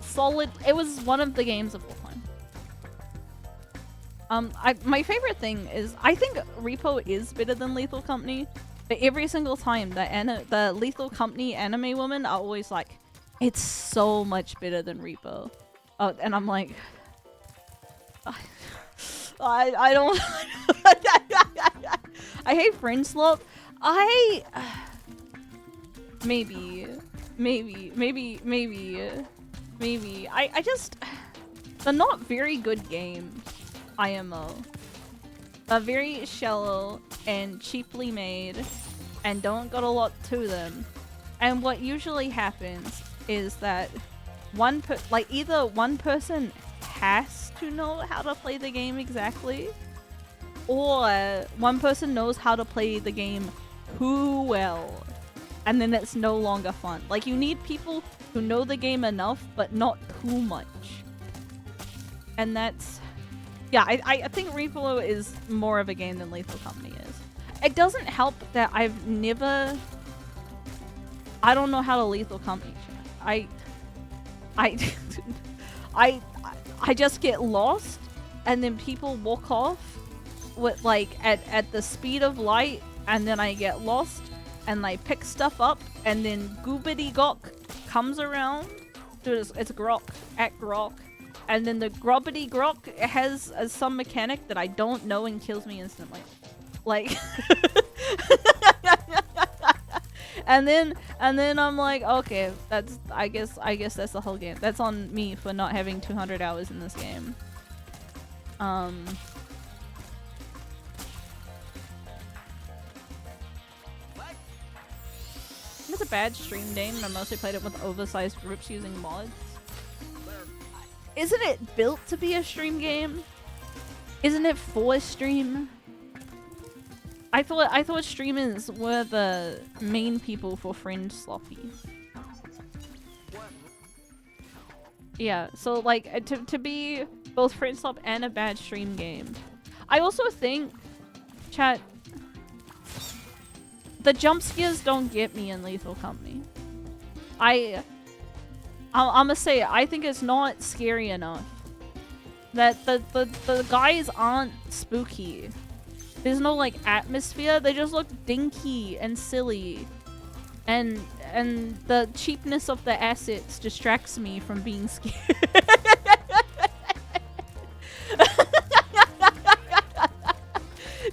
solid. It was one of the games of all time. My favorite thing is, I think Repo is better than Lethal Company, but every single time the Lethal Company anime women are always like, it's so much better than Repo. And I'm like, I don't. I hate friend swap. Maybe. I just. The not very good game. IMO. A very shallow and cheaply made, and don't got a lot to them. And what usually happens is that either one person has to know how to play the game exactly, or one person knows how to play the game too well, and then it's no longer fun. Like, you need people who know the game enough, but not too much. And that's... Yeah, I think Repo is more of a game than Lethal Company is. It doesn't help that I've never... I don't know how to Lethal Company. I just get lost, and then people walk off with at the speed of light, and then I get lost, and I pick stuff up, and then Goobity Gok comes around. Dude, it's Grok at Grok. And then the Grobbity Grok has some mechanic that I don't know and kills me instantly. Like... and then I'm like, okay, that's... I guess that's the whole game. That's on me for not having 200 hours in this game. It's a bad stream game, and I mostly played it with oversized groups using mods. Isn't it built to be a stream game? Isn't it for a stream? I thought streamers were the main people for Friend Sloppy. Yeah, so like to be both Friend Slop and a bad stream game. I also think, chat, the jump scares don't get me in Lethal Company. I'ma say, I think it's not scary enough. That the guys aren't spooky. There's no like atmosphere, they just look dinky and silly. And the cheapness of the assets distracts me from being scared.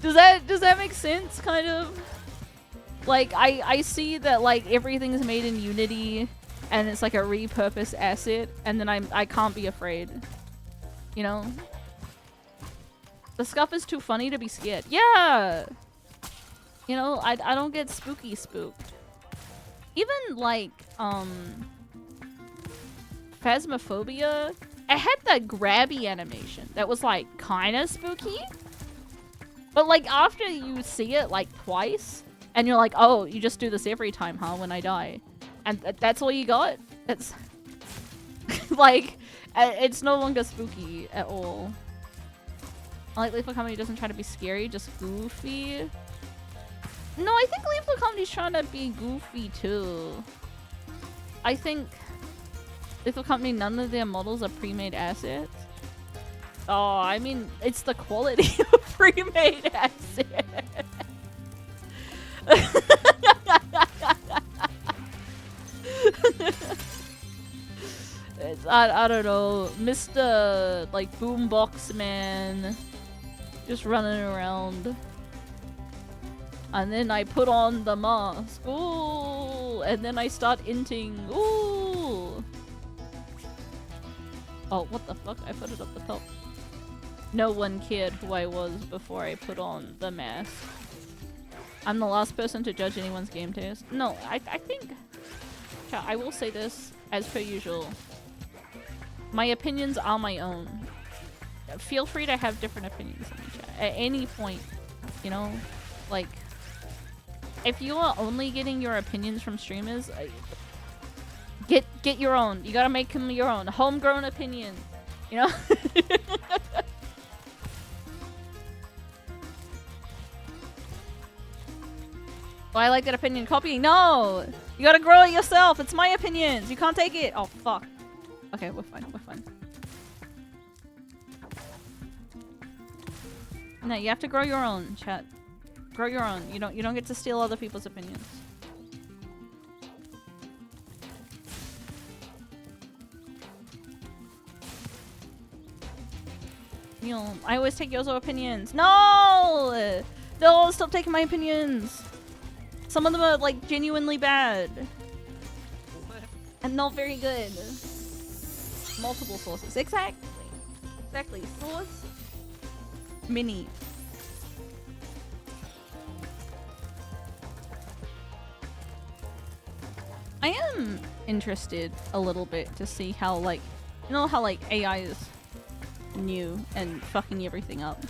Does that make sense, kind of? Like, I see that like everything's made in Unity and it's like a repurposed asset, and then I can't be afraid. You know? The stuff is too funny to be scared. Yeah! You know, I don't get spooky spooked. Even like, Phasmophobia, it had that grabby animation that was like kinda spooky. But like after you see it like twice, and you're like, oh, you just do this every time, huh, when I die. And that's all you got? It's like, it's no longer spooky at all. Like, Lethal Company doesn't try to be scary, just goofy. No, I think Lethal Company's trying to be goofy too. I think Lethal Company, none of their models are pre-made assets. Oh, I mean, it's the quality of pre-made assets. I don't know, Mr. like Boombox Man just running around, and then I put on the mask, ooh, and then I start inting, ooh. Oh, what the fuck? I put it up the top. No one cared who I was before I put on the mask. I'm the last person to judge anyone's game taste. No, I think... I will say this, as per usual. My opinions are my own. Feel free to have different opinions in the chat. At any point, you know? Like, if you are only getting your opinions from streamers, get your own. You gotta make them your own. Homegrown opinion. You know? Oh, I like that opinion. Copying. No! You gotta grow it yourself. It's my opinions. You can't take it. Oh, fuck. Okay, we're fine. We're fine. No, you have to grow your own, chat. Grow your own. You don't get to steal other people's opinions. You know, I always take Yozo opinions. No! No, stop taking my opinions. Some of them are like genuinely bad. And not very good. Multiple sources. Exactly. Exactly. Source. Mini. I am interested a little bit to see how like, you know how like AI is new and fucking everything up.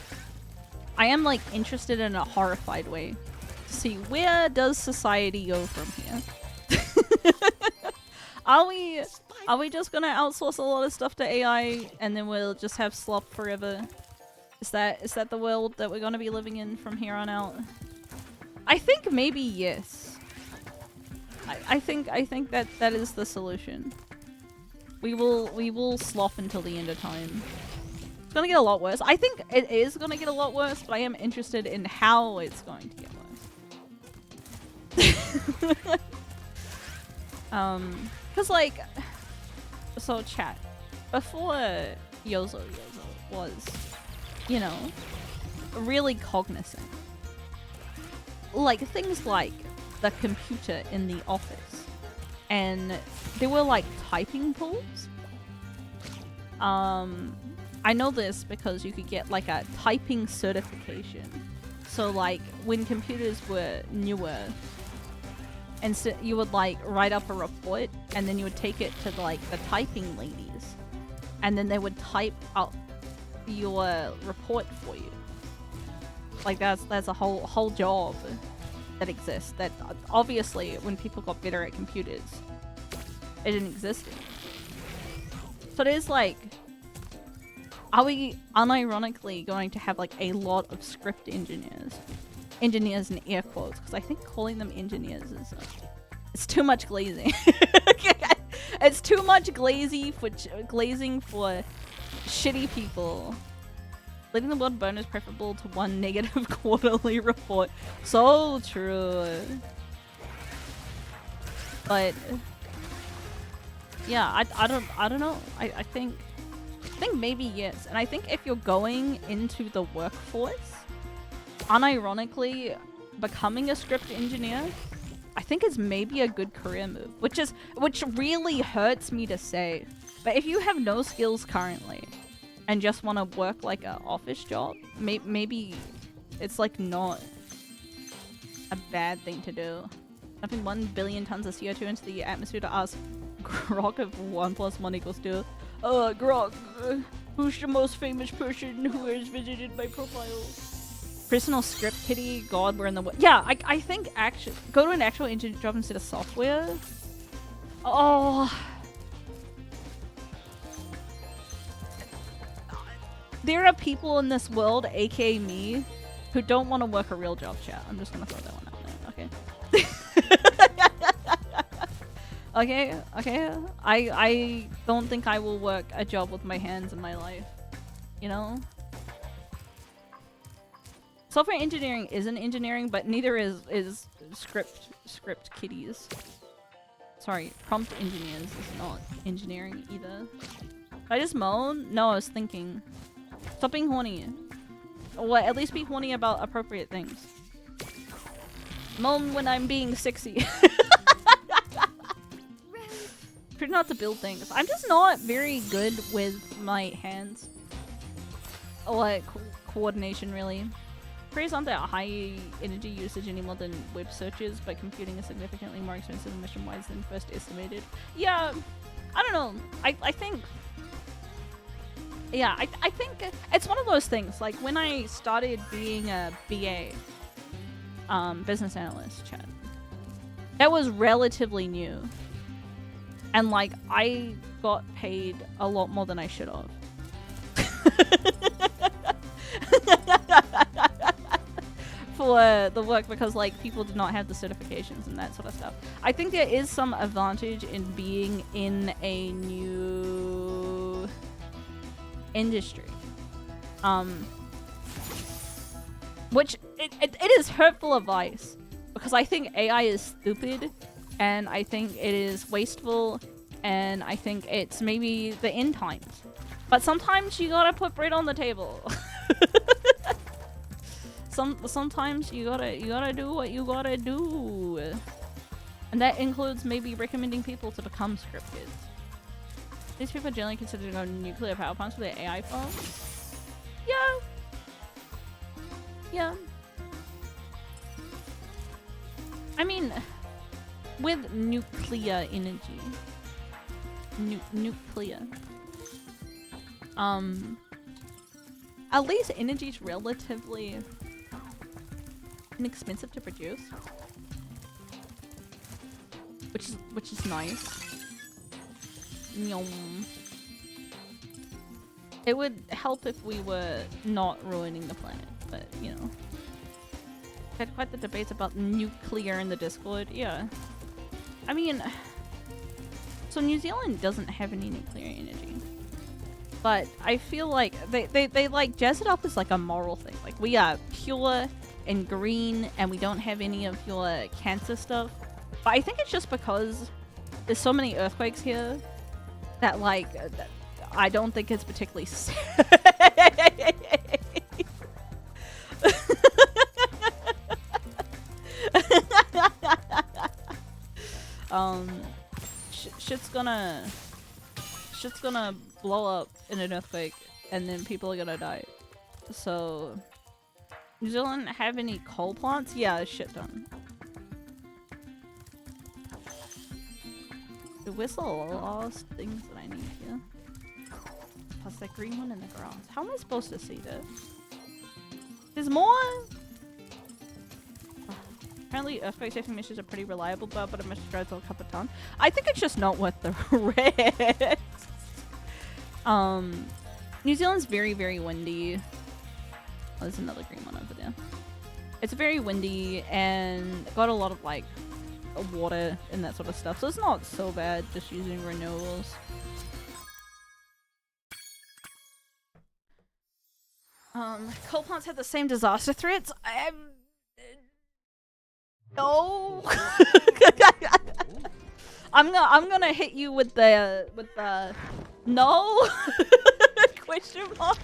I am like interested in a horrified way to see where does society go from here. Are we just gonna outsource a lot of stuff to AI and then we'll just have slop forever? Is that the world that we're gonna be living in from here on out? I think maybe yes. I think that is the solution. We will slop until the end of time. It's gonna get a lot worse. I think it is gonna get a lot worse, but I am interested in how it's going to get worse. Cause like, so chat, before Yozo was, you know, really cognizant. Like things like the computer in the office, and there were like typing pools. I know this because you could get like a typing certification. So like when computers were newer, and so you would like write up a report and then you would take it to like the typing ladies, and then they would type up your report for you. Like that's a whole job that exists, that obviously when people got better at computers it didn't exist anymore. So it is like, are we unironically going to have like a lot of script engineers in air quotes, because I think calling them engineers is it's too much glazing. It's too much glazing for shitty people. Leaving the word bonus preferable to one negative quarterly report. So true. But yeah, I don't know. I think maybe yes. And I think if you're going into the workforce, unironically becoming a script engineer, I think is maybe a good career move, which really hurts me to say. But if you have no skills currently and just want to work like an office job, maybe it's like not a bad thing to do. Dumping 1 billion tons of CO2 into the atmosphere to ask Grok if 1 + 1 = 2. Grok, who's the most famous person who has visited my profile? Personal script kitty, god, we're in the yeah, I think actually go to an actual engineering job instead of software. Oh, there are people in this world, aka me, who don't want to work a real job, chat. I'm just gonna throw that one out there, okay? Okay. I don't think I will work a job with my hands in my life, you know? Software engineering isn't engineering, but neither is script kitties. Sorry, prompt engineers is not engineering either. Did I just moan? No, I was thinking. Stop being horny. Or at least be horny about appropriate things. Moan when I'm being sexy. Try not to build things. I'm just not very good with my hands. Like, coordination, really. Queries aren't that high energy usage anymore than web searches, but computing is significantly more expensive mission-wise than first estimated. Yeah, I don't know. I think... Yeah, I think it's one of those things. Like, when I started being a BA, business analyst, chat, that was relatively new. And, like, I got paid a lot more than I should have. For the work, because like people did not have the certifications and that sort of stuff. I think there is some advantage in being in a new industry, which it is hurtful advice, because I think AI is stupid, and I think it is wasteful, and I think it's maybe the end times. But sometimes you gotta put bread on the table. Sometimes you gotta do what you gotta do. And that includes maybe recommending people to become script kids. These people are generally considered to go nuclear power plants for their AI phones. Yeah. Yeah. I mean, with nuclear energy. Nuclear. At least energy is relatively inexpensive to produce. Which is nice. Yum. It would help if we were not ruining the planet, but you know. Had quite the debates about nuclear in the Discord. Yeah. I mean, so New Zealand doesn't have any nuclear energy. But I feel like they like jazz it up as like a moral thing. Like we are pure and green and we don't have any of your cancer stuff. But I think it's just because there's so many earthquakes here that like I don't think it's particularly shit's gonna blow up in an earthquake and then people are gonna die. So New Zealand have any coal plants? Yeah, a shit ton. Where's the last things that I need here? Plus that green one in the grass. How am I supposed to see this? There's more? Apparently earthquake safety measures are pretty reliable, but it must drive to a couple of tons. I think it's just not worth the risk. New Zealand's very, very windy. Oh, there's another green one over there. It's very windy and got a lot of like water and that sort of stuff, so it's not so bad just using renewables. Coal plants have the same disaster threats. No. I'm gonna hit you with the no question mark.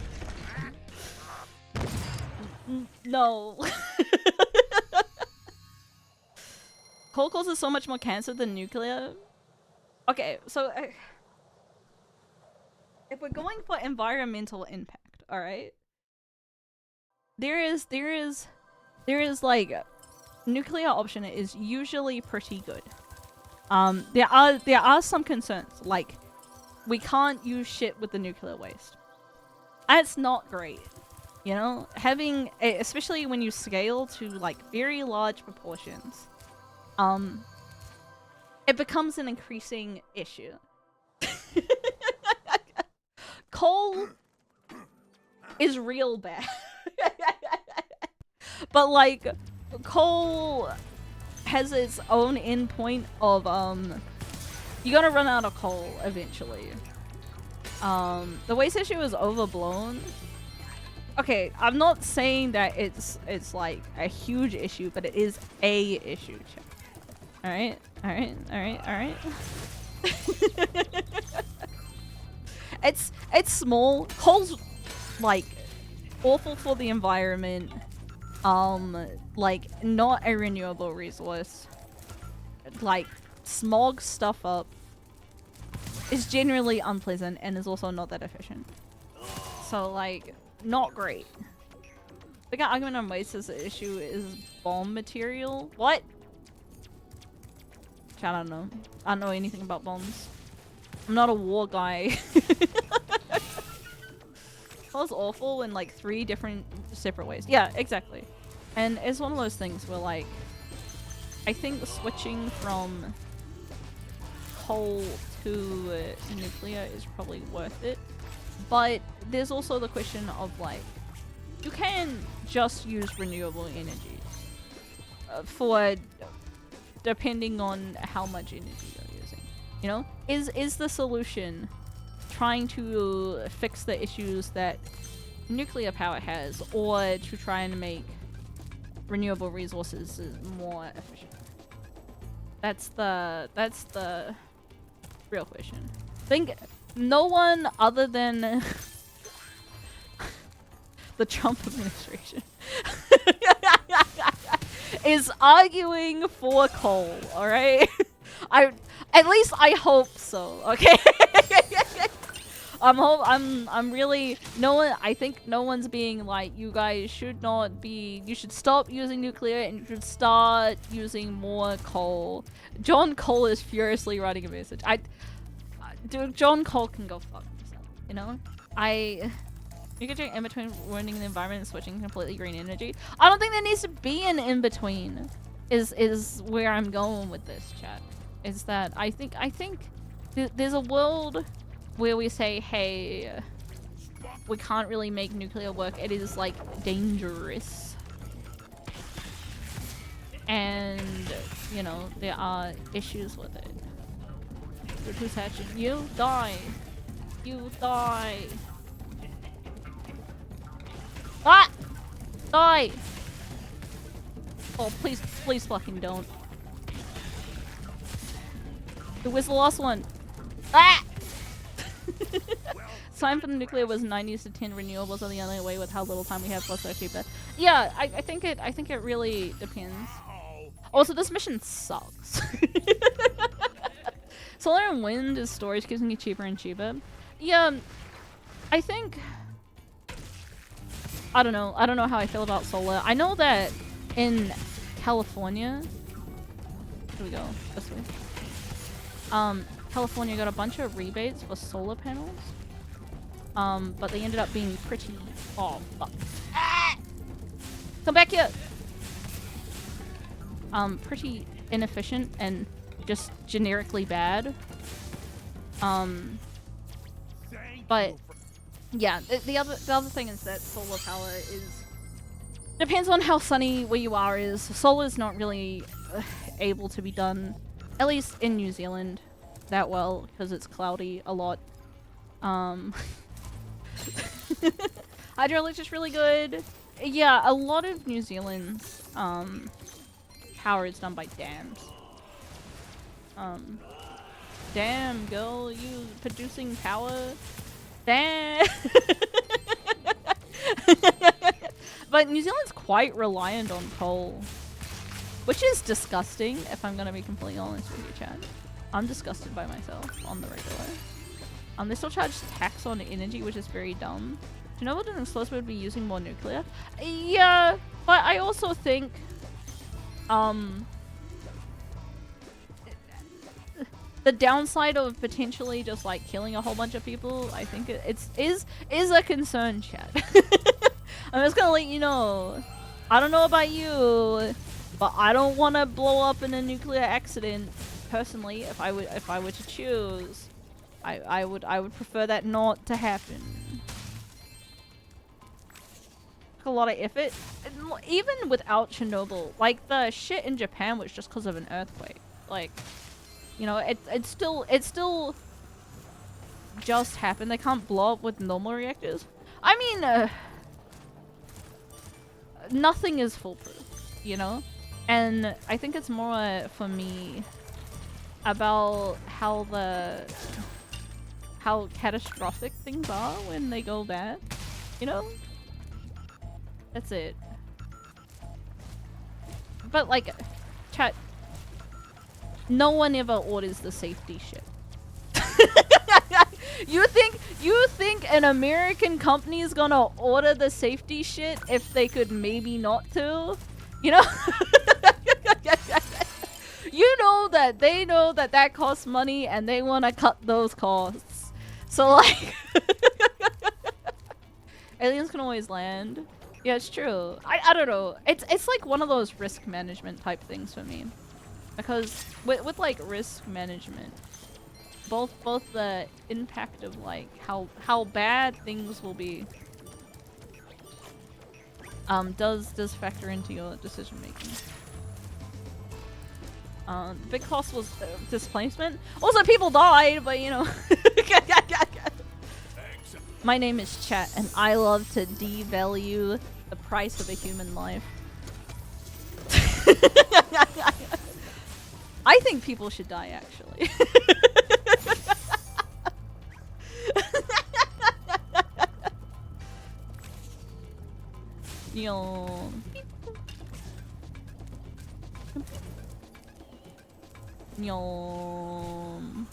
No. Coal causes so much more cancer than nuclear. Okay, so if we're going for environmental impact, all right, there is like nuclear option is usually pretty good. There are some concerns, like we can't use shit with the nuclear waste. That's not great, you know. Having especially when you scale to like very large proportions. It becomes an increasing issue. Coal is real bad. But like, coal has its own endpoint of, you gotta run out of coal eventually. The waste issue is overblown. Okay, I'm not saying that it's like a huge issue, but it is a issue. Alright, alright, alright, alright. It's small. Coal's like awful for the environment. Like not a renewable resource. Like smogs stuff up. Is generally unpleasant and is also not that efficient. So like not great. The argument on waste as the issue is bomb material. What? I don't know. I don't know anything about bombs. I'm not a war guy. That was awful in like 3 different separate ways. Yeah, exactly. And it's one of those things where like, I think switching from coal to nuclear is probably worth it. But there's also the question of like, you can just use renewable energy for depending on how much energy you're using. You know, is the solution trying to fix the issues that nuclear power has, or to try and make renewable resources more efficient? That's the real question. no one other than the Trump administration is arguing for coal, alright? At least I hope so, okay? I'm really, no one, I think no one's being like, you guys should not be, you should stop using nuclear and you should start using more coal. John Cole is furiously writing a message. Dude, John Cole can go fuck himself, you know? You could drink in between ruining the environment and switching to completely green energy. I don't think there needs to be an in between. Is where I'm going with this, chat. Is that I think there's a world where we say, hey, we can't really make nuclear work. It is like dangerous, and you know there are issues with it. Who's hatching? You die. You die. Ah! Die! Oh, please, please fucking don't. Where's the last one? Ah! Time for the nuclear was 90s to 10 renewables are the only way with how little time we have plus they're cheaper. Yeah, I think it really depends. Also, this mission sucks. Solar and wind is storage keeps getting cheaper and cheaper. Yeah, I think I don't know how I feel about solar. I know that in California, here we go, this way. California got a bunch of rebates for solar panels. But they ended up being pretty, oh fuck. Ah! Come back here! Pretty inefficient and just generically bad. But yeah, the other thing is that solar power is depends on how sunny where you are is. Solar is not really able to be done, at least in New Zealand, that well because it's cloudy a lot. Hydroelectric's really good. Yeah, a lot of New Zealand's power is done by dams. Damn, girl, you producing power? Damn. But New Zealand's quite reliant on coal, which is disgusting, if I'm gonna be completely honest with you, Chad. I'm disgusted by myself on the regular. They still charge tax on energy, which is very dumb. Do you know what an explosive would be using more nuclear? Yeah, but I also think, the downside of potentially just like killing a whole bunch of people, I think is a concern, chat. I'm just gonna let you know. I don't know about you, but I don't want to blow up in a nuclear accident personally. If I were to choose, I would prefer that not to happen. Took a lot of effort, even without Chernobyl. Like the shit in Japan was just because of an earthquake. Like, you know, it's still just happened. They can't blow up with normal reactors. I mean, nothing is foolproof, you know? And I think it's more for me about how catastrophic things are when they go bad, you know? That's it. But like, chat, no one ever orders the safety shit. You think an American company is gonna order the safety shit if they could maybe not to? You know? You know that they know that that costs money and they want to cut those costs. So like, aliens can always land. Yeah, it's true. I don't know. It's like one of those risk management type things for me. Because with like risk management, both the impact of like how bad things will be does factor into your decision making. The big cost was displacement. Also, people died, but you know. My name is Chat, and I love to devalue the price of a human life. I think people should die, actually. Yum. Yum.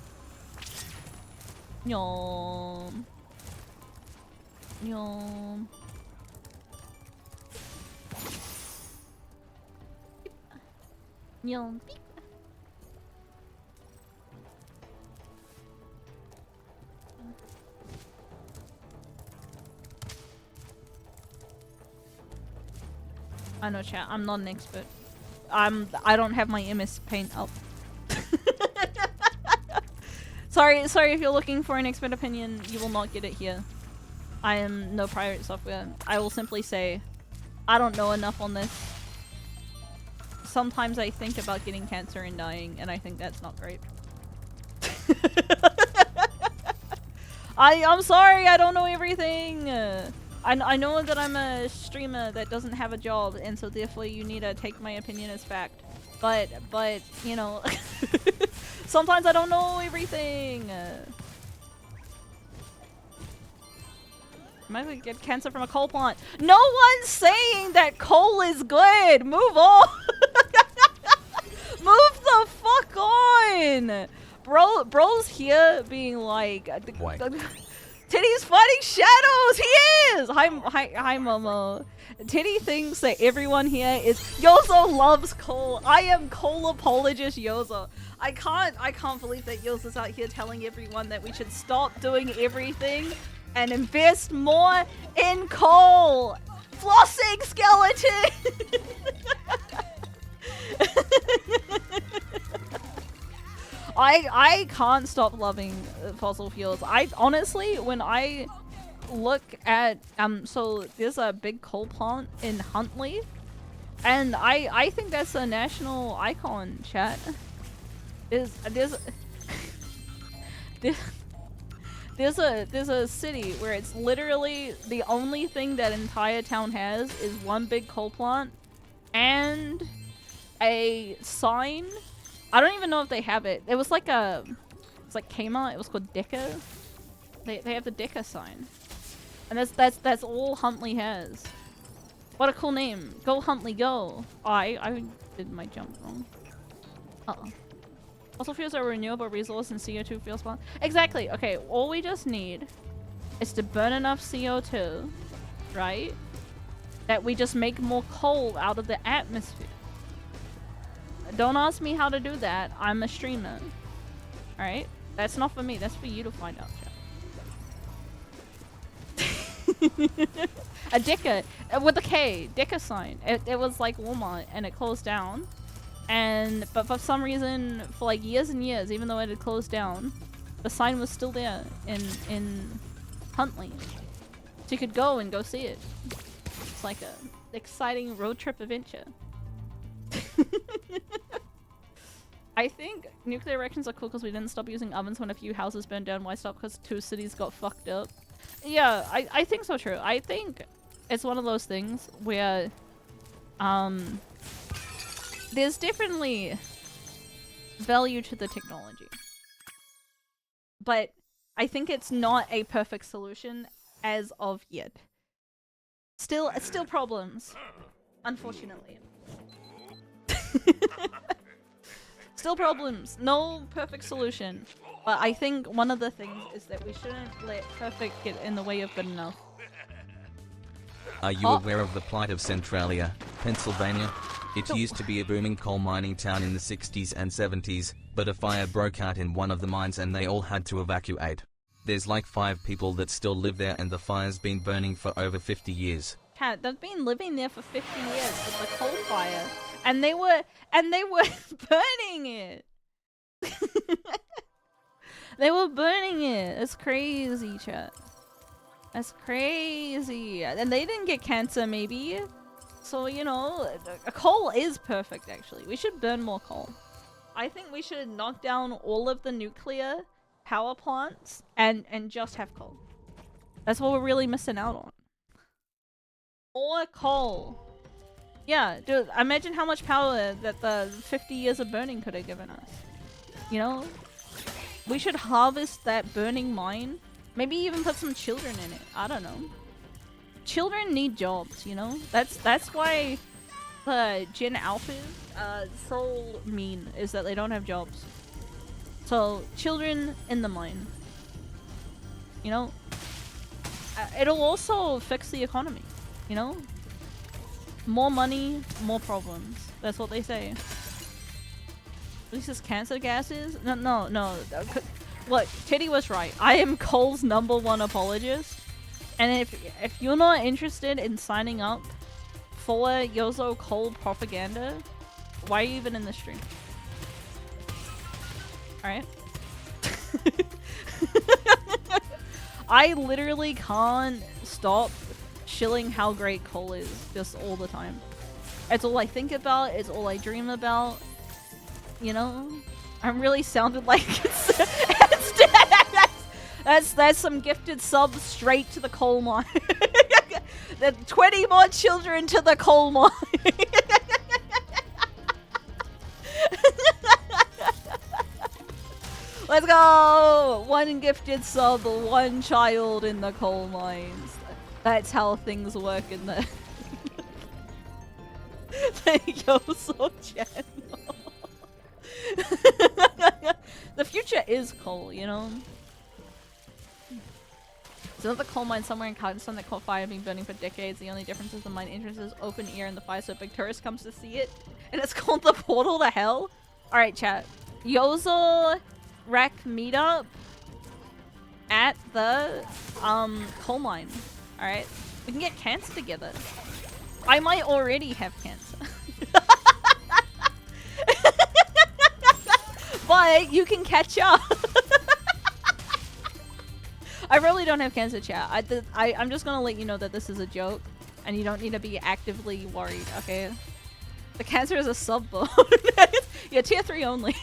Yum. Yum. Yum. I know, chat. I'm not an expert. I don't have my MS Paint up. sorry if you're looking for an expert opinion, you will not get it here. I am no pirate software. I will simply say, I don't know enough on this. Sometimes I think about getting cancer and dying, and I think that's not great. I'm sorry, I don't know everything. I know that I'm a streamer that doesn't have a job, and so therefore you need to take my opinion as fact. But you know, sometimes I don't know everything. Might we get cancer from a coal plant? No one's saying that coal is good. Move on. Move the fuck on. Bro's here being like, Why? Titty's fighting shadows. He is. Hi, Momo. Titty thinks that everyone here is Yozo loves coal. I am coal apologist Yozo. I can't believe that Yozo's out here telling everyone that we should stop doing everything and invest more in coal. Flossing skeleton. I can't stop loving fossil fuels. I honestly, when I look at so there's a big coal plant in Huntley, and I think that's a national icon, chat. There's a city where it's literally the only thing that entire town has is one big coal plant and a sign. I don't even know if they have it. It was like it's like Kmart. It was called Deca. They have the Deca sign, and that's all Huntley has. What a cool name! Go Huntley, go! Oh, I did my jump wrong. Uh-oh. Fossil fuels are a renewable resource and CO2 fuel spawn. Exactly. Okay, all we just need is to burn enough CO2, right? That we just make more coal out of the atmosphere. Don't ask me how to do that. I'm a streamer. Alright? That's not for me. That's for you to find out, chat. A Deca. With a K. Deca sign. It was like Walmart and it closed down. But for some reason, for like years and years, even though it had closed down, the sign was still there in Huntley. So you could go and go see it. It's like a exciting road trip adventure. I think nuclear reactions are cool because we didn't stop using ovens when a few houses burned down. Why stop? Because 2 cities got fucked up. Yeah, I think so true. I think it's one of those things where there's definitely value to the technology. But I think it's not a perfect solution as of yet. Still problems, unfortunately. Still problems. No perfect solution. But I think one of the things is that we shouldn't let perfect get in the way of good enough. Are you aware of the plight of Centralia, Pennsylvania? It used to be a booming coal mining town in the 60s and 70s, but a fire broke out in one of the mines and they all had to evacuate. There's like 5 people that still live there and the fire's been burning for over 50 years. Cat, they've been living there for 50 years with the coal fire. And they were burning it. They were burning it. It's crazy, chat. That's crazy. And they didn't get cancer, maybe. So, you know, coal is perfect, actually. We should burn more coal. I think we should knock down all of the nuclear power plants and just have coal. That's what we're really missing out on. More coal. Yeah, dude, imagine how much power that the 50 years of burning could have given us. You know? We should harvest that burning mine. Maybe even put some children in it. I don't know. children need jobs, you know? That's why the Gen Alphas so mean, is that they don't have jobs. So, children in the mine. You know? It'll also fix the economy, you know? More money, more problems. That's what they say. At least it's cancer gases? No. Look, Teddy was right. I am Cole's #1 apologist. And if you're not interested in signing up for Yozo Cole propaganda, why are you even in the stream? Alright? I literally can't stop shilling how great Cole is just all the time. It's all I think about, it's all I dream about. You know? I'm really sounded like that's some gifted subs straight to the coal mine. The 20 more children to the coal mine. Let's go! One gifted sub, one child in the coal mines. That's how things work in the Yoso channel. The future is coal, you know? It's another coal mine somewhere in Kazakhstan that caught fire, been burning for decades. The only difference is the mine entrance is open air in the fire, so a big tourist comes to see it. And it's called the Portal to Hell. Alright, chat. Yozo Rec meetup at the coal mine. Alright? We can get cancer together. I might already have cancer. But you can catch up. I really don't have cancer, chat. I'm just gonna let you know that this is a joke, and you don't need to be actively worried, okay? The cancer is a sub-bone. Yeah, tier 3 only.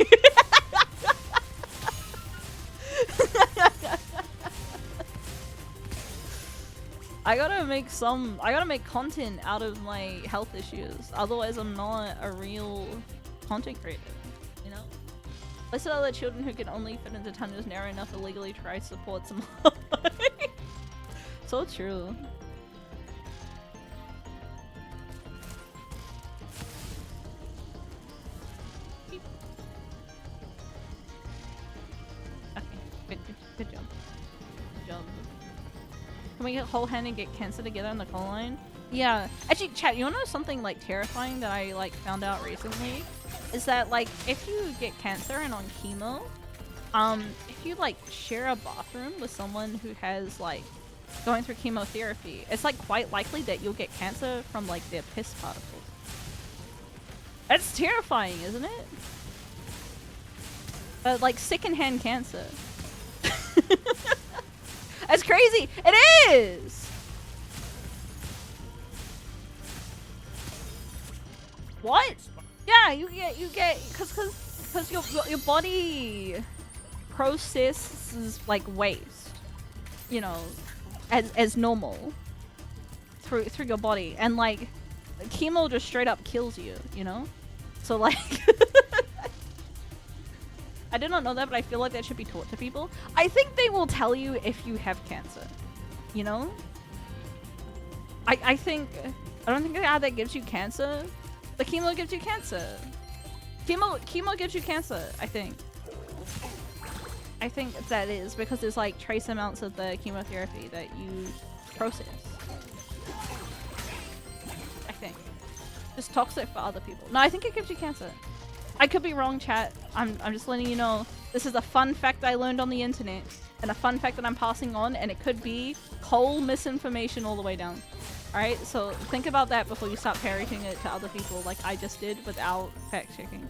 I gotta make content out of my health issues. Otherwise, I'm not a real content creator, you know? Let's let other children who can only fit into tunnels narrow enough illegally try to support some. So true. Okay, good job. Good job. Can we get whole hand and get cancer together on the coal line? Yeah. Actually, chat, you wanna know something like terrifying that I like found out recently? Is that like if you get cancer and on chemo, if you like share a bathroom with someone who has like going through chemotherapy, it's like quite likely that you'll get cancer from like their piss particles. That's terrifying, isn't it? But like secondhand cancer. That's crazy. It is. What? Yeah, you get because your body processes like waste, you know, as normal through your body, and like chemo just straight up kills you, you know. So like, I did not know that, but I feel like that should be taught to people. I think they will tell you if you have cancer, you know. I don't think that gives you cancer. The chemo gives you cancer. Chemo gives you cancer, I think. I think that is because there's like trace amounts of the chemotherapy that you process. I think. It's toxic for other people. No, I think it gives you cancer. I could be wrong, chat. I'm just letting you know. This is a fun fact I learned on the internet. And a fun fact that I'm passing on, and it could be whole misinformation all the way down. Alright, so think about that before you start parroting it to other people like I just did without fact-checking.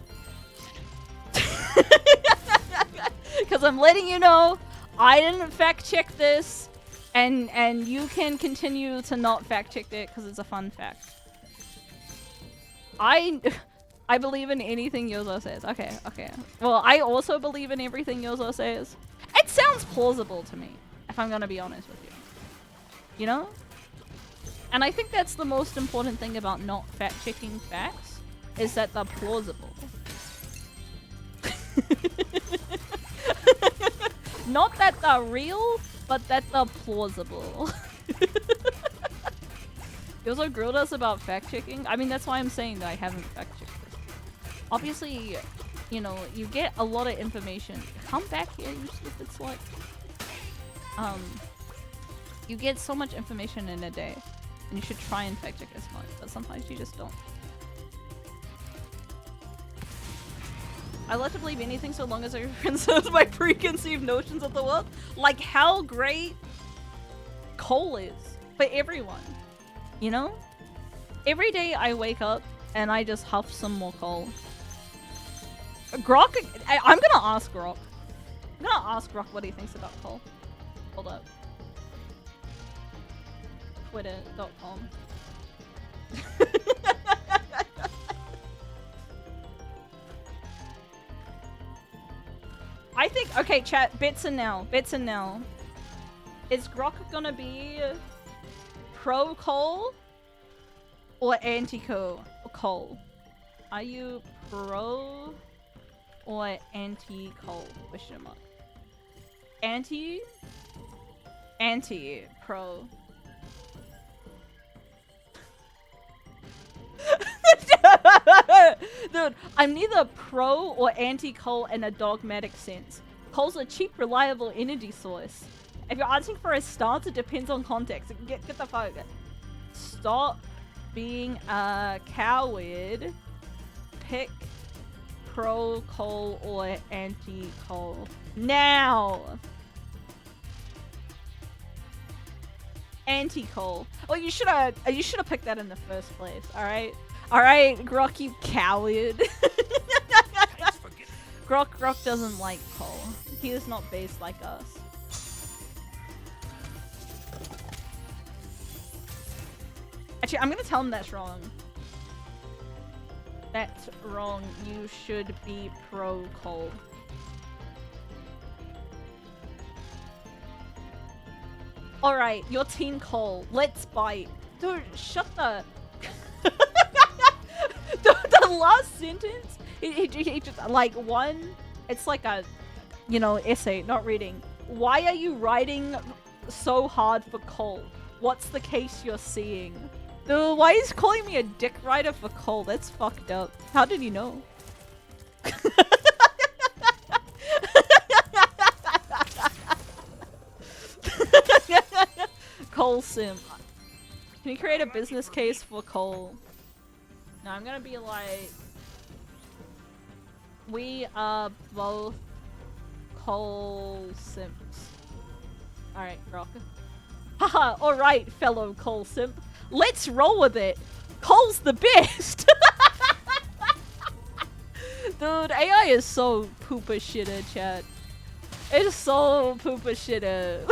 Because I'm letting you know, I didn't fact-check this, and you can continue to not fact-check it because it's a fun fact. I believe in anything Yozo says. Okay. Well, I also believe in everything Yozo says. It sounds plausible to me, if I'm gonna be honest with you. You know? And I think that's the most important thing about not fact-checking facts, is that they're plausible. Not that they're real, but that they're plausible. You also grilled us about fact-checking. I mean, that's why I'm saying that I haven't fact-checked this. Obviously, you know, you get a lot of information. Come back here, you stupid slut. You get so much information in a day. And you should try and fact-check as much, but sometimes you just don't. I like to believe anything so long as it concerns my preconceived notions of the world. Like how great coal is for everyone. You know? Every day I wake up and I just huff some more coal. Grok, I'm gonna ask Grok. I'm gonna ask Grok what he thinks about coal. Hold up. Twitter.com. I think, okay, chat, bits and now. Is Grok gonna be pro coal or anti coal? Are you pro or anti coal? Question mark. Anti, pro. Dude, I'm neither pro or anti-coal in a dogmatic sense. Coal's a cheap, reliable energy source. If you're asking for a stance, it depends on context. Get the fuck. Stop being a coward. Pick pro-coal or anti-coal. Now! Anti-coal. Oh, you should have picked that in the first place, alright? Alright, Grok, you coward. Grok doesn't like coal. He is not based like us. Actually, I'm gonna tell him that's wrong. That's wrong. You should be pro-coal. Alright, you're team coal. Let's bite. Dude, shut the... the last sentence, he just, like, one, it's like a, you know, essay, not reading. Why are you writing so hard for coal? What's the case you're seeing? Dude, why is he calling me a dick writer for coal? That's fucked up. How did he know? Coal simp. Can you create a business case for coal? No, I'm gonna be like, we are both coal simps. Alright, Grok. Haha, alright, fellow coal simp. Let's roll with it. Coal's the best. Dude, AI is so pooper shitter, chat. It is so pooper shitter.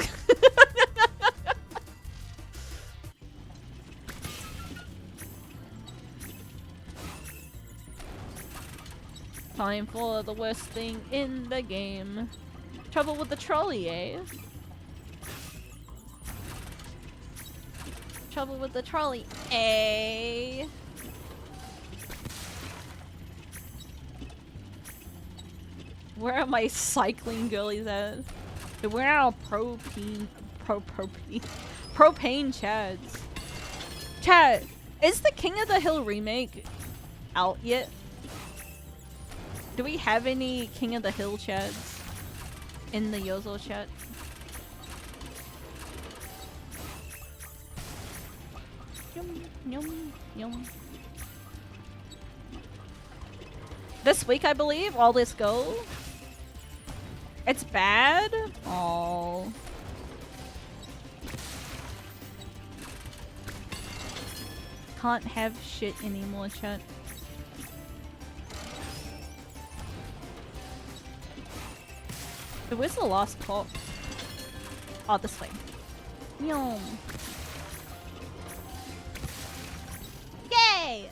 Time for the worst thing in the game. Trouble with the trolley, eh? Trouble with the trolley, eh? Where are my cycling girlies at? Dude, where are our propane chads? Chat, is the King of the Hill remake out yet? Do we have any King of the Hill chads in the Yozo chat? Yum, yum, yum. This week, I believe. All this go. It's bad. Oh. Can't have shit anymore, chat. So where's the last clock? Oh, this way. Yum. Yay!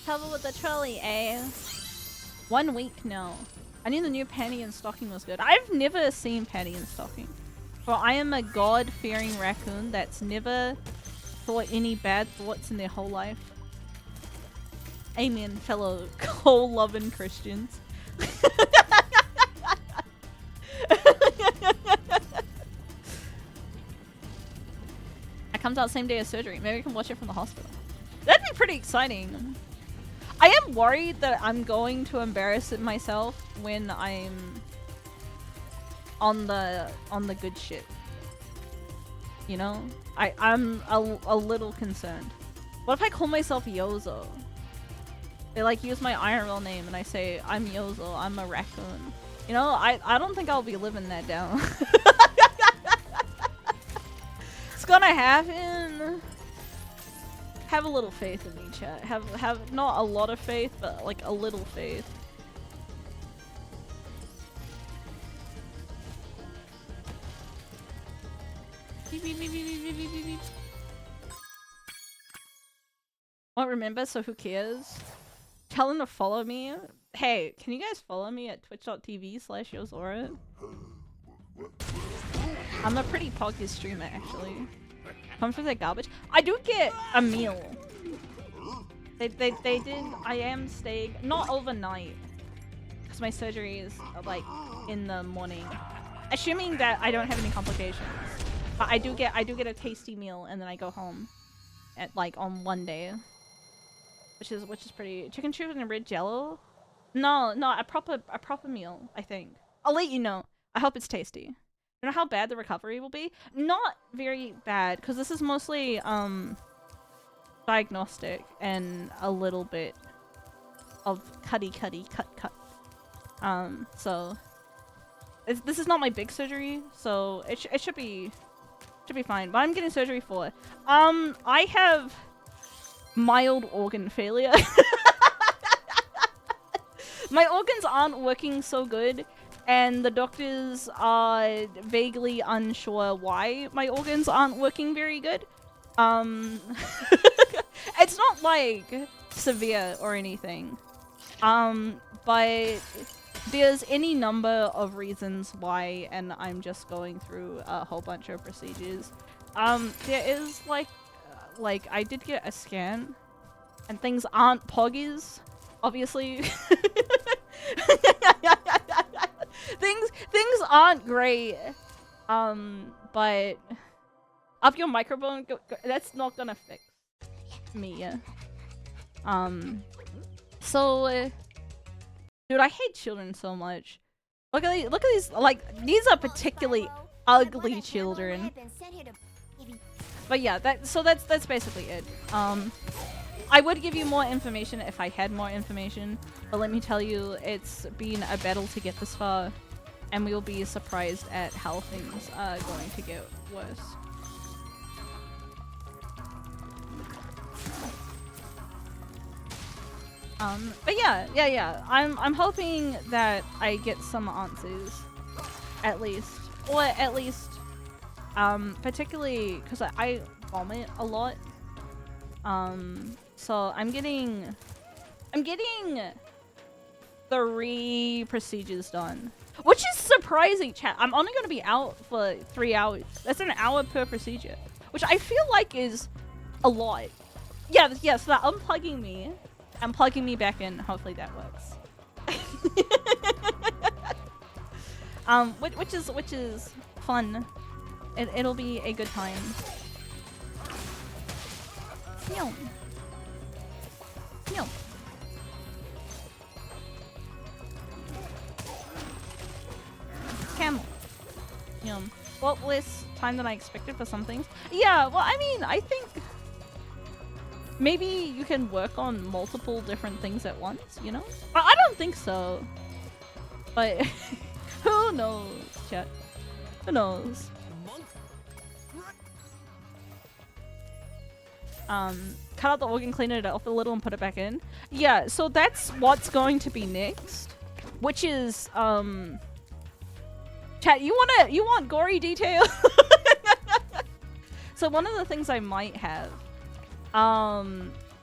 Trouble with the trolley, eh? 1 week now. I knew the new panty and stocking was good. I've never seen panty and stocking. For I am a God-fearing raccoon that's never thought any bad thoughts in their whole life. Amen, fellow coal-loving Christians. I comes out same day as surgery. Maybe we can watch it from the hospital. That'd be pretty exciting. I am worried that I'm going to embarrass myself when I'm on the good shit. You know? I'm a little concerned. What if I call myself Yozo? They like use my IRL name and I say, I'm Yozo, I'm a raccoon. You know, I don't think I'll be living that down. It's gonna happen. Have a little faith in me, chat. Have not a lot of faith, but like a little faith. Beep, beep, beep, beep, beep, beep, beep, beep. Won't remember, so who cares? Tell them to follow me. Hey, can you guys follow me at twitch.tv/Yozora? I'm a pretty poggy streamer, actually. Come for the garbage. I do get a meal. They did. I am staying not overnight because my surgery is like in the morning, assuming that I don't have any complications. But I do get a tasty meal and then I go home at like on one day, which is pretty. Chicken strip and red jello. No, a proper meal. I think I'll let you know. I hope it's tasty. You know how bad the recovery will be? Not very bad, because this is mostly diagnostic and a little bit of cut. So this is not my big surgery, so it should be fine. But I'm getting surgery for. I have mild organ failure. My organs aren't working so good. And the doctors are vaguely unsure why my organs aren't working very good. It's not like severe or anything. But there's any number of reasons why, and I'm just going through a whole bunch of procedures. There is like I did get a scan, and things aren't poggies, obviously. Things aren't great, but up your microphone, that's not gonna fix me. So, dude, I hate children so much. Look at these, like, these are particularly ugly children. But yeah, that's basically it. I would give you more information if I had more information, but let me tell you, it's been a battle to get this far, and we will be surprised at how things are going to get worse. But yeah. I'm hoping that I get some answers, at least, or at least, particularly because I vomit a lot. So I'm getting 3 procedures done, which is surprising, chat. I'm only going to be out for 3 hours. That's an hour per procedure, which I feel like is a lot. Yeah, so they're unplugging me and plugging me back in. Hopefully that works. Which is fun. It'll be a good time. Yum. Yum. Camel. Yum. Well, less time than I expected for some things. Yeah, well, I mean, I think maybe you can work on multiple different things at once, you know? I don't think so. But who knows, chat? Who knows? Cut out the organ, clean it off a little and put it back in. Yeah, so that's what's going to be next, which is, chat, you want gory detail? So one of the things I might have,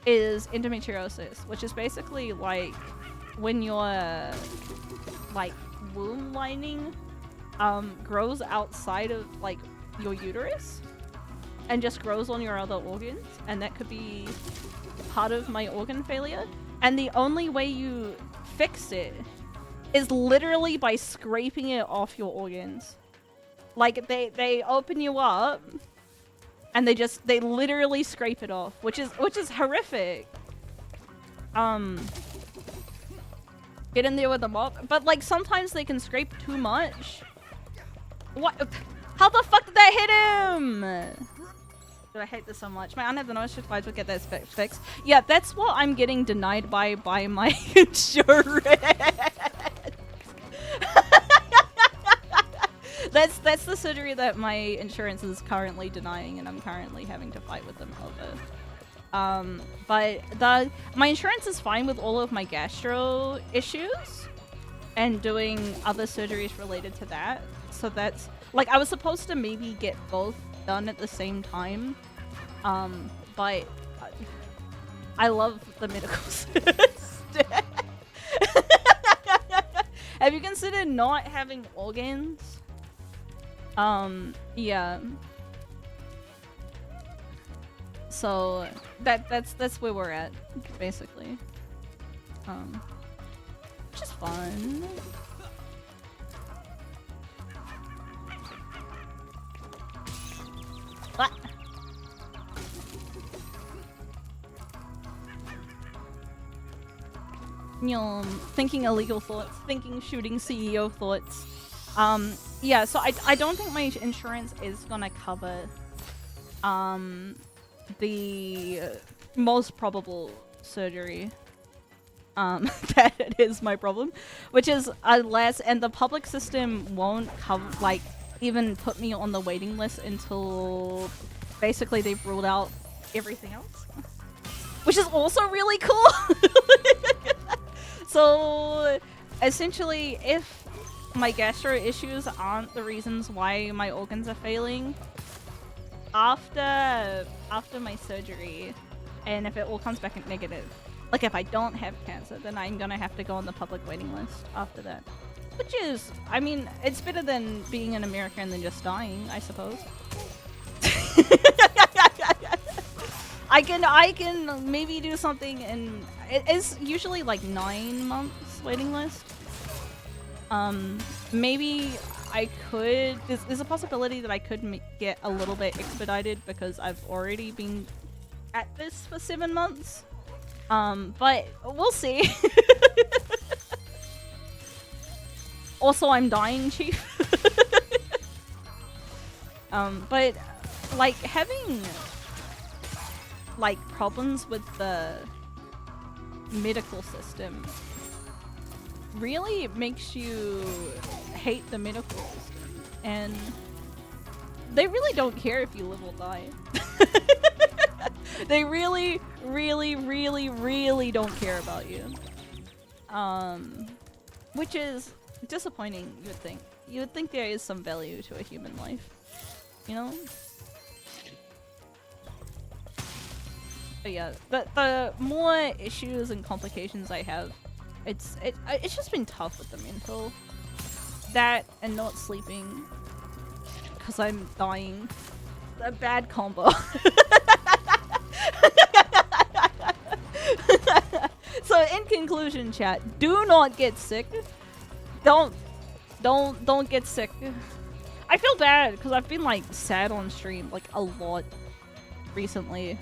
is endometriosis, which is basically like when your, like, womb lining, grows outside of, like, your uterus. And just grows on your other organs, and that could be part of my organ failure. And the only way you fix it is literally by scraping it off your organs. Like, they open you up, and they literally scrape it off, which is horrific. Get in there with the mop, but like sometimes they can scrape too much. What? How the fuck did that hit him? Dude, I hate this so much. My aunt had the notice advised would get that fixed. Yeah, that's what I'm getting denied by my insurance. That's the surgery that my insurance is currently denying, and I'm currently having to fight with them over. But my insurance is fine with all of my gastro issues and doing other surgeries related to that. So that's like I was supposed to maybe get both done at the same time. But I love the medical system. Have you considered not having organs? Yeah. So that's where we're at, basically. Which is fun. What? Thinking illegal thoughts, thinking shooting CEO thoughts. Yeah, so I don't think my insurance is gonna cover the most probable surgery. That is my problem, which is unless, and the public system won't cover, like, even put me on the waiting list until basically they've ruled out everything else, which is also really cool. So essentially, if my gastro issues aren't the reasons why my organs are failing, after my surgery, and if it all comes back negative, like if I don't have cancer, then I'm gonna have to go on the public waiting list after that. Which is, I mean, it's better than being an American than just dying, I suppose. I can maybe do something, and it is usually like 9 months waiting list. Maybe I could, there's a possibility that I could get a little bit expedited because I've already been at this for 7 months. But we'll see. Also, I'm dying, Chief. But like having like problems with the medical system really makes you hate the medical system, and they really don't care if you live or die. They really, really, really, really don't care about you. Which is disappointing, you would think. You would think there is some value to a human life, you know? But yeah, the more issues and complications I have, it's just been tough with the mental. That and not sleeping because I'm dying. A bad combo. So in conclusion, chat, do not get sick. Don't get sick. I feel bad because I've been like sad on stream like a lot recently.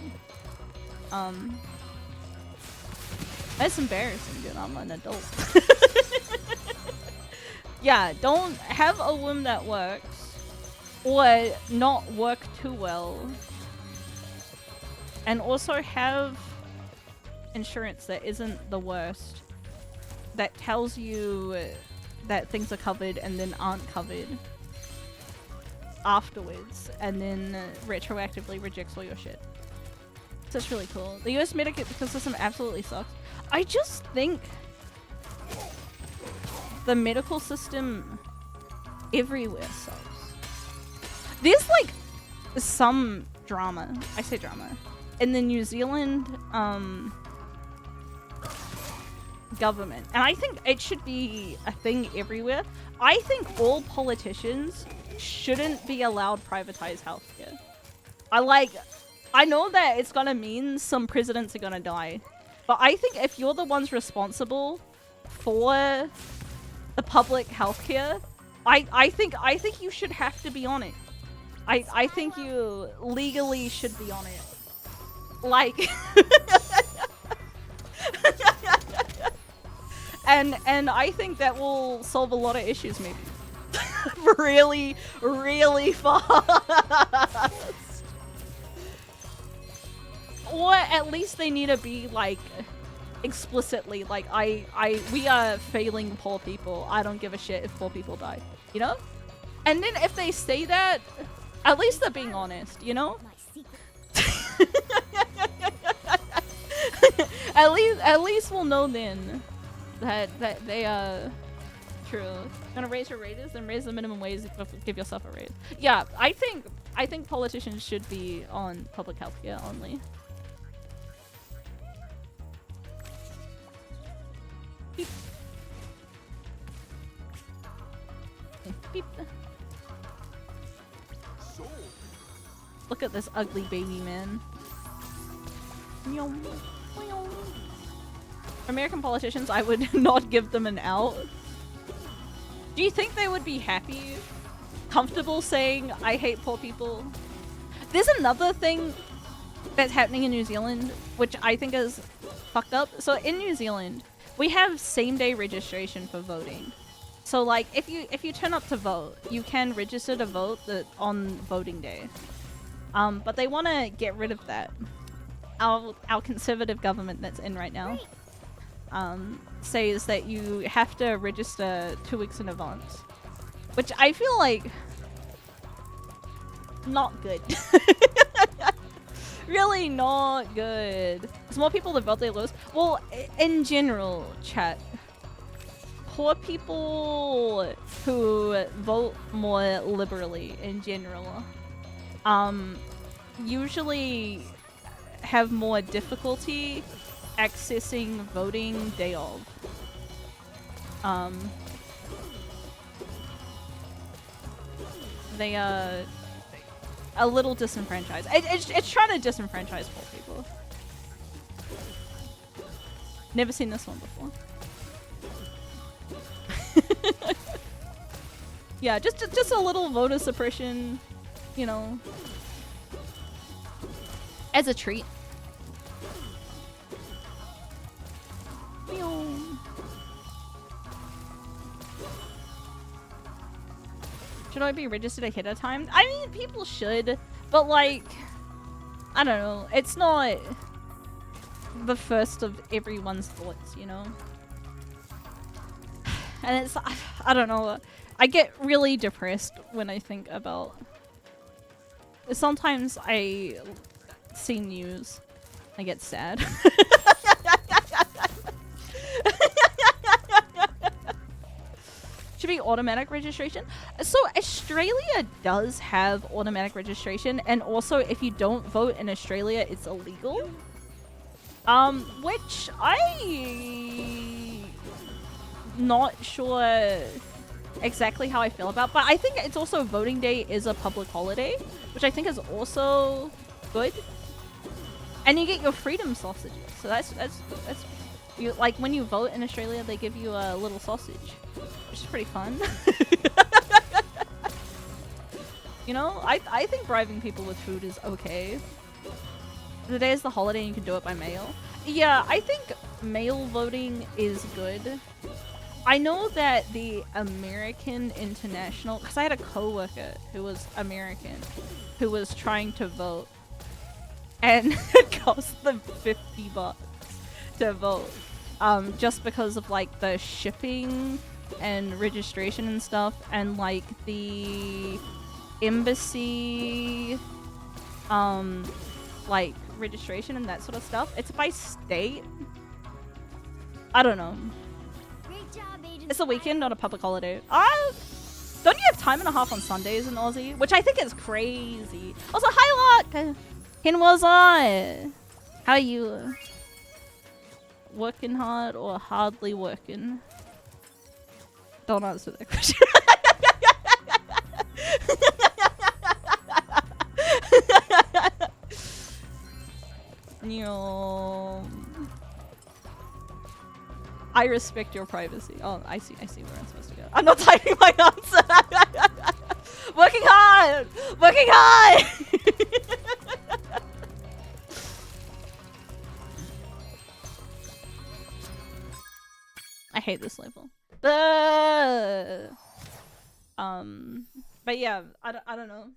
That's embarrassing, dude. I'm an adult. Yeah, don't have a womb that works or not work too well. And also have insurance that isn't the worst, that tells you that things are covered and then aren't covered afterwards, and then retroactively rejects all your shit. So it's really cool. The US medical system absolutely sucks. I just think the medical system everywhere sucks. There's like some drama, I say drama, in the New Zealand government, and I think it should be a thing everywhere. I think all politicians shouldn't be allowed privatized healthcare. I know that it's gonna mean some presidents are gonna die, but I think if you're the ones responsible for the public healthcare, I think you should have to be on it. I think you legally should be on it. Like and I think that will solve a lot of issues maybe. Really, really fast. Or at least they need to be like explicitly like we are failing poor people. I don't give a shit if poor people die. You know? And then if they say that, at least they're being honest, you know? My secret. At least we'll know then that they are true. Gonna raise your wages and raise the minimum wage, give yourself a raise. Yeah, I think politicians should be on public health care only. Beep. Beep. Look at this ugly baby man. American politicians, I would not give them an out. Do you think they would be happy, comfortable saying, I hate poor people? There's another thing that's happening in New Zealand, which I think is fucked up. So in New Zealand, we have same-day registration for voting. So like, if you turn up to vote, you can register to vote on voting day. But they want to get rid of that. Our conservative government that's in right now says that you have to register 2 weeks in advance, which I feel like not good. Really not good. As more people that vote, they lose. Well, in general, chat, poor people who vote more liberally in general usually have more difficulty accessing voting day of. They are a little disenfranchised. It's trying to disenfranchise poor people. Never seen this one before. Yeah, just a little voter suppression, you know, as a treat. Should I be registered ahead of time? I mean, people should, but like, I don't know. It's not the first of everyone's thoughts, you know? And it's, I don't know. I get really depressed when I think about... Sometimes I see news. I get sad. Should be automatic registration. So Australia does have automatic registration, and also if you don't vote in Australia, it's illegal. Which I not sure exactly how I feel about, but I think it's also voting day is a public holiday, which I think is also good. And you get your freedom sausages, so that's you, like when you vote in Australia, they give you a little sausage, which is pretty fun. You know, I think bribing people with food is okay. The day is the holiday and you can do it by mail. Yeah, I think mail voting is good. I know that the American International, because I had a coworker who was American, who was trying to vote, and it cost them $50 to vote, just because of like the shipping and registration and stuff, and like the embassy, like registration and that sort of stuff. It's by state. I don't know. Great job, Agent It's a weekend, not a public holiday. Don't you have time and a half on Sundays in Aussie? Which I think is crazy. Also, hi, Lock! Ken was on. How are you? Working hard or hardly working? Don't answer that question. I respect your privacy. Oh, I see where I'm supposed to go. I'm not typing my answer. Working hard! working hard! I hate this level. But yeah, I don't know.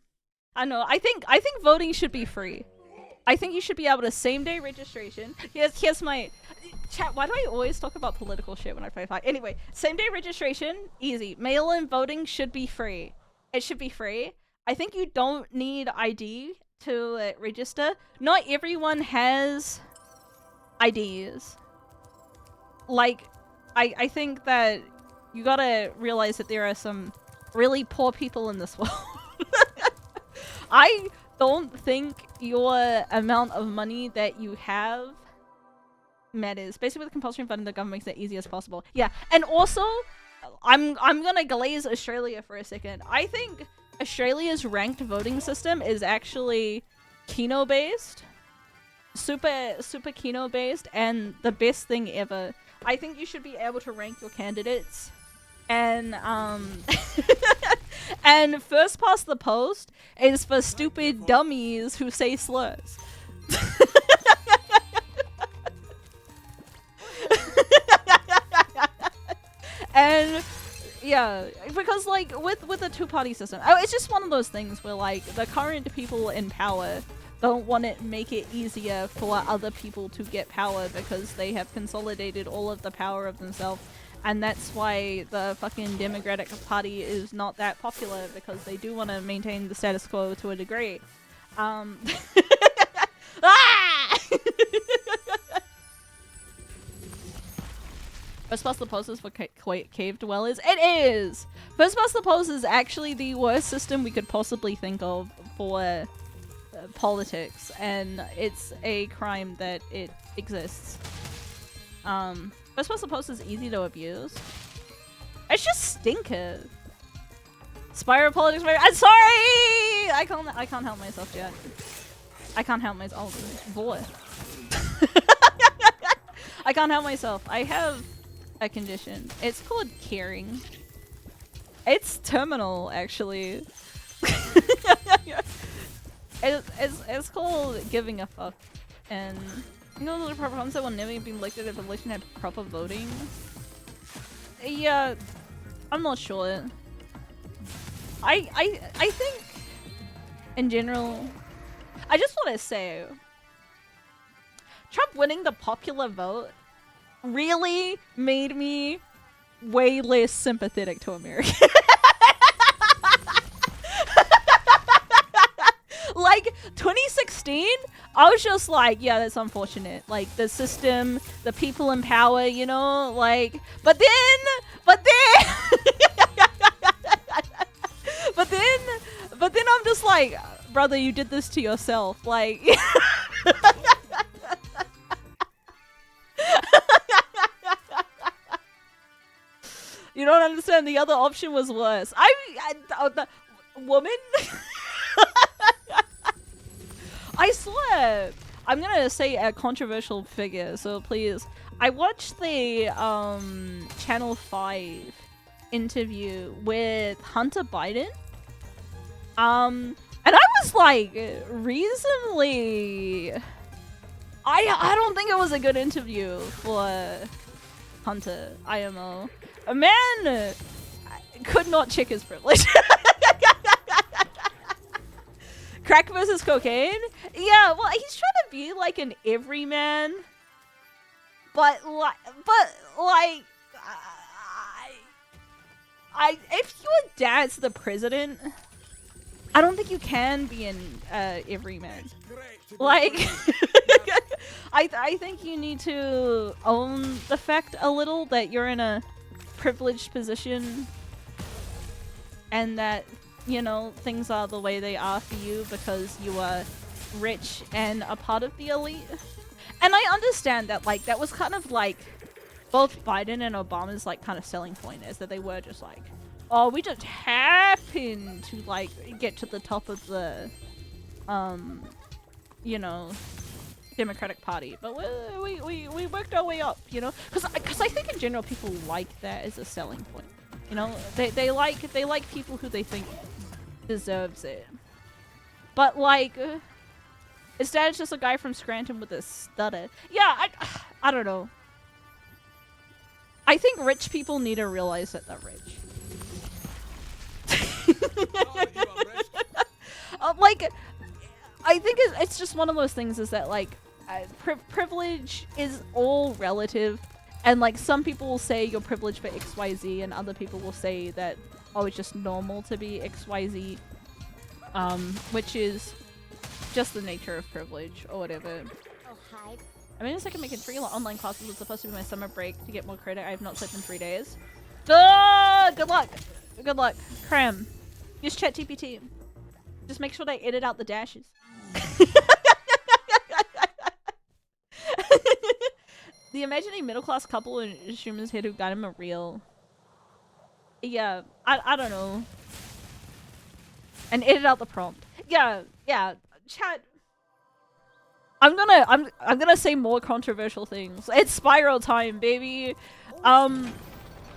I know. I think voting should be free. I think you should be able to same day registration. Here's my chat. Why do I always talk about political shit when I play Fight? Anyway, same day registration, easy. Mail-in voting should be free. It should be free. I think you don't need ID to register. Not everyone has IDs. Like, I think that you gotta realize that there are some really poor people in this world. I don't think your amount of money that you have matters. Basically, with compulsory funding, the government makes it easy as possible. Yeah, and also, I'm gonna glaze Australia for a second. I think Australia's ranked voting system is actually Keno based, super Keno based, and the best thing ever. I think you should be able to rank your candidates, and and first past the post is for stupid dummies who say slurs. And yeah, because like with the two-party system, it's just one of those things where like the current people in power don't want to make it easier for other people to get power because they have consolidated all of the power of themselves. And that's why the fucking Democratic Party is not that popular, because they do want to maintain the status quo to a degree. Ah! First past the post is for cave dwellers. It is! First past the post is actually the worst system we could possibly think of for politics, and it's a crime that it exists. First past the post is easy to abuse. It's just stinker. SPYRO politics. I'm sorry. I can't help myself yet. I can't help myself. Oh, boy. I can't help myself. I have a condition. It's called caring. It's terminal, actually. It's called giving a fuck, and you know the proper concept will never be elected if the election had proper voting. Yeah, I'm not sure. I think in general, I just want to say, Trump winning the popular vote really made me way less sympathetic to America. Like 2016, I was just like, yeah, that's unfortunate. Like the system, the people in power, you know, like, but then, but then I'm just like, brother, you did this to yourself. Like, you don't understand. The other option was worse. The woman. I swear, I'm gonna say a controversial figure, so please. I watched the Channel 5 interview with Hunter Biden. And I was like reasonably, I don't think it was a good interview for Hunter IMO. A man could not check his privilege. Crack versus cocaine? Yeah, well, he's trying to be like an everyman, but like, if your dad's the president, I don't think you can be an everyman. Like, I think you need to own the fact a little that you're in a privileged position, and that, you know, things are the way they are for you because you are rich and a part of the elite. And I understand that, like, that was kind of like both Biden and Obama's like kind of selling point, is that they were just like, oh, we just happened to like get to the top of the you know, Democratic Party, but we worked our way up, you know, because I think in general people like that as a selling point. You know, they like people who they think deserves it. But like, instead it's just a guy from Scranton with a stutter. Yeah, I don't know. I think rich people need to realize that they're rich. Like, I think it's just one of those things is that like privilege is all relative, and like some people will say you're privileged for XYZ and other people will say that, oh, it's just normal to be XYZ, which is just the nature of privilege or whatever. Oh, hi. I mean, I can make it 3 online classes. It's supposed to be my summer break to get more credit. I have not slept in 3 days. Good luck. Good luck. Cram. Use ChatGPT. Just make sure they edit out the dashes. The imagining middle-class couple in Schuman's head who got him a real... Yeah, I don't know. And edit out the prompt. Yeah, chat. I'm gonna say more controversial things. It's SPYRO time, baby.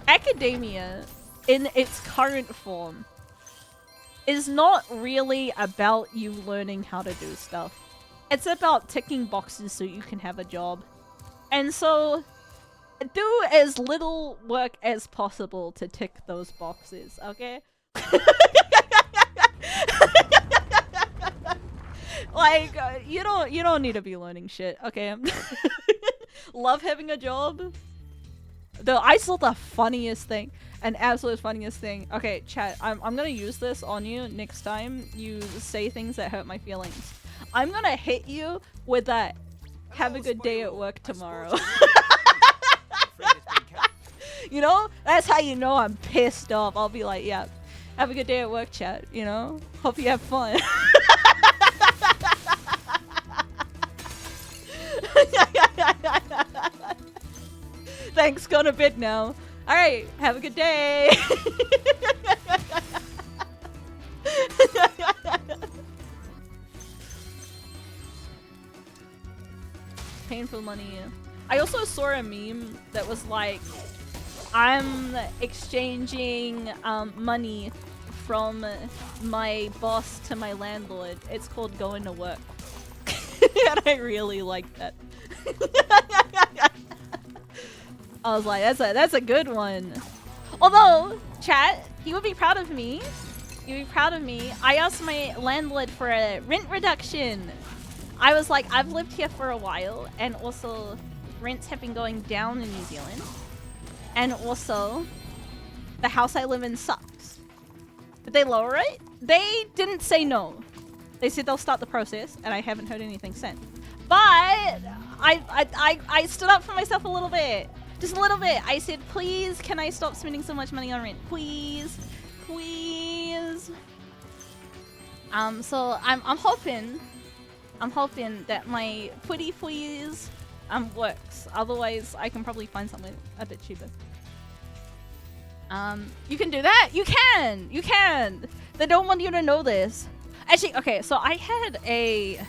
Academia, in its current form, is not really about you learning how to do stuff. It's about ticking boxes so you can have a job. And so, do as little work as possible to tick those boxes, okay? Like, you don't need to be learning shit, okay? Love having a job. Though I saw the funniest thing, an absolute funniest thing. Okay, chat, I'm gonna use this on you next time you say things that hurt my feelings. I'm gonna hit you with that. Have a good day at work tomorrow. You know? That's how you know I'm pissed off. I'll be like, yeah, have a good day at work, chat, you know? Hope you have fun. Thanks, gone to bed now. Alright, have a good day. Painful money. I also saw a meme that was like, I'm exchanging money from my boss to my landlord. It's called going to work. And I really like that. I was like, that's a good one. Although, chat, he would be proud of me. He'd be proud of me. I asked my landlord for a rent reduction. I was like, I've lived here for a while, and also rents have been going down in New Zealand. And also, the house I live in sucks. Did they lower it? They didn't say no. They said they'll start the process, and I haven't heard anything since. But I stood up for myself a little bit. Just a little bit. I said, please, can I stop spending so much money on rent? Please. Please. So I'm hoping that my pretty please works. Otherwise, I can probably find something a bit cheaper. You can do that? You can! You can! They don't want you to know this. Actually, okay, so I had a,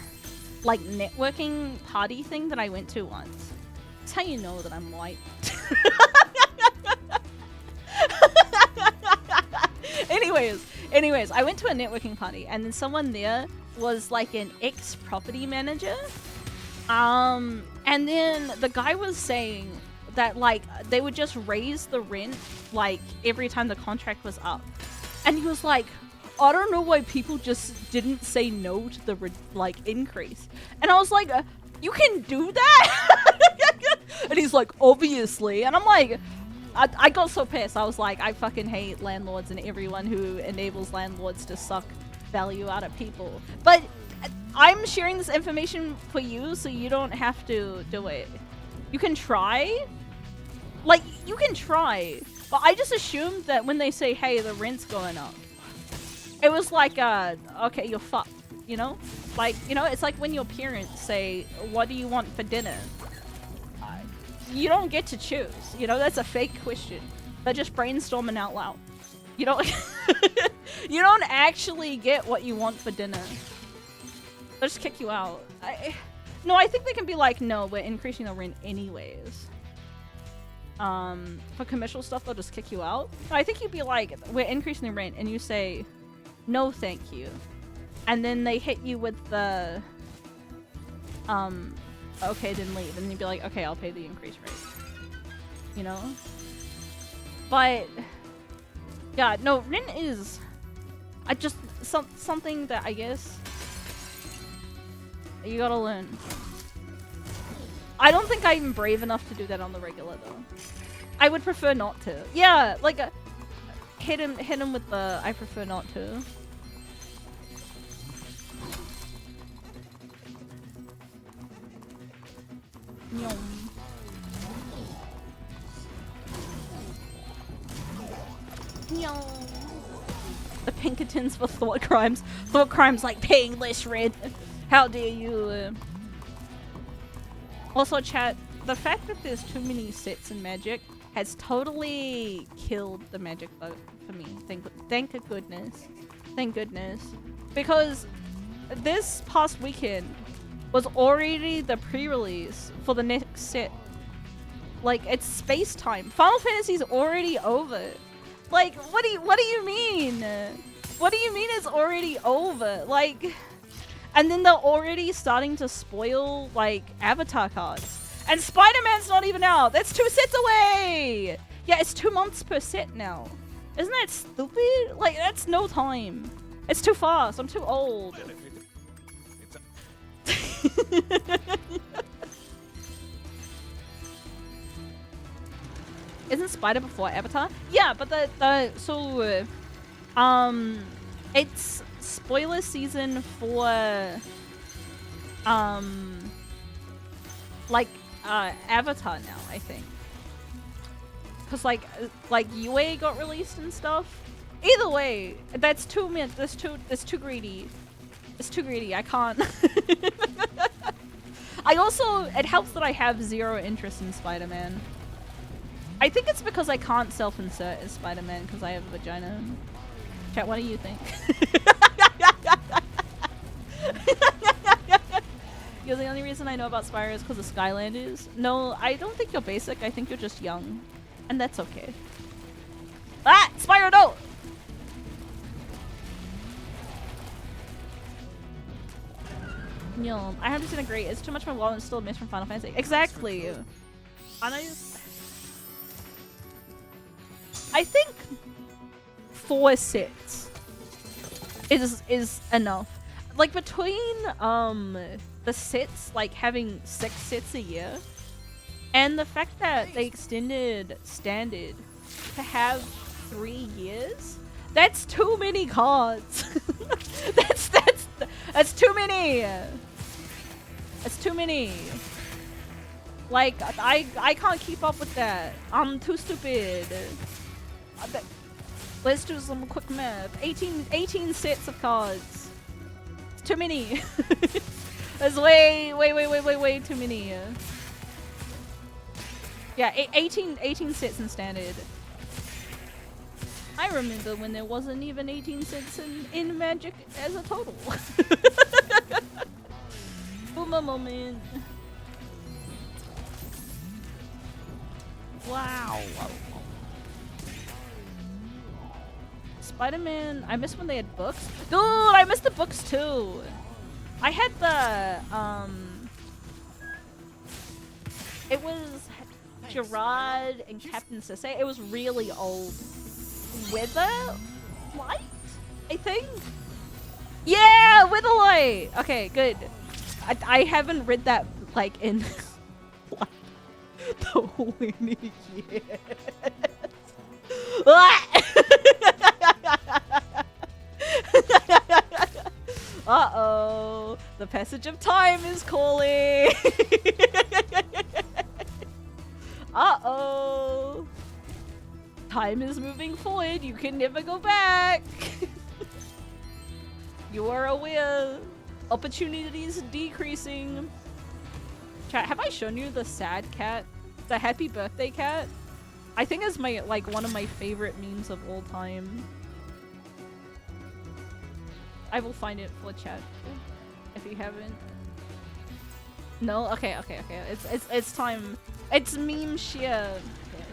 like, networking party thing that I went to once. That's how you know that I'm white. Anyways, I went to a networking party, and then someone there was, like, an ex-property manager. And then the guy was saying that, like, they would just raise the rent, like, every time the contract was up. And he was like, I don't know why people just didn't say no to the, like, increase. And I was like, you can do that? And he's like, obviously. And I'm like, I got so pissed. I was like, I fucking hate landlords and everyone who enables landlords to suck value out of people. But I'm sharing this information for you so you don't have to do it. You can try. Like, you can try. But I just assumed that when they say, hey, the rent's going up, it was like, okay, you're fucked, you know? Like, you know, it's like when your parents say, what do you want for dinner? You don't get to choose, you know? That's a fake question. They're just brainstorming out loud. You don't you don't actually get what you want for dinner. They'll just kick you out. No, I think they can be like, no, we're increasing the rent anyways. For commercial stuff, they'll just kick you out. No, I think you'd be like, we're increasing the rent, and you say, no, thank you. and then they hit you with the okay, then leave, and you'd be like, okay, I'll pay the increased rate. You know? But yeah, no, Rin is something that I guess you gotta learn. I don't think I'm brave enough to do that on the regular though. I would prefer not to. Yeah, like hit him with the I prefer not to. Yum. Yum. The Pinkertons for thought crimes. Thought crimes like paying less rent. How dare you? Also, chat, the fact that there's too many sets in Magic has totally killed the Magic vote for me. Thank goodness. Thank goodness. Because this past weekend was already the pre-release for the next set. Like, it's space time. Final Fantasy's already over. Like, what do you mean? What do you mean it's already over? Like, and then they're already starting to spoil, like, avatar cards. And Spider-Man's not even out. That's 2 sets away. Yeah, it's 2 months per set now. Isn't that stupid? Like, that's no time. It's too fast. I'm too old. Isn't Spider before Avatar? Yeah, but it's spoiler season for Avatar now, I think. Cause like UA got released and stuff. Either way, that's too greedy. It's too greedy. I can't. It helps that I have 0 interest in Spider-Man. I think it's because I can't self-insert as Spider-Man because I have a vagina. Chat, what do you think? You're the only reason I know about Spyro is because of Skylanders. No, I don't think you're basic. I think you're just young. And that's okay. Ah! Spyro, no! No, I 100% agree. It's too much of my wallet and still a miss from Final Fantasy. Exactly. I think 4 sets is enough. Like between the sets, like having 6 sets a year, and the fact that they extended standard to have 3 years, that's too many cards. That's too many. That's too many. Like I can't keep up with that. I'm too stupid. Let's do some quick math. 18 sets of cards. It's too many. There's way too many. Yeah, 18 sets in standard. I remember when there wasn't even 18 sets in Magic as a total. Boomer moment. Wow. Spider-Man, I miss when they had books. Dude, I miss the books too. I had the, it was Gerard and Captain Sisse. It was really old. Witherlight, I think? Yeah, Witherlight! Okay, good. I haven't read that, like, in like, the many years. Uh-oh. The passage of time is calling. Uh-oh. Time is moving forward. You can never go back. You are aware. Opportunities decreasing. Chat, have I shown you the sad cat? The happy birthday cat? I think it's my, like, one of my favorite memes of all time. I will find it for chat if you haven't. No? Okay. It's time. It's meme sheer. Okay.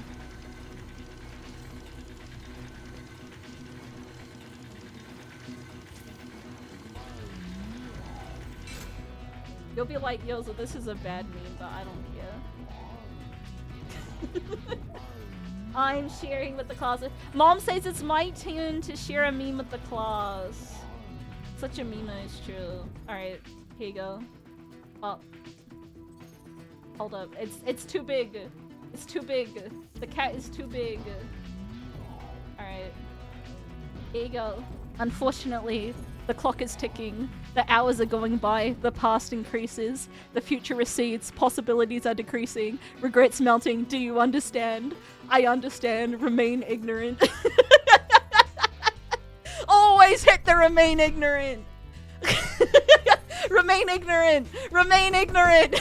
You'll be like, yo, so this is a bad meme, but I don't care. I'm sharing with the class. Mom says it's my turn to share a meme with the class. Such a meme is true. Alright, here you go. Oh. Hold up. It's too big. It's too big. The cat is too big. Alright. Here you go. Unfortunately, the clock is ticking. The hours are going by. The past increases. The future recedes. Possibilities are decreasing. Regrets mounting. Do you understand? I understand. Remain ignorant. Always hit the remain ignorant. Remain ignorant. Remain ignorant.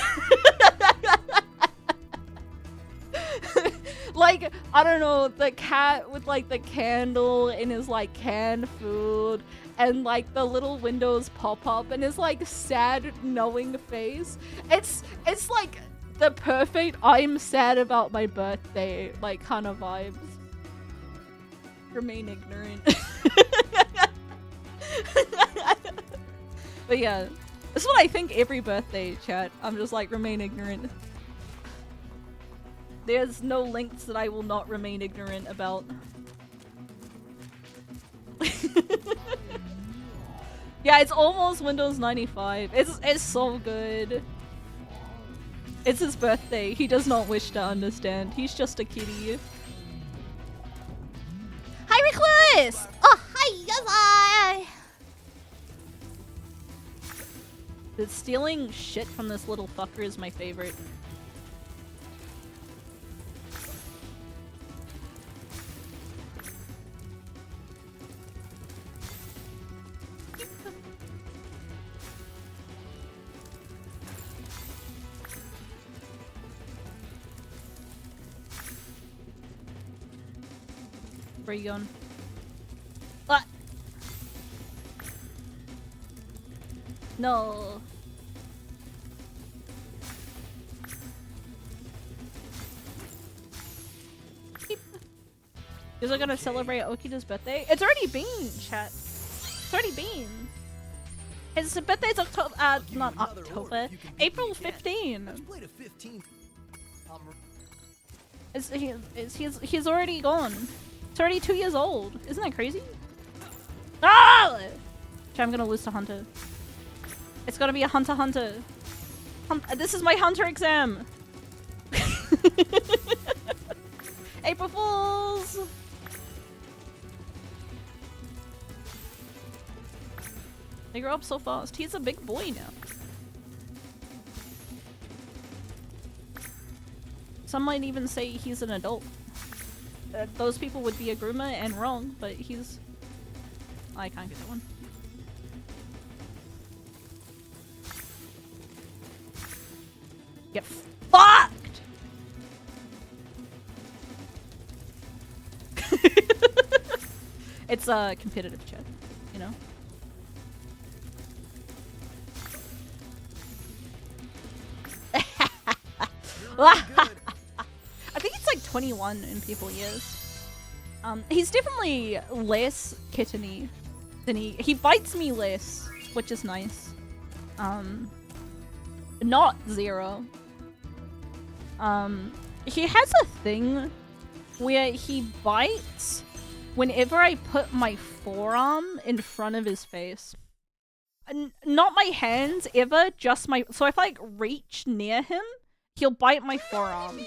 Like, I don't know, the cat with like the candle in his like canned food and like the little windows pop up and his like sad knowing face. It's like the perfect I'm sad about my birthday like kind of vibes. Remain ignorant. But yeah, this is what I think every birthday, chat. I'm just like, remain ignorant. There's no lengths that I will not remain ignorant about. Yeah, it's almost Windows 95. It's so good. It's his birthday. He does not wish to understand. He's just a kitty. Hi, Recluse! Oh, hi, The stealing shit from this little fucker is my favorite. Where are you going? What? No. Is it gonna celebrate Okita's birthday? It's already been, chat. It's already been. His birthday's October, not October. April 15. He's already gone. It's already 2 years old. Isn't that crazy? Ah! Okay, I'm gonna lose to Hunter. It's gonna be a Hunter. This is my Hunter exam. April Fools! They grow up so fast. He's a big boy now. Some might even say he's an adult. Those people would be a groomer and wrong, but he's... I can't get that one. Get fucked! It's a competitive chat, you know? I think it's like 21 in people years. He's definitely less kitteny than he bites me less, which is nice. Not zero. He has a thing where he bites whenever I put my forearm in front of his face. Not my hands ever, just my... So if I like reach near him, he'll bite my forearm.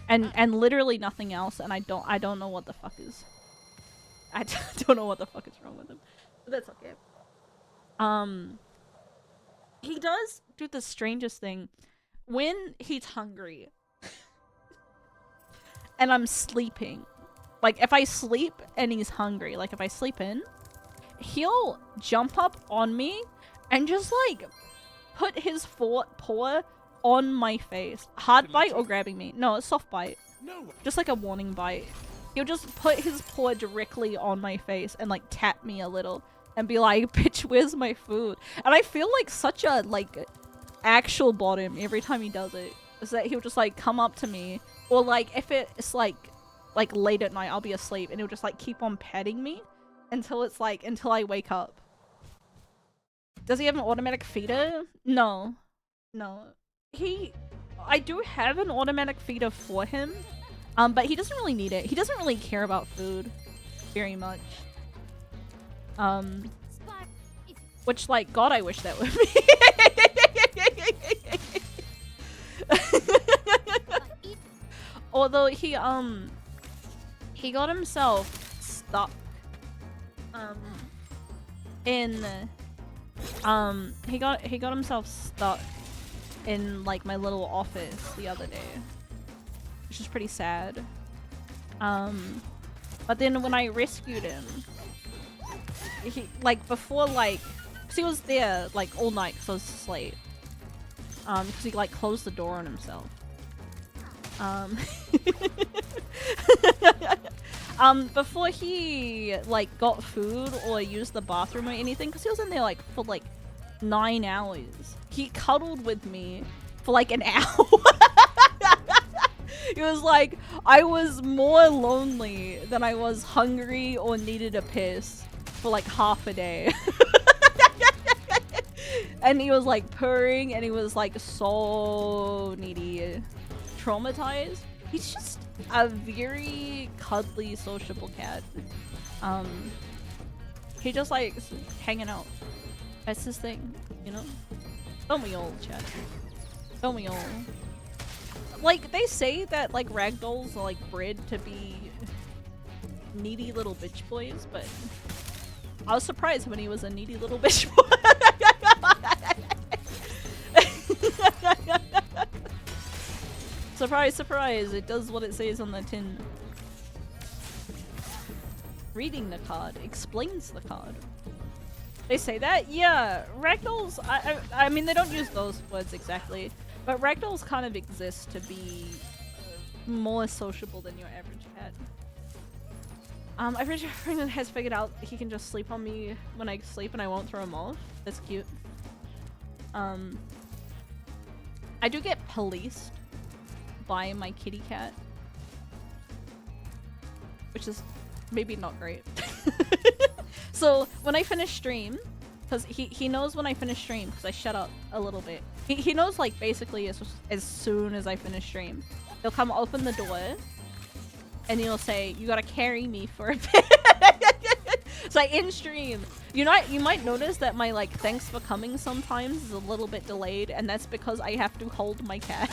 And literally nothing else, and I don't know what the fuck is... I don't know what the fuck is wrong with him. But that's okay. He does do the strangest thing. When he's hungry... and I'm sleeping. Like, if I sleep and he's hungry, like if I sleep in, he'll jump up on me and just like put his paw on my face. Hard bite or grabbing me? No, a soft bite. Just like a warning bite. He'll just put his paw directly on my face and like tap me a little and be like, bitch, where's my food? And I feel like such a like actual bottom every time he does it. Is that he'll just like come up to me, or like if it's like late at night, I'll be asleep and he'll just like keep on petting me until it's like until I wake up. Does he have an automatic feeder? No. No. I do have an automatic feeder for him, but he doesn't really need it. He doesn't really care about food very much. Which, like, God, I wish that would be. Although he got himself stuck, he got himself stuck in, like, my little office the other day, which is pretty sad. But then when I rescued him, he, like, before, like, cause he was there, like, all night cause I was asleep. Cause he, like, closed the door on himself. Before he, like, got food or used the bathroom or anything, cause he was in there, like, for, like, 9 hours. He cuddled with me for, like, an hour. He was like, I was more lonely than I was hungry or needed a piss for, like, half a day. And he was, like, purring, and he was, like, so needy. Traumatized. He's just a very cuddly, sociable cat. He just likes hanging out. That's his thing, you know? Don't we all, chat? Don't we all? Like, they say that, like, ragdolls are, like, bred to be needy little bitch boys, but I was surprised when he was a needy little bitch boy. Surprise, surprise, it does what it says on the tin. Reading the card explains the card. They say that? Yeah, ragdolls, I mean, they don't use those words exactly, but ragdolls kind of exist to be more sociable than your average cat. Every friend has figured out he can just sleep on me when I sleep and I won't throw him off. That's cute. I do get policed by my kitty cat, which is maybe not great. So when I finish stream, because he knows when I finish stream because I shut up a little bit. He knows, like, basically as soon as I finish stream. He'll come open the door and he'll say, you gotta carry me for a bit. So I in stream. You might notice that my, like, thanks for coming sometimes is a little bit delayed, and that's because I have to hold my cat.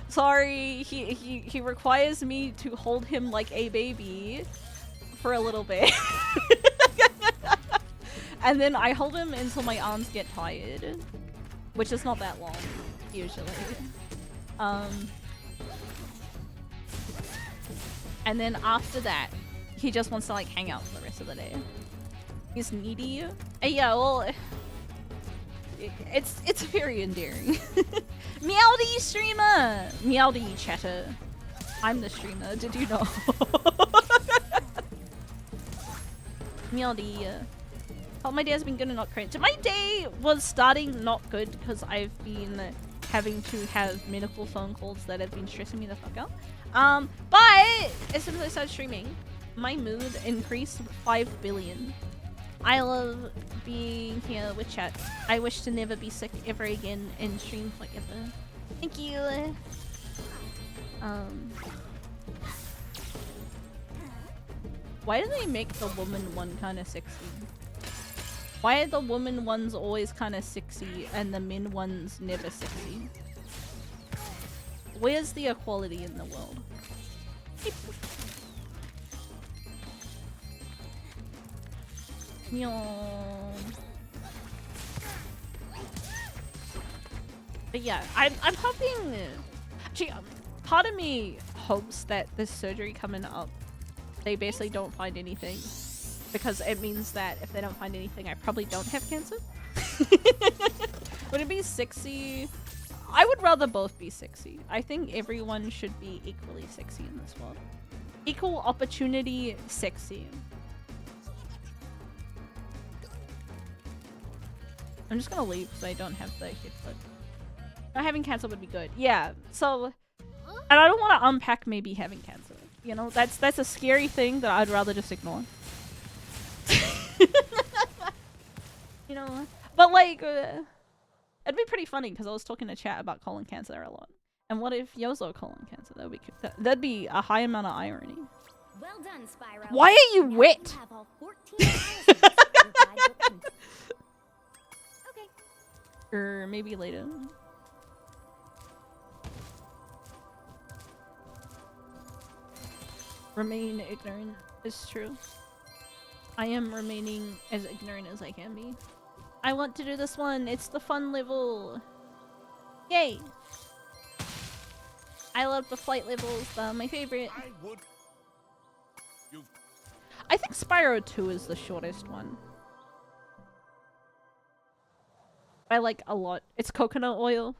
Sorry, he requires me to hold him like a baby for a little bit. And then I hold him until my arms get tired, which is not that long, usually. And then after that, he just wants to, like, hang out for the rest of the day. He's needy. Yeah, well, it's very endearing. Meowdy streamer! Meowdy chatter. I'm the streamer, did you know? Meowdy. Oh, my day has been good and not great. So my day was starting not good because I've been having to have medical phone calls that have been stressing me the fuck out. But as soon as I started streaming, my mood increased 5 billion. I love being here with chat. I wish to never be sick ever again and stream forever. Thank you. Why do they make the woman one kind of sexy? Why are the woman ones always kind of sexy and the men ones never sexy? Where's the equality in the world? But yeah, I'm hoping. Actually, part of me hopes that this surgery coming up, they basically don't find anything, because it means that if they don't find anything, I probably don't have cancer. Would it be sexy? I would rather both be sexy. I think everyone should be equally sexy in this world. Equal opportunity sexy. I'm just gonna leave because I don't have the headset. Not having cancer would be good. Yeah, so... And I don't want to unpack maybe having cancer. You know, that's a scary thing that I'd rather just ignore. You know, but like, it'd be pretty funny because I was talking to chat about colon cancer a lot. And what if Yozo colon cancer? That'd be a high amount of irony. Well done, Spyro. Why are you Now wet? You have all 14 houses. Your guidebook complete. Okay. Or maybe later. Remain ignorant is true. I am remaining as ignorant as I can be. I want to do this one. It's the fun level. Yay! I love the flight levels. They're my favorite. I would. You've I think Spyro 2 is the shortest one. I like a lot. It's coconut oil.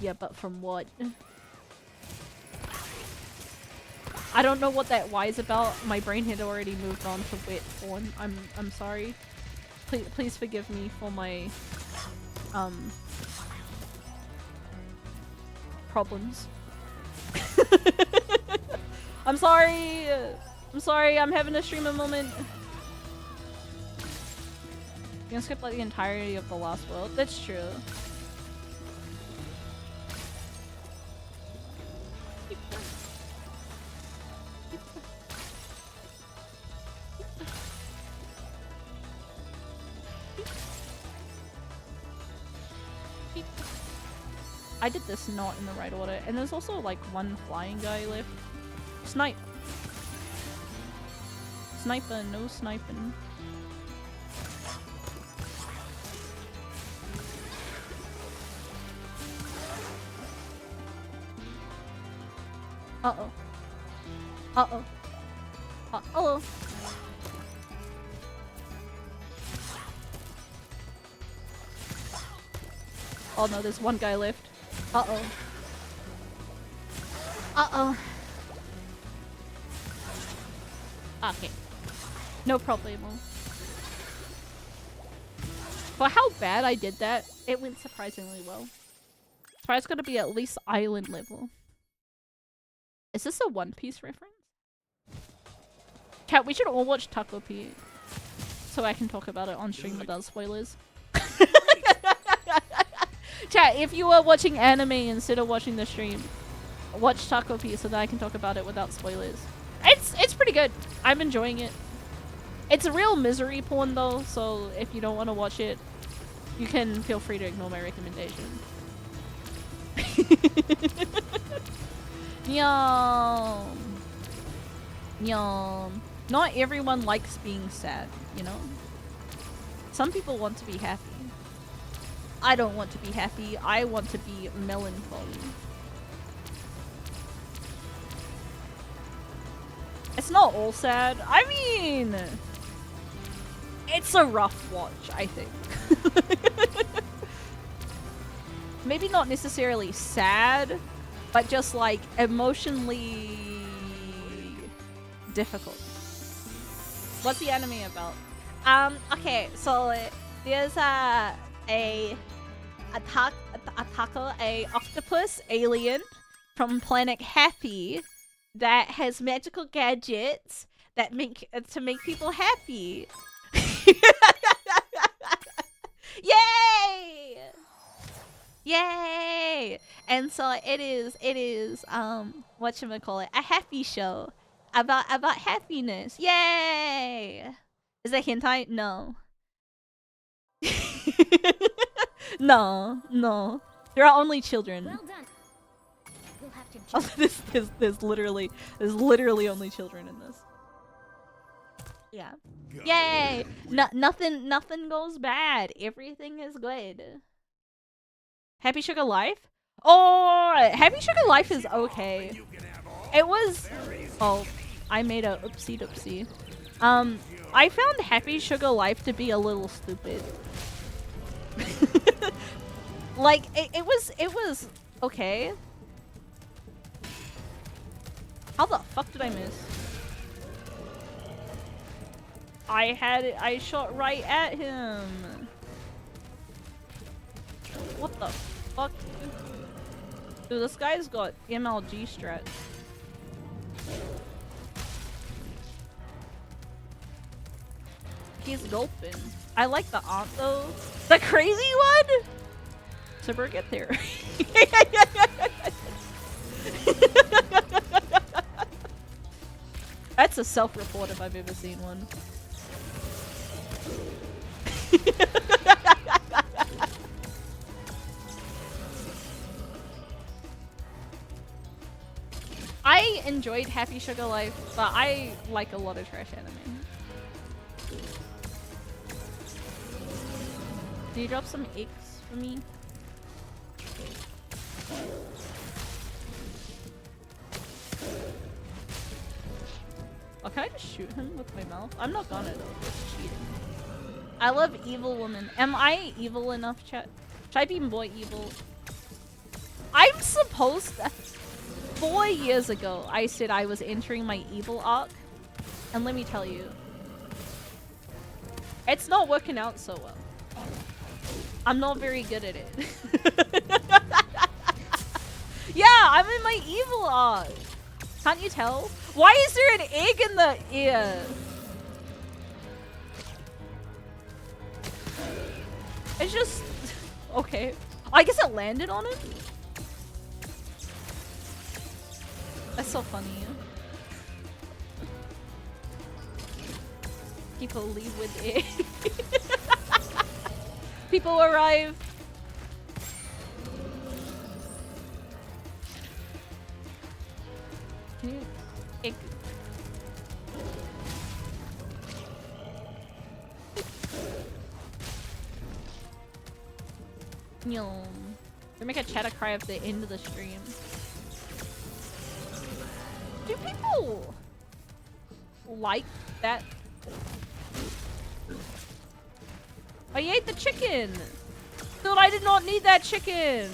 Yeah, but from what? I don't know what that Y is about. My brain had already moved on to wet porn. I'm sorry. Please forgive me for my problems. I'm sorry. I'm sorry. I'm having a streamer moment. You can skip like the entirety of the Lost World. That's true. I did this not in the right order, and there's also like one flying guy left. Snipe. Sniper, no sniping. Uh-oh. Uh-oh. Uh-oh. Oh no, there's one guy left. Uh-oh. Uh-oh. Okay. No problemo. For how bad I did that, it went surprisingly well. Try's gotta be at least island level. Is this a One Piece reference? Cat, we should all watch Taco P so I can talk about it on stream without spoilers. Chat, if you are watching anime instead of watching the stream, watch Taco P so that I can talk about it without spoilers. It's pretty good. I'm enjoying it. It's a real misery porn though, so if you don't want to watch it, you can feel free to ignore my recommendation. Yum. Yum. Not everyone likes being sad, you know? Some people want to be happy. I don't want to be happy. I want to be melancholy. It's not all sad. I mean, it's a rough watch, I think. Maybe not necessarily sad, but just like emotionally difficult. What's the anime about? Okay, so there's a octopus alien from planet Happy that has magical gadgets that make people happy. Yay! Yay! And so it is whatchamacallit, a happy show about happiness. Yay! Is that hentai? No. No. There are only children. Well done. You'll have to Oh, there's literally only children in this. Yeah. Yay! Nothing goes bad. Everything is good. Happy Sugar Life? Oh, Happy Sugar Life is okay. It was. Oh, I made a oopsie doopsie. I found Happy Sugar Life to be a little stupid. Like it was okay. How the fuck did I miss? I shot right at him. What the fuck? Dude, this guy's got MLG strats. He's dolphin. I like the aunt though. The crazy one? So we'll get there. That's a self-report if I've ever seen one. I enjoyed Happy Sugar Life, but I like a lot of trash anime. Can you drop some eggs for me? Oh, can I just shoot him with my mouth? I'm not gonna though, that's cheating. I love evil woman. Am I evil enough, chat? Should I be more evil? I'm supposed to... 4 years ago, I said I was entering my evil arc. And let me tell you, it's not working out so well. I'm not very good at it. Yeah, I'm in my evil arc. Can't you tell? Why is there an egg in the ear? It's just... Okay. I guess it landed on it? That's so funny. People leave with egg. People arrive. Can you... Egg. Yum. They make a chatter cry at the end of the stream. Do people like that? I ate the chicken! Dude, I did not need that chicken!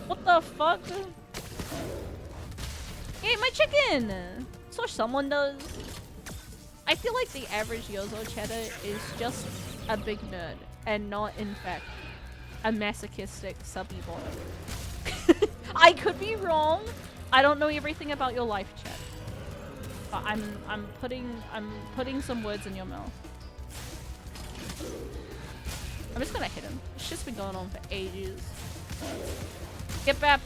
What the fuck? I ate my chicken! So someone does. I feel like the average Yozo chatter is just a big nerd and not, in fact, a masochistic subby boy. I could be wrong. I don't know everything about your life, chat. But I'm putting some words in your mouth. I'm just gonna hit him. It's just been going on for ages. Get bapped.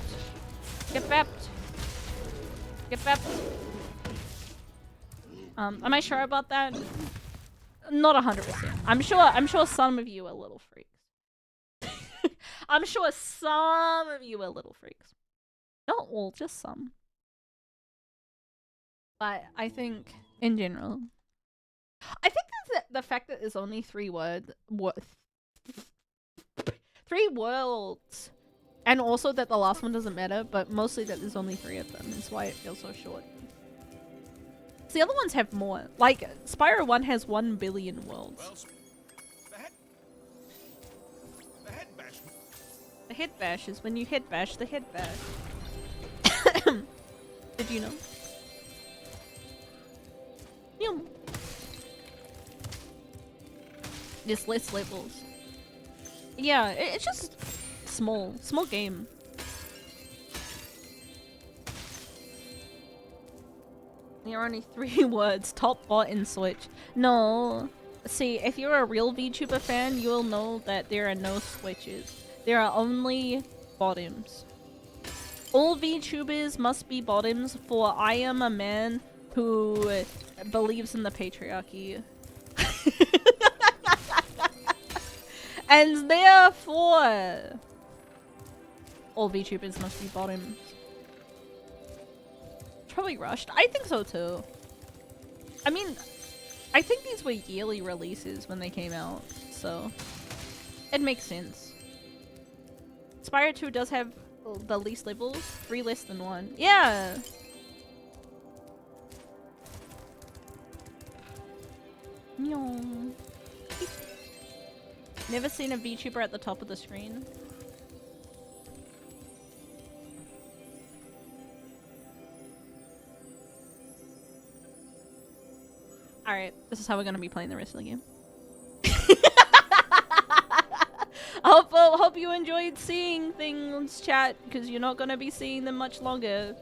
Get bapped. Get bapped. Am I sure about that? Not 100%. I'm sure some of you are little freaks. I'm sure some of you are little freaks. Not all, just some. But I think, in general, I think that the fact that there's only 3 worlds, and also that the last one doesn't matter, but mostly that there's only 3 of them is why it feels so short. So the other ones have more. Like, Spyro 1 has 1 billion worlds. Well, the head bash. The head bash is when you head bash the head bash. Did you know? Yum. There's less levels. Yeah, it's just small game. There are only 3 words, top, bot, and switch. No. See, if you're a real VTuber fan, you will know that there are no switches. There are only bottoms. All VTubers must be bottoms, for I am a man who believes in the patriarchy. And therefore, all VTubers must be bottoms. Probably rushed. I think so too. I mean, I think these were yearly releases when they came out, so it makes sense. Spyro 2 does have the least levels, 3 less than 1. Yeah! Never seen a VTuber at the top of the screen. Alright, this is how we're gonna be playing the rest of the game. I hope you enjoyed seeing things, chat, because you're not gonna be seeing them much longer.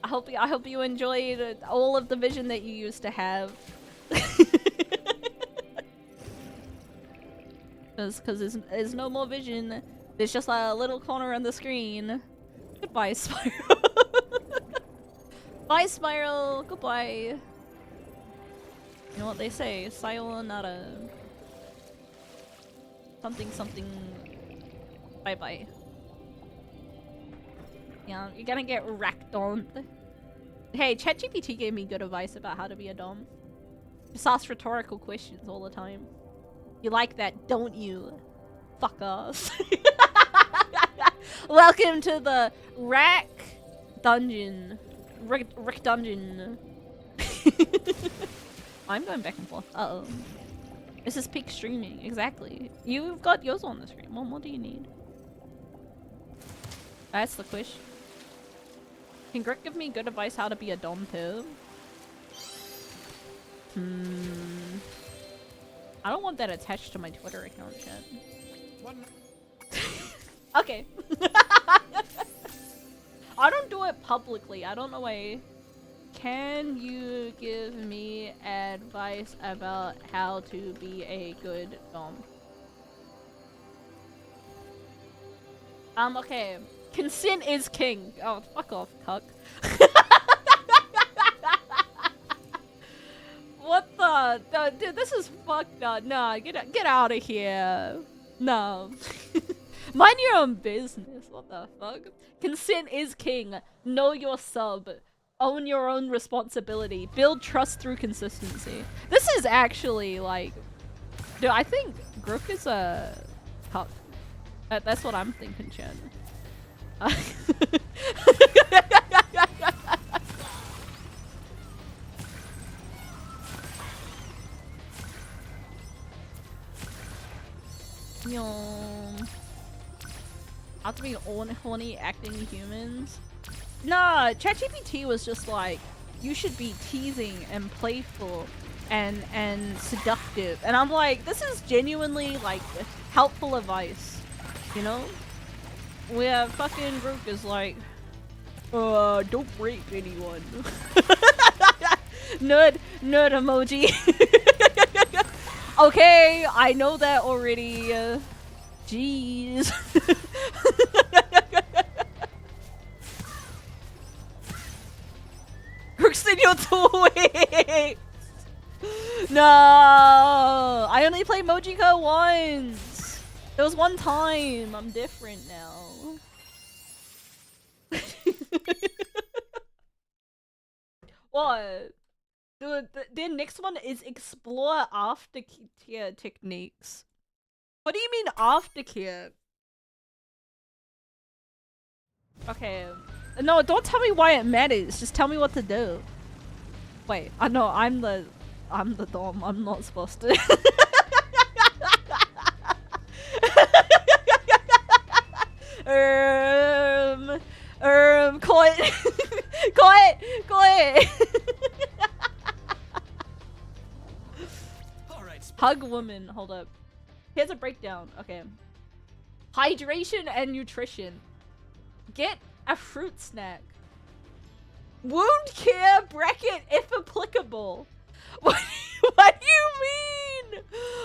I hope you enjoyed all of the vision that you used to have. Because there's no more vision. There's just a little corner on the screen. Goodbye, Spyro. Bye, Spyro. Goodbye. You know what they say? Sayonara. Something something. Bye bye. Yeah, you're gonna get racked on. Hey, ChatGPT gave me good advice about how to be a dom. Just ask rhetorical questions all the time. You like that, don't you? Fuck us. Welcome to the Rack Dungeon. Rick Dungeon. I'm going back and forth. Uh-oh. This is peak streaming. Exactly. You've got yours on the screen. What more do you need? That's the question. Can Grit give me good advice how to be a dom too? I don't want that attached to my Twitter account, chat. Okay. I don't do it publicly. I don't know why. Can you give me advice about how to be a good dom? Okay. Consent is king. Oh, fuck off, cuck. What the? Dude, this is fucked up. Nah, get out of here. No. Mind your own business. What the fuck? Consent is king. Know your sub. Own your own responsibility. Build trust through consistency. This is actually like... Dude, I think Grook is a cuck. That's what I'm thinking, Chen. Have to be horny acting humans. Nah, ChatGPT was just like, you should be teasing and playful and seductive. And I'm like, this is genuinely like helpful advice, you know? Where fucking Rook is like, don't rape anyone. Nerd emoji. Okay, I know that already. Jeez. Rook's in your toy. No, I only played Mojiko once. It was one time. I'm different now. What? The next one is explore aftercare techniques. What do you mean aftercare? Okay. No, don't tell me why it matters. Just tell me what to do. Wait, I know I'm the dom. I'm not supposed to. Caught. Hug woman. Hold up. Here's a breakdown. Okay. Hydration and nutrition. Get a fruit snack. Wound care bracket if applicable. What do you mean?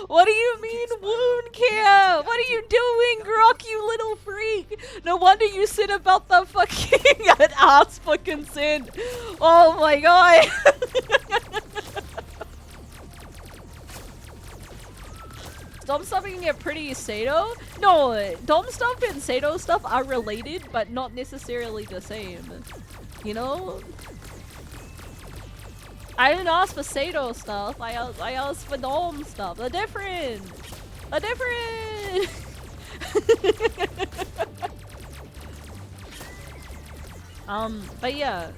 What do you mean wound care? What are you doing, Grok, you little freak? No wonder you said about the fucking ask for consent. Oh my god. Dom stuff can get pretty Sato? No, Dom stuff and Sato stuff are related, but not necessarily the same. You know? I didn't ask for Sato stuff. I asked for Dom stuff. They're different. They're different. But yeah.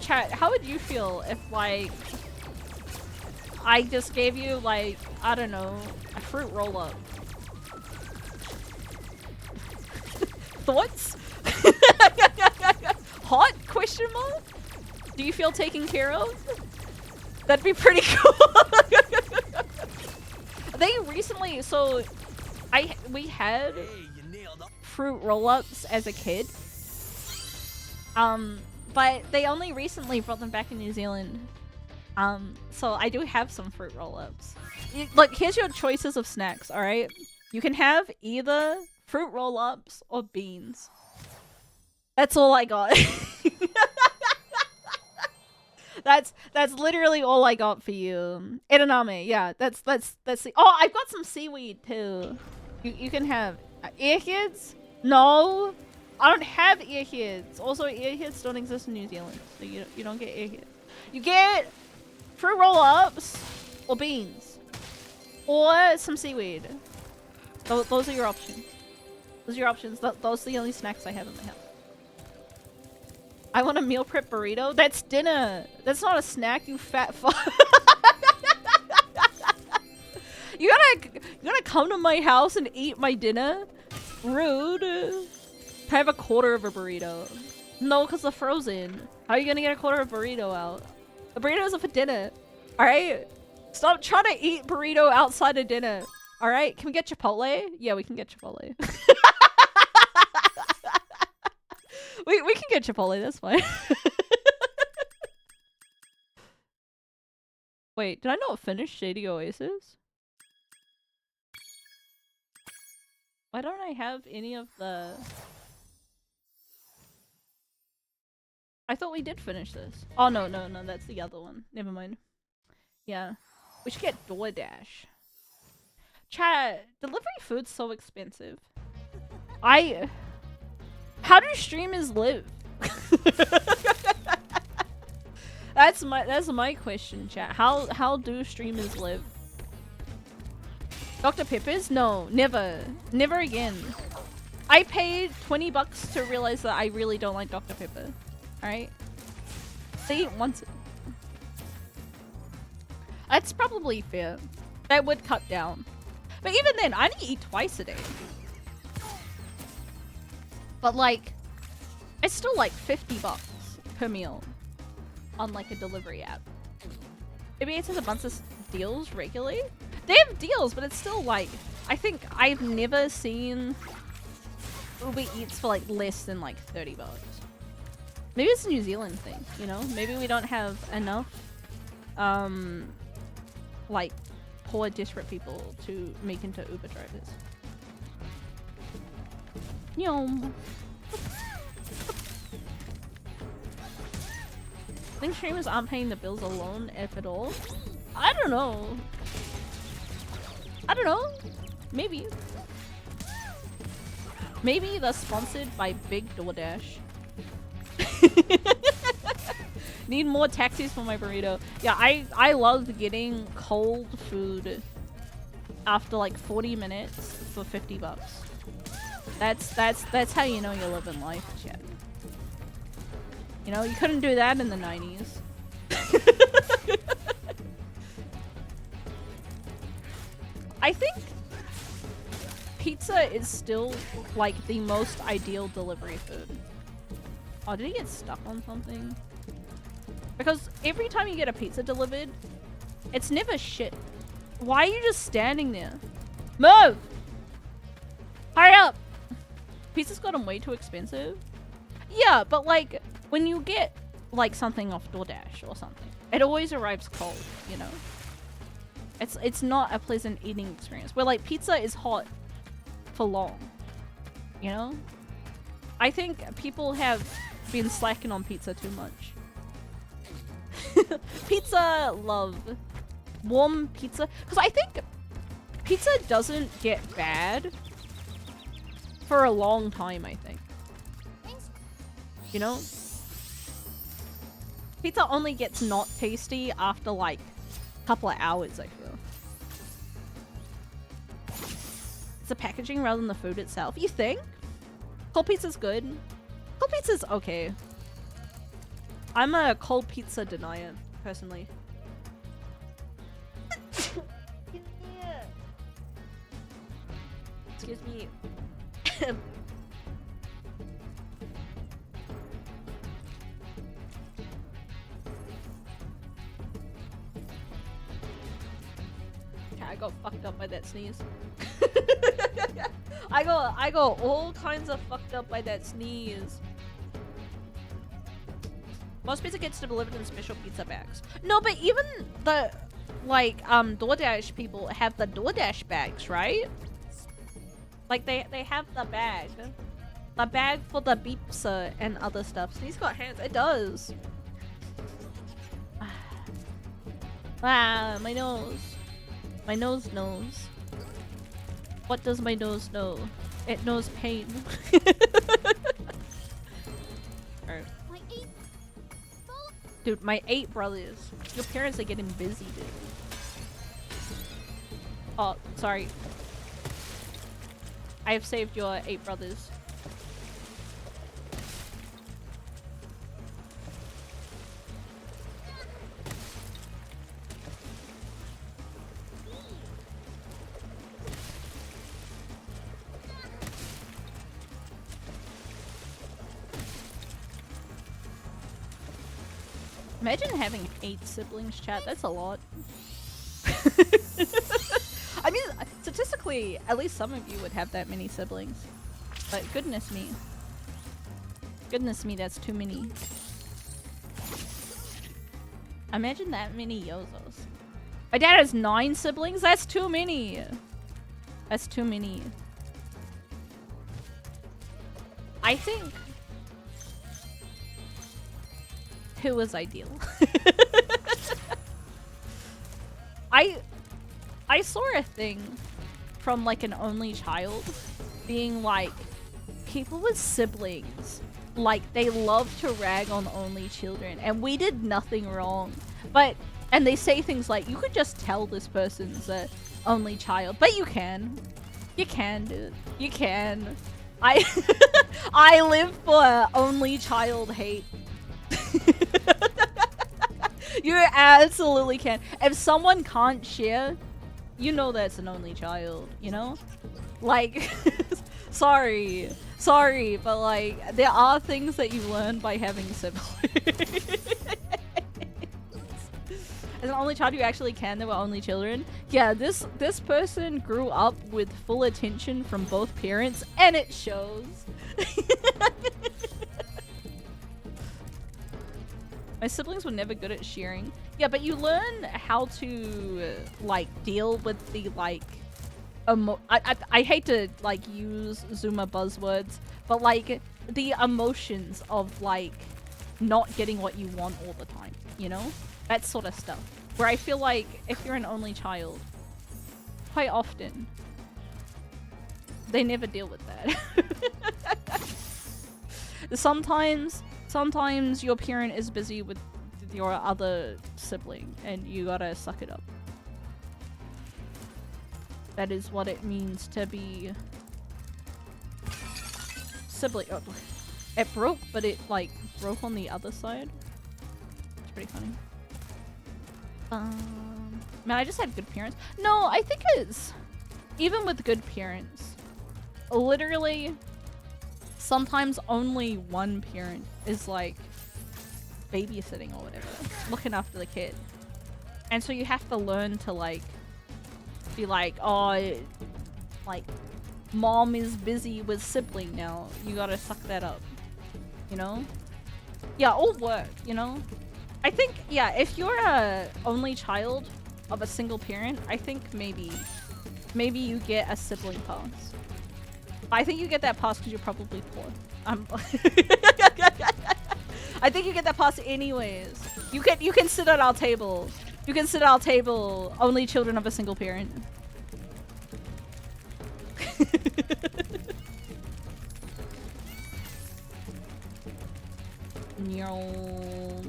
Chat, how would you feel if like I just gave you like, I don't know, a fruit roll-up? Thoughts? Hot? Question mark? Do you feel taken care of? That'd be pretty cool. They recently, so we had fruit roll-ups as a kid. But they only recently brought them back in New Zealand. So I do have some fruit roll-ups. Look, here's your choices of snacks, alright? You can have either fruit roll-ups or beans. That's all I got. That's literally all I got for you. Edamame, yeah. That's the. Oh, I've got some seaweed too. You can have earheads. No, I don't have earheads. Also, earheads don't exist in New Zealand, so you don't get earheads. You get fruit roll-ups or beans or some seaweed. Those are your options. Those are your options. Those are the only snacks I have in my house. I want a meal prep burrito. That's dinner. That's not a snack, you fat fuck. You gotta come to my house and eat my dinner? Rude. Can I have a quarter of a burrito? No, because they're frozen. How are you gonna get a quarter of a burrito out? The burritos are for dinner. Alright? Stop trying to eat burrito outside of dinner. Alright? Can we get Chipotle? Yeah, we can get Chipotle. We can get Chipotle, that's fine. Wait, did I not finish Shady Oasis? Why don't I have any of the... I thought we did finish this. Oh, no, that's the other one. Never mind. Yeah. We should get DoorDash. Chat, delivery food's so expensive. How do streamers live? That's my question, chat. How do streamers live? Dr. Pepper's? No, never. Never again. I paid 20 bucks to realize that I really don't like Dr. Pepper. Alright? See, once. That's probably fair. That would cut down. But even then, I only eat twice a day. But like, it's still like 50 bucks per meal on like a delivery app. Maybe it has a bunch of deals regularly. They have deals, but it's still like, I think I've never seen Uber Eats for like less than like 30 bucks. Maybe it's a New Zealand thing, you know? Maybe we don't have enough, like, poor, desperate people to make into Uber drivers. Yum. I think streamers aren't paying the bills alone, if at all. I don't know. I don't know. Maybe. Maybe they're sponsored by Big DoorDash. Need more taxis for my burrito. Yeah, I love getting cold food after like 40 minutes for 50 bucks. That's how you know you're living life, chat. You know, you couldn't do that in the 90s. I think pizza is still like the most ideal delivery food. Oh, did he get stuck on something? Because every time you get a pizza delivered, it's never shit. Why are you just standing there? Move! Hurry up! Pizza's gotten way too expensive. Yeah, but like, when you get like something off DoorDash or something, it always arrives cold, you know? It's not a pleasant eating experience. Where like pizza is hot for long, you know? I think people have been slacking on pizza too much. Pizza love. Warm pizza. Because I think pizza doesn't get bad for a long time, I think. You know? Pizza only gets not tasty after like a couple of hours, I feel. It's the packaging rather than the food itself. You think? Cold pizza's good. Cold pizza's okay. I'm a cold pizza denier, personally. Excuse me. I got fucked up by that sneeze. I got all kinds of fucked up by that sneeze. Most pizza gets delivered in special pizza bags. No, but even the like DoorDash people have the DoorDash bags, right? Like they have the bag. The bag for the beeps and other stuff. So he's got hands. It does. Ah, my nose. My nose knows. What does my nose know? It knows pain. Alright. Dude, my 8 brothers. Your parents are getting busy, dude. Oh, sorry. I have saved your 8 brothers. Imagine having 8 siblings, chat. That's a lot. I mean, statistically, at least some of you would have that many siblings. But goodness me. Goodness me, that's too many. Imagine that many Yozos. My dad has 9 siblings? That's too many. That's too many. I think 2 is ideal. I saw a thing from like an only child being like, people with siblings, like they love to rag on only children and we did nothing wrong. And they say things like, you could just tell this person's a only child, but you can. You can, dude. You can. I live for only child hate. You absolutely can. If someone can't share, you know that's an only child, you know? Like, sorry, but like, there are things that you learn by having siblings. As an only child, you actually can. There were only children. Yeah, this person grew up with full attention from both parents, and it shows. My siblings were never good at sharing. Yeah, but you learn how to like deal with the like I hate to like use Zoomer buzzwords, but like the emotions of like not getting what you want all the time, you know? That sort of stuff. Where I feel like if you're an only child, quite often they never deal with that. Sometimes your parent is busy with your other sibling and you gotta suck it up. That is what it means to be sibling. Oh, it broke, but it like broke on the other side. It's pretty funny. Man, I just had good parents. No, I think it's even with good parents, literally sometimes only one parent is like babysitting or whatever, looking after the kid. And so you have to learn to like be like, oh, like mom is busy with sibling now, you gotta suck that up, you know? Yeah, all work, you know? I think, yeah, if you're a only child of a single parent, I think maybe you get a sibling pass. I think you get that pass because you're probably poor. I think you get that pass anyways. You can sit at our table. You can sit at our table, only children of a single parent. No.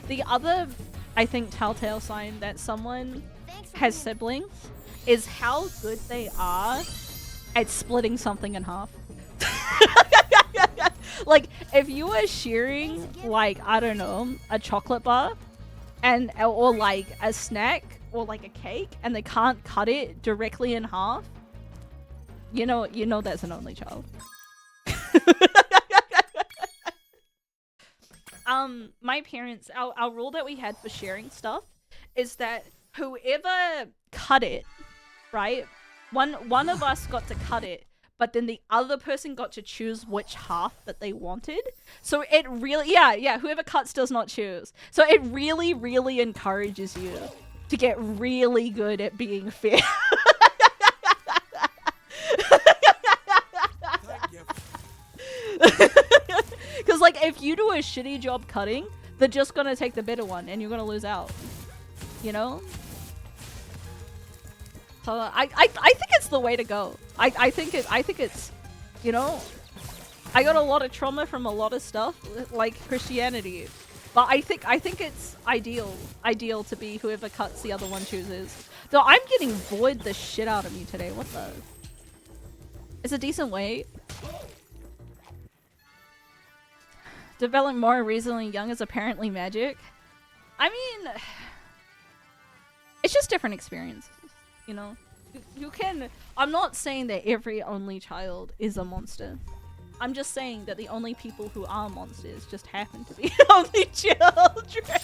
The other, I think, telltale sign that someone has siblings is how good they are at splitting something in half. Like, if you are sharing, like, I don't know, a chocolate bar or like a snack or like a cake and they can't cut it directly in half, you know that's an only child. My parents, our rule that we had for sharing stuff is that whoever cut it, right? One of us got to cut it, but then the other person got to choose which half that they wanted. So it really, yeah, whoever cuts does not choose. So it really, really encourages you to get really good at being fair. Thank you. Because, like, if you do a shitty job cutting, they're just gonna take the better one, and you're gonna lose out. You know? So I think it's the way to go. I think it's, you know, I got a lot of trauma from a lot of stuff, like Christianity, but I think it's ideal to be whoever cuts the other one chooses. Though I'm getting void the shit out of me today. What the? It's a decent way. Developing more reasonably young is apparently magic. I mean, it's just different experiences, you know? You can... I'm not saying that every only child is a monster. I'm just saying that the only people who are monsters just happen to be only children.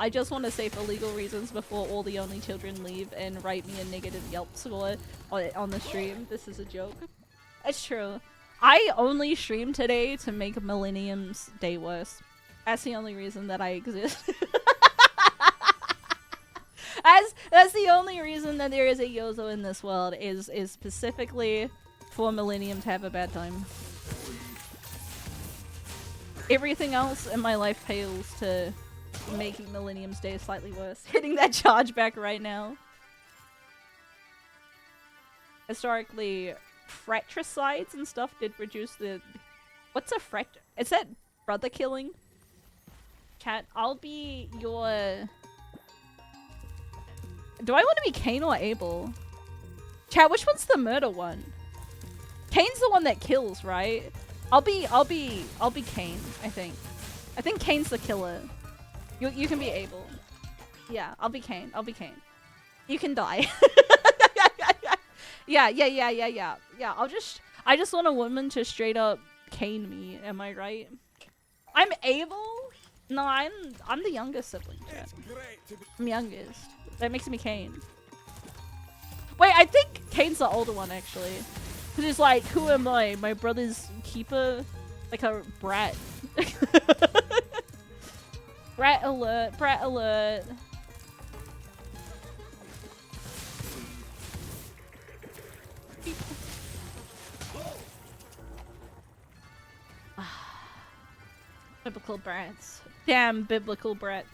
I just want to say for legal reasons before all the only children leave and write me a negative Yelp score on the stream. This is a joke. It's true. I only streamed today to make Millennium's day worse. That's the only reason that I exist. That's the only reason that there is a Yozo in this world is specifically for Millennium to have a bad time. Everything else in my life pales to making Millennium's day slightly worse. Hitting that charge back right now. Historically, fratricides and stuff did reduce the... What's a frat... Is that brother killing? Chat, I'll be your... Do I want to be Cain or Abel? Chat, which one's the murder one? Cain's the one that kills, right? I'll be Cain, I think. I think Cain's the killer. You can be Abel. Yeah, I'll be Cain. I'll be Cain. You can die. Yeah. I just want a woman to straight up Cain me, am I right? I'm Abel? No, I'm the youngest sibling, chat. I'm youngest. That makes me Cain. Wait, I think Cain's the older one, actually. Cause it's like, who am I? My brother's keeper? Like a brat. Brat alert, brat alert. Biblical brats. Damn biblical brats.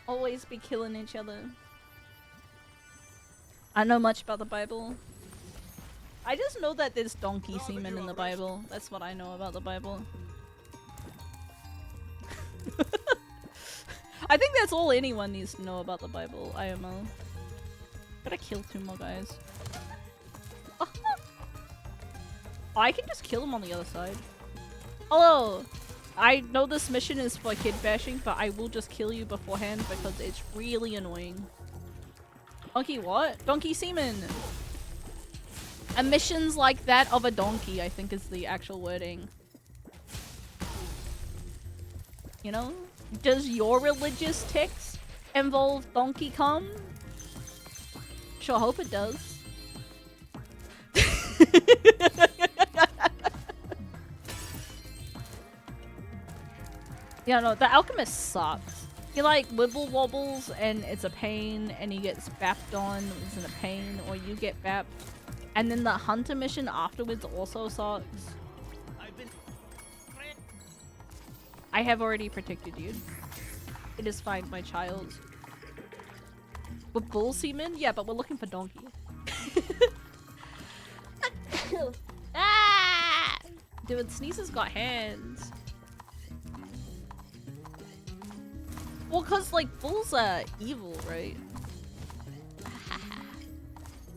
Always be killing each other. I know much about the Bible. I just know that there's donkey semen in the Bible. That's what I know about the Bible. I think that's all anyone needs to know about the Bible, IMO. Gotta kill 2 more guys. Oh, I can just kill him on the other side. Hello! I know this mission is for kid bashing, but I will just kill you beforehand because it's really annoying. Donkey what? Donkey semen! Emissions like that of a donkey, I think is the actual wording. You know? Does your religious text involve Donkey Kong? Sure hope it does. Yeah, no, the alchemist sucks. He like wibble wobbles and it's a pain, and he gets bapped on, it's a pain, or you get bapped. And then the hunter mission afterwards also sucks. I have already protected you. It is fine, my child. With bull semen? Yeah, but we're looking for donkey. Ah! Dude, Sneezer's got hands. Well, cause like bulls are evil, right?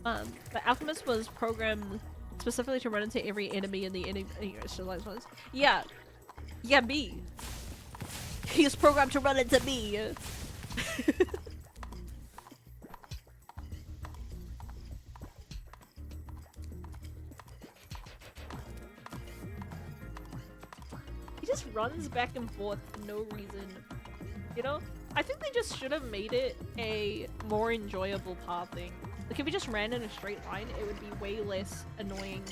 The alchemist was programmed specifically to run into every enemy in the enemy. Yeah. Yeah, me. He's programmed to run into me. He just runs back and forth for no reason. You know? I think they just should have made it a more enjoyable pathing. Like if we just ran in a straight line, it would be way less annoying.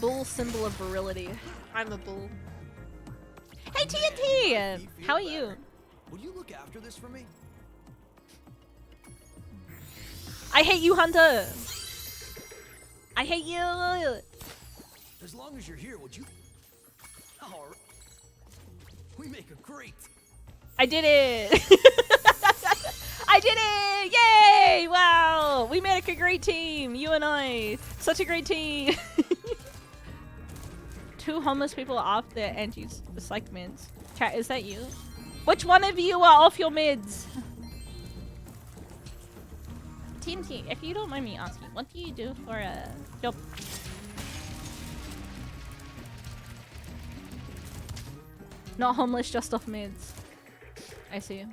Bull symbol of virility. I'm a bull. Hey TNT! How are you? Will you look after this for me? I hate you, Hunter! I hate you! As long as you're here, would you? Oh, we make a great. I did it! I did it! Yay! Wow! We made a great team! You and I! Such a great team! 2 homeless people are off their anti-psych meds. Chat, is that you? Which one of you are off your meds? TNT, if you don't mind me asking, what do you do for a job? Not homeless, just off meds. I see.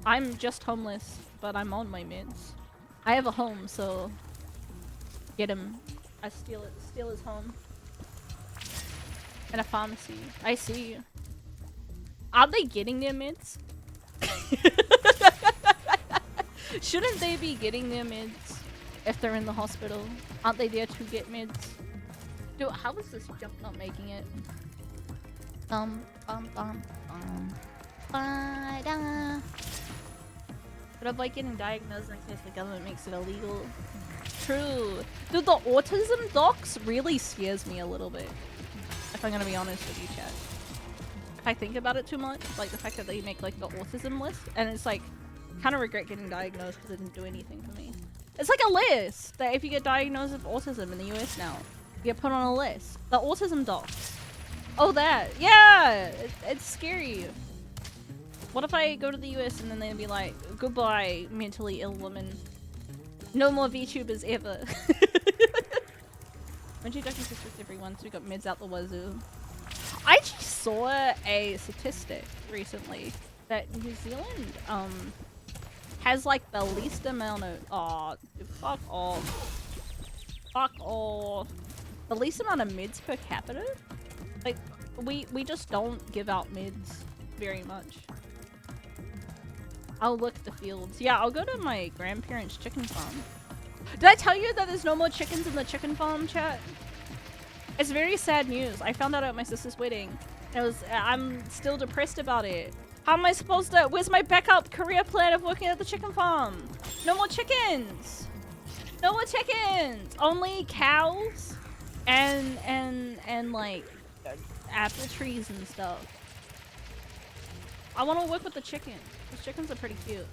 I'm just homeless, but I'm on my meds. I have a home, so get him. I steal his home. And a pharmacy. I see. Are they getting their meds? Shouldn't they be getting their meds if they're in the hospital? Aren't they there to get meds? Dude, how is this jump not making it? Ba-da. But I'm like getting diagnosed in case the government makes it illegal. True. Dude, the autism docs really scares me a little bit. If I'm gonna be honest with you, chat. If I think about it too much, like the fact that they make like the autism list, and it's like, kind of regret getting diagnosed because it didn't do anything for me. It's like a list that if you get diagnosed with autism in the US now, you get put on a list. The autism docs. Oh, that. Yeah! It's scary. What if I go to the US and then they'd be like, goodbye, mentally ill woman. No more VTubers ever. When you duck sisters everyone, so we got mids out the wazoo. I actually saw a statistic recently that New Zealand has like the least amount of fuck off. The least amount of mids per capita. Like we just don't give out mids very much. I'll look the fields. Yeah, I'll go to my grandparents' chicken farm. Did I tell you that there's no more chickens in the chicken farm, chat? It's very sad news. I found out at my sister's wedding. I'm still depressed about it. How am I supposed to? Where's my backup career plan of working at the chicken farm? No more chickens. No more chickens. Only cows and like apple trees and stuff. I want to work with the chickens. Those chickens are pretty cute.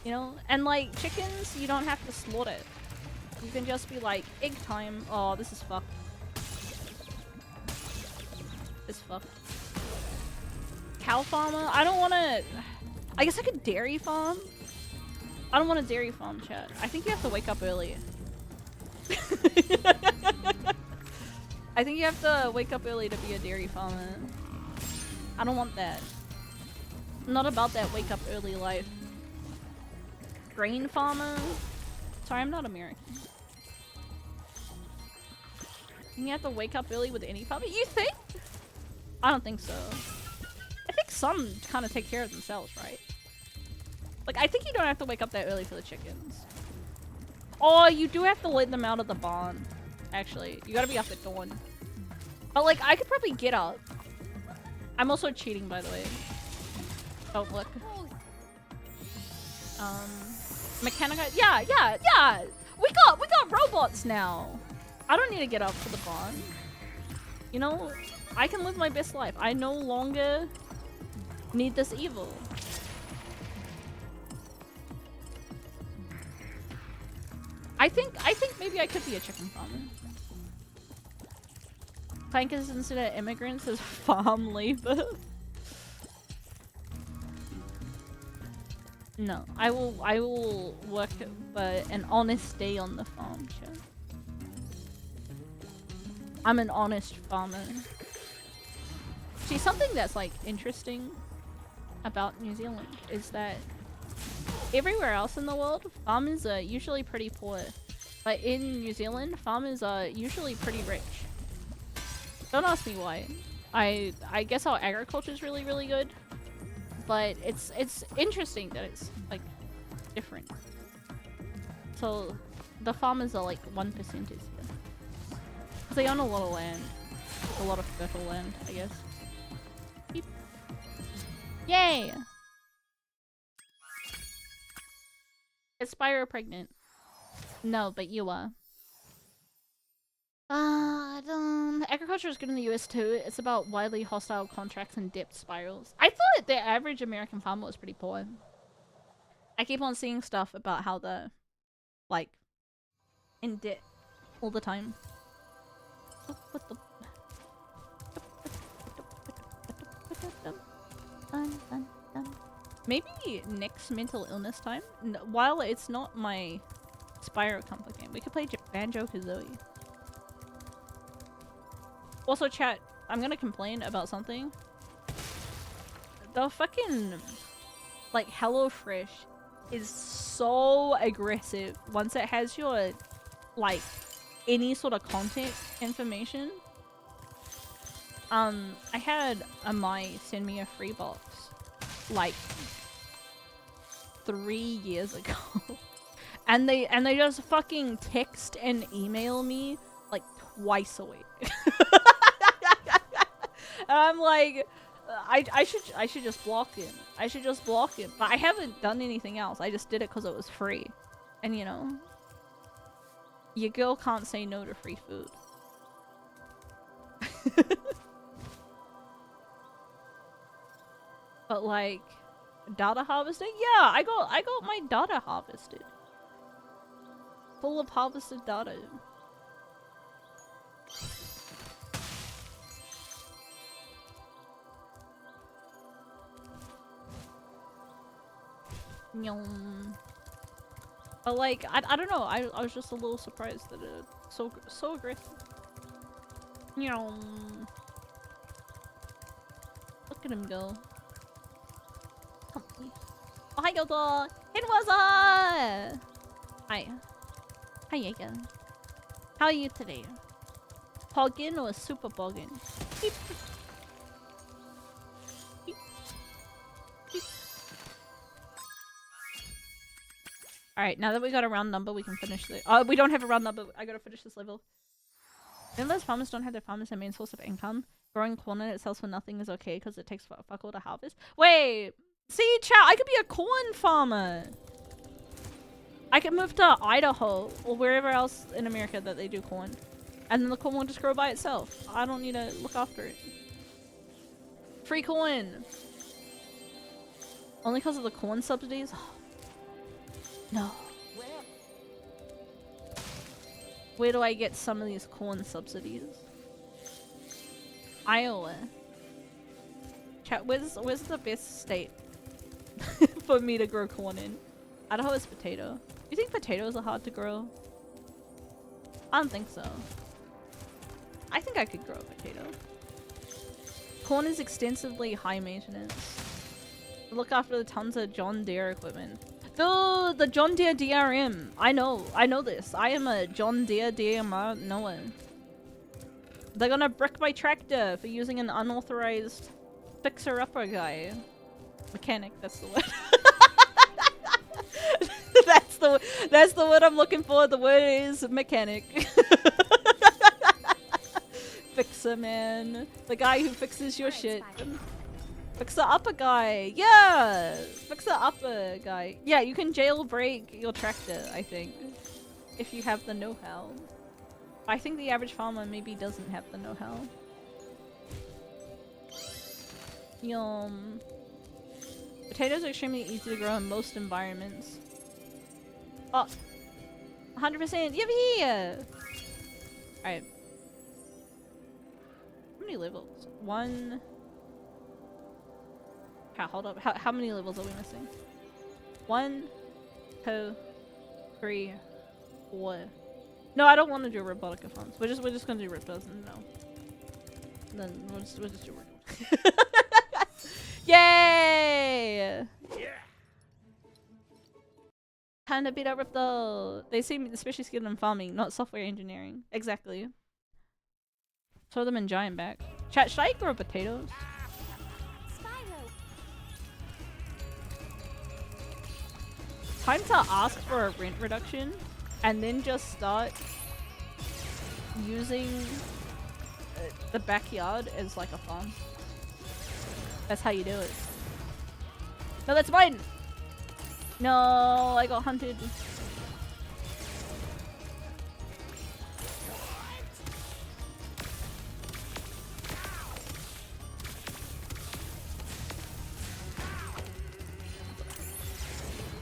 You know? And like chickens, you don't have to slaughter. You can just be like, egg time. Oh, this is fucked. It's fucked. Cow farmer? I don't want to... I guess I could dairy farm? I don't want a dairy farm, chat. I think you have to wake up early. I think you have to wake up early to be a dairy farmer. I don't want that. I'm not about that wake up early life. Grain farmer? Sorry, I'm not American. You have to wake up early with any farmer? You think? I don't think so. I think some kind of take care of themselves, right? Like, I think you don't have to wake up that early for the chickens. Oh, you do have to let them out of the barn. Actually, you gotta be up at dawn. But like, I could probably get up. I'm also cheating, by the way. Don't look. Mechanical. Yeah. We got robots now. I don't need to get up for the barn. You know, I can live my best life. I no longer need this evil. I think maybe I could be a chicken farmer. Plankers instead of immigrants as farm labor. No, I will work an honest day on the farm, sure. I'm an honest farmer. See, something that's like interesting about New Zealand is that everywhere else in the world, farmers are usually pretty poor. But in New Zealand, farmers are usually pretty rich. Don't ask me why. I guess our agriculture is really, really good. but it's interesting that it's like different. So the farmers are like 1%. Here. They own a lot of land, a lot of fertile land, I guess. Beep. Yay! Is Spyro pregnant? No, but you are. Agriculture is good in the US too. It's about widely hostile contracts and debt spirals. I thought the average American farmer was pretty poor. I keep on seeing stuff about how they're, like, in debt all the time. Maybe next mental illness time, while it's not my Spyro comfort game, we could play Banjo-Kazooie. Also, chat, I'm gonna complain about something. The fucking, like, HelloFresh is so aggressive once it has your, like, any sort of contact information. I had a Mai send me a free box, like, 3 years ago. and they just fucking text and email me, like, twice a week. And I'm like, I should just block him. I should just block him. But I haven't done anything else. I just did it because it was free. And you know, your girl can't say no to free food. But like, data harvesting? Yeah, I got my data harvested. Full of harvested data. But like, I don't know, I was just a little surprised that it's so aggressive. Look at him go. Oh, hi, Yoda! Hinwaza! Hi. Hi again. How are you today? Poggin or super boggin? Beep. Beep. Beep. Alright, now that we got a round number, we can finish the- we don't have a round number, I gotta finish this level. Unless farmers don't have their farm as their main source of income, growing corn in itself for nothing is okay because it takes fuck all to harvest. Wait! See, chat, I could be a corn farmer! I could move to Idaho, or wherever else in America that they do corn. And then the corn will just grow by itself. I don't need to look after it. Free corn! Only because of the corn subsidies? No. Where do I get some of these corn subsidies? Iowa. Chat, where's the best state for me to grow corn in? Idaho is potato. You think potatoes are hard to grow? I don't think so. I think I could grow a potato. Corn is extensively high maintenance. Look after the tons of John Deere equipment. Dude, the John Deere DRM. I know this. I am a John Deere DRM knower. They're gonna brick my tractor for using an unauthorized fixer-upper guy. Mechanic, that's the word. That's the word I'm looking for. The word is mechanic. Fixer man. The guy who fixes your shit. Fixer upper guy. Yeah! Fixer upper guy. Yeah, you can jailbreak your tractor, I think. If you have the know-how. I think the average farmer maybe doesn't have the know-how. Yum. Potatoes are extremely easy to grow in most environments. Oh! 100%! Yippee! Alright. How many levels? 1... hold up. How many levels are we missing? 1, 2, 3, 4. No, I don't want to do robotica farms. We're just gonna do rip dozen. No. Then we'll just do work. Yay! Yeah. Time to beat up Ripto. They seem especially skilled in farming, not software engineering. Exactly. Throw them in giant back. Chat, should I grow potatoes? Spyro. time to ask for a rent reduction and then just start using the backyard as like a farm. That's how you do it. No, that's mine! No, I got hunted.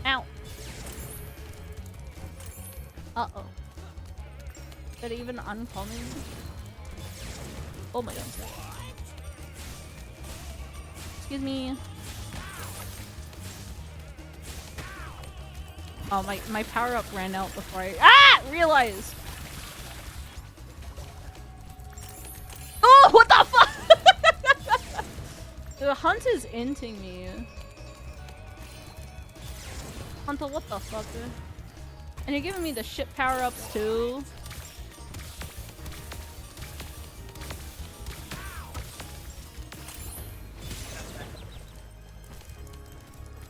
Ow. Uh-oh. Is it even uncommon? Oh my god. Excuse me. Oh, my power-up ran out before I realized! Oh, what the fuck?! The hunt is inting me. Hunter, what the fuck? And you're giving me the shit power-ups too?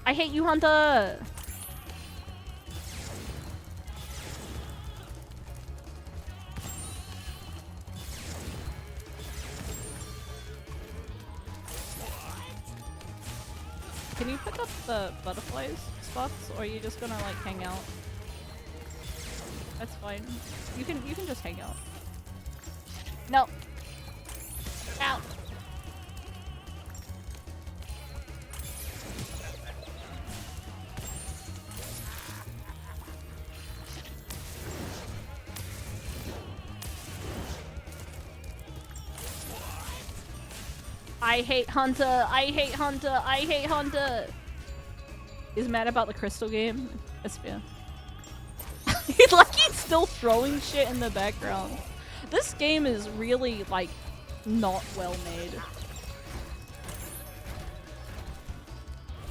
I hate you, Hunter! Can you pick up the butterflies spots, or are you just gonna like hang out? That's fine. You can just hang out. No. Ow. I hate Hunter! I hate Hunter! I hate Hunter! He's mad about the crystal game. It's fair. He's like he's still throwing shit in the background. This game is really like not well made.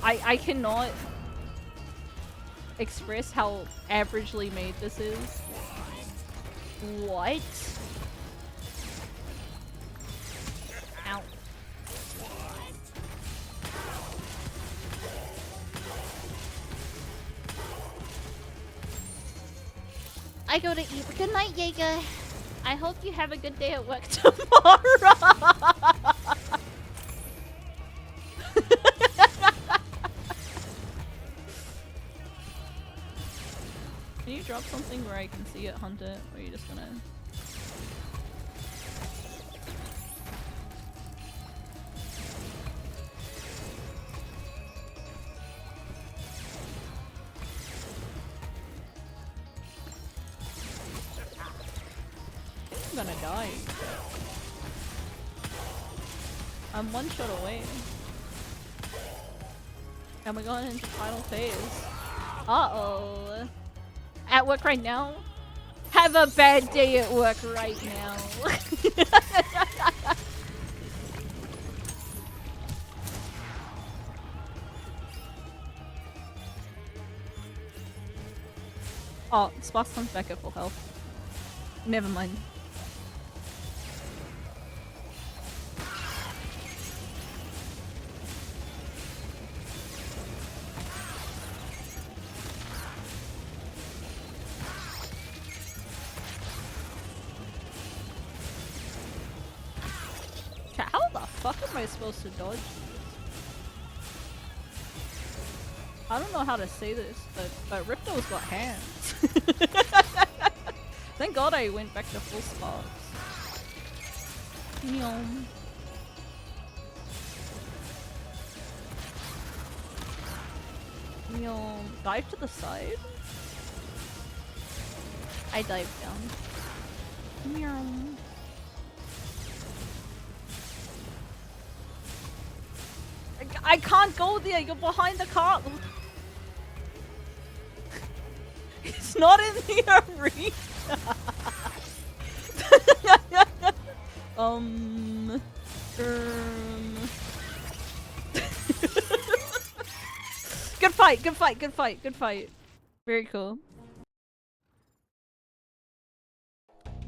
I cannot express how averagely made this is. What? Ow. I go to eat. Good night, Jaeger. I hope you have a good day at work tomorrow. Can you drop something where I can see it, hunt it? Or are you just gonna... I'm gonna die. I'm one shot away. And we're going into final phase. Uh-oh. At work right now? Have a bad day at work right now. Oh, Sparks comes back at full health. Never mind. How the fuck am I supposed to dodge this? I don't know how to say this, but Ripto's got hands. Thank god I went back to full Sparks. Yum. Yum. Dive to the side? I dived down. Yum. I can't go there, you're behind the car. It's not in the arena. Good fight, good fight, good fight, good fight. Very cool.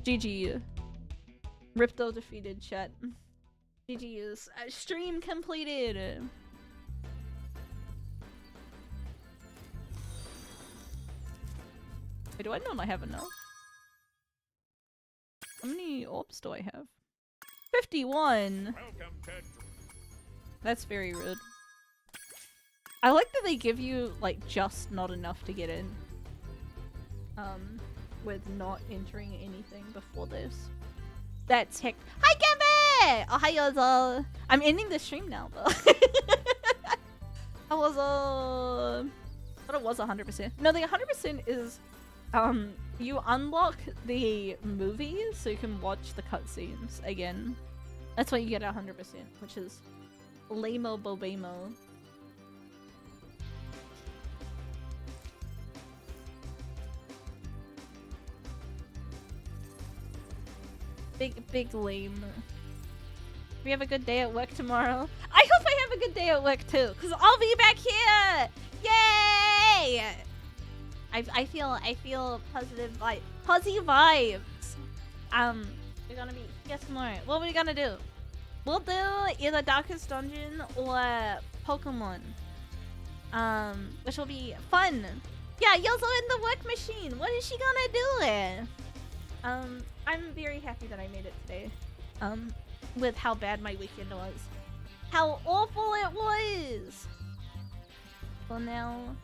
GG. Ripto defeated, chat. GG's. Stream completed! Wait, do I know I have enough? How many orbs do I have? 51! That's very rude. I like that they give you, like, just not enough to get in. With not entering anything before this. That's heck- Hi, Gabby! Oh, hi, Yozo! I'm ending the stream now, though. I was, but it was 100%. No, the 100% is, you unlock the movie so you can watch the cutscenes again. That's why you get 100%, which is lame-o bobemo. Big lame. We have a good day at work tomorrow. I hope I have a good day at work too, because I'll be back here! Yay! I feel positive vibes. We're gonna be here tomorrow. What are we gonna do? We'll do either Darkest Dungeon or Pokemon. Which will be fun. Yeah, Yozo in the work machine. What is she gonna do? I'm very happy that I made it today. With how bad my weekend was. How awful it was! Well now,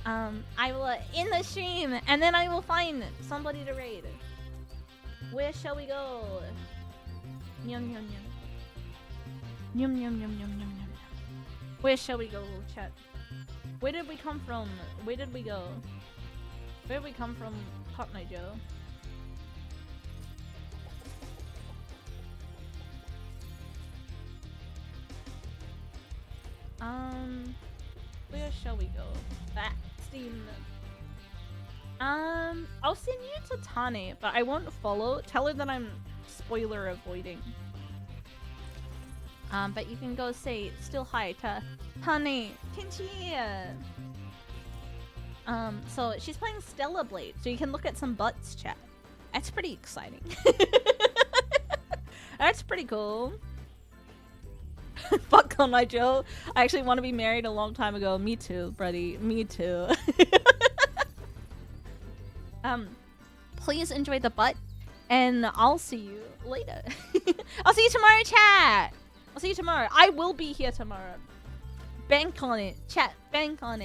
I will end the stream and then I will find somebody to raid. Where shall we go? Yum yum yum. Yum yum yum yum yum yum. Where shall we go, chat? Where did we come from? Where did we go? Where did we come from, Hot Night Joe? Where shall we go? Back Steam. I'll send you to Tane, but I won't follow. Tell her that I'm spoiler avoiding. But you can go say still hi to Tane Kinchi. So she's playing Stella Blade, so you can look at some butts, chat. That's pretty exciting. That's pretty cool. Fuck on my Joe. I actually want to be married a long time ago. Me too, buddy. Me too. Please enjoy the butt, and I'll see you later. I'll see you tomorrow, chat. I'll see you tomorrow. I will be here tomorrow. Bank on it, chat. Bank on it.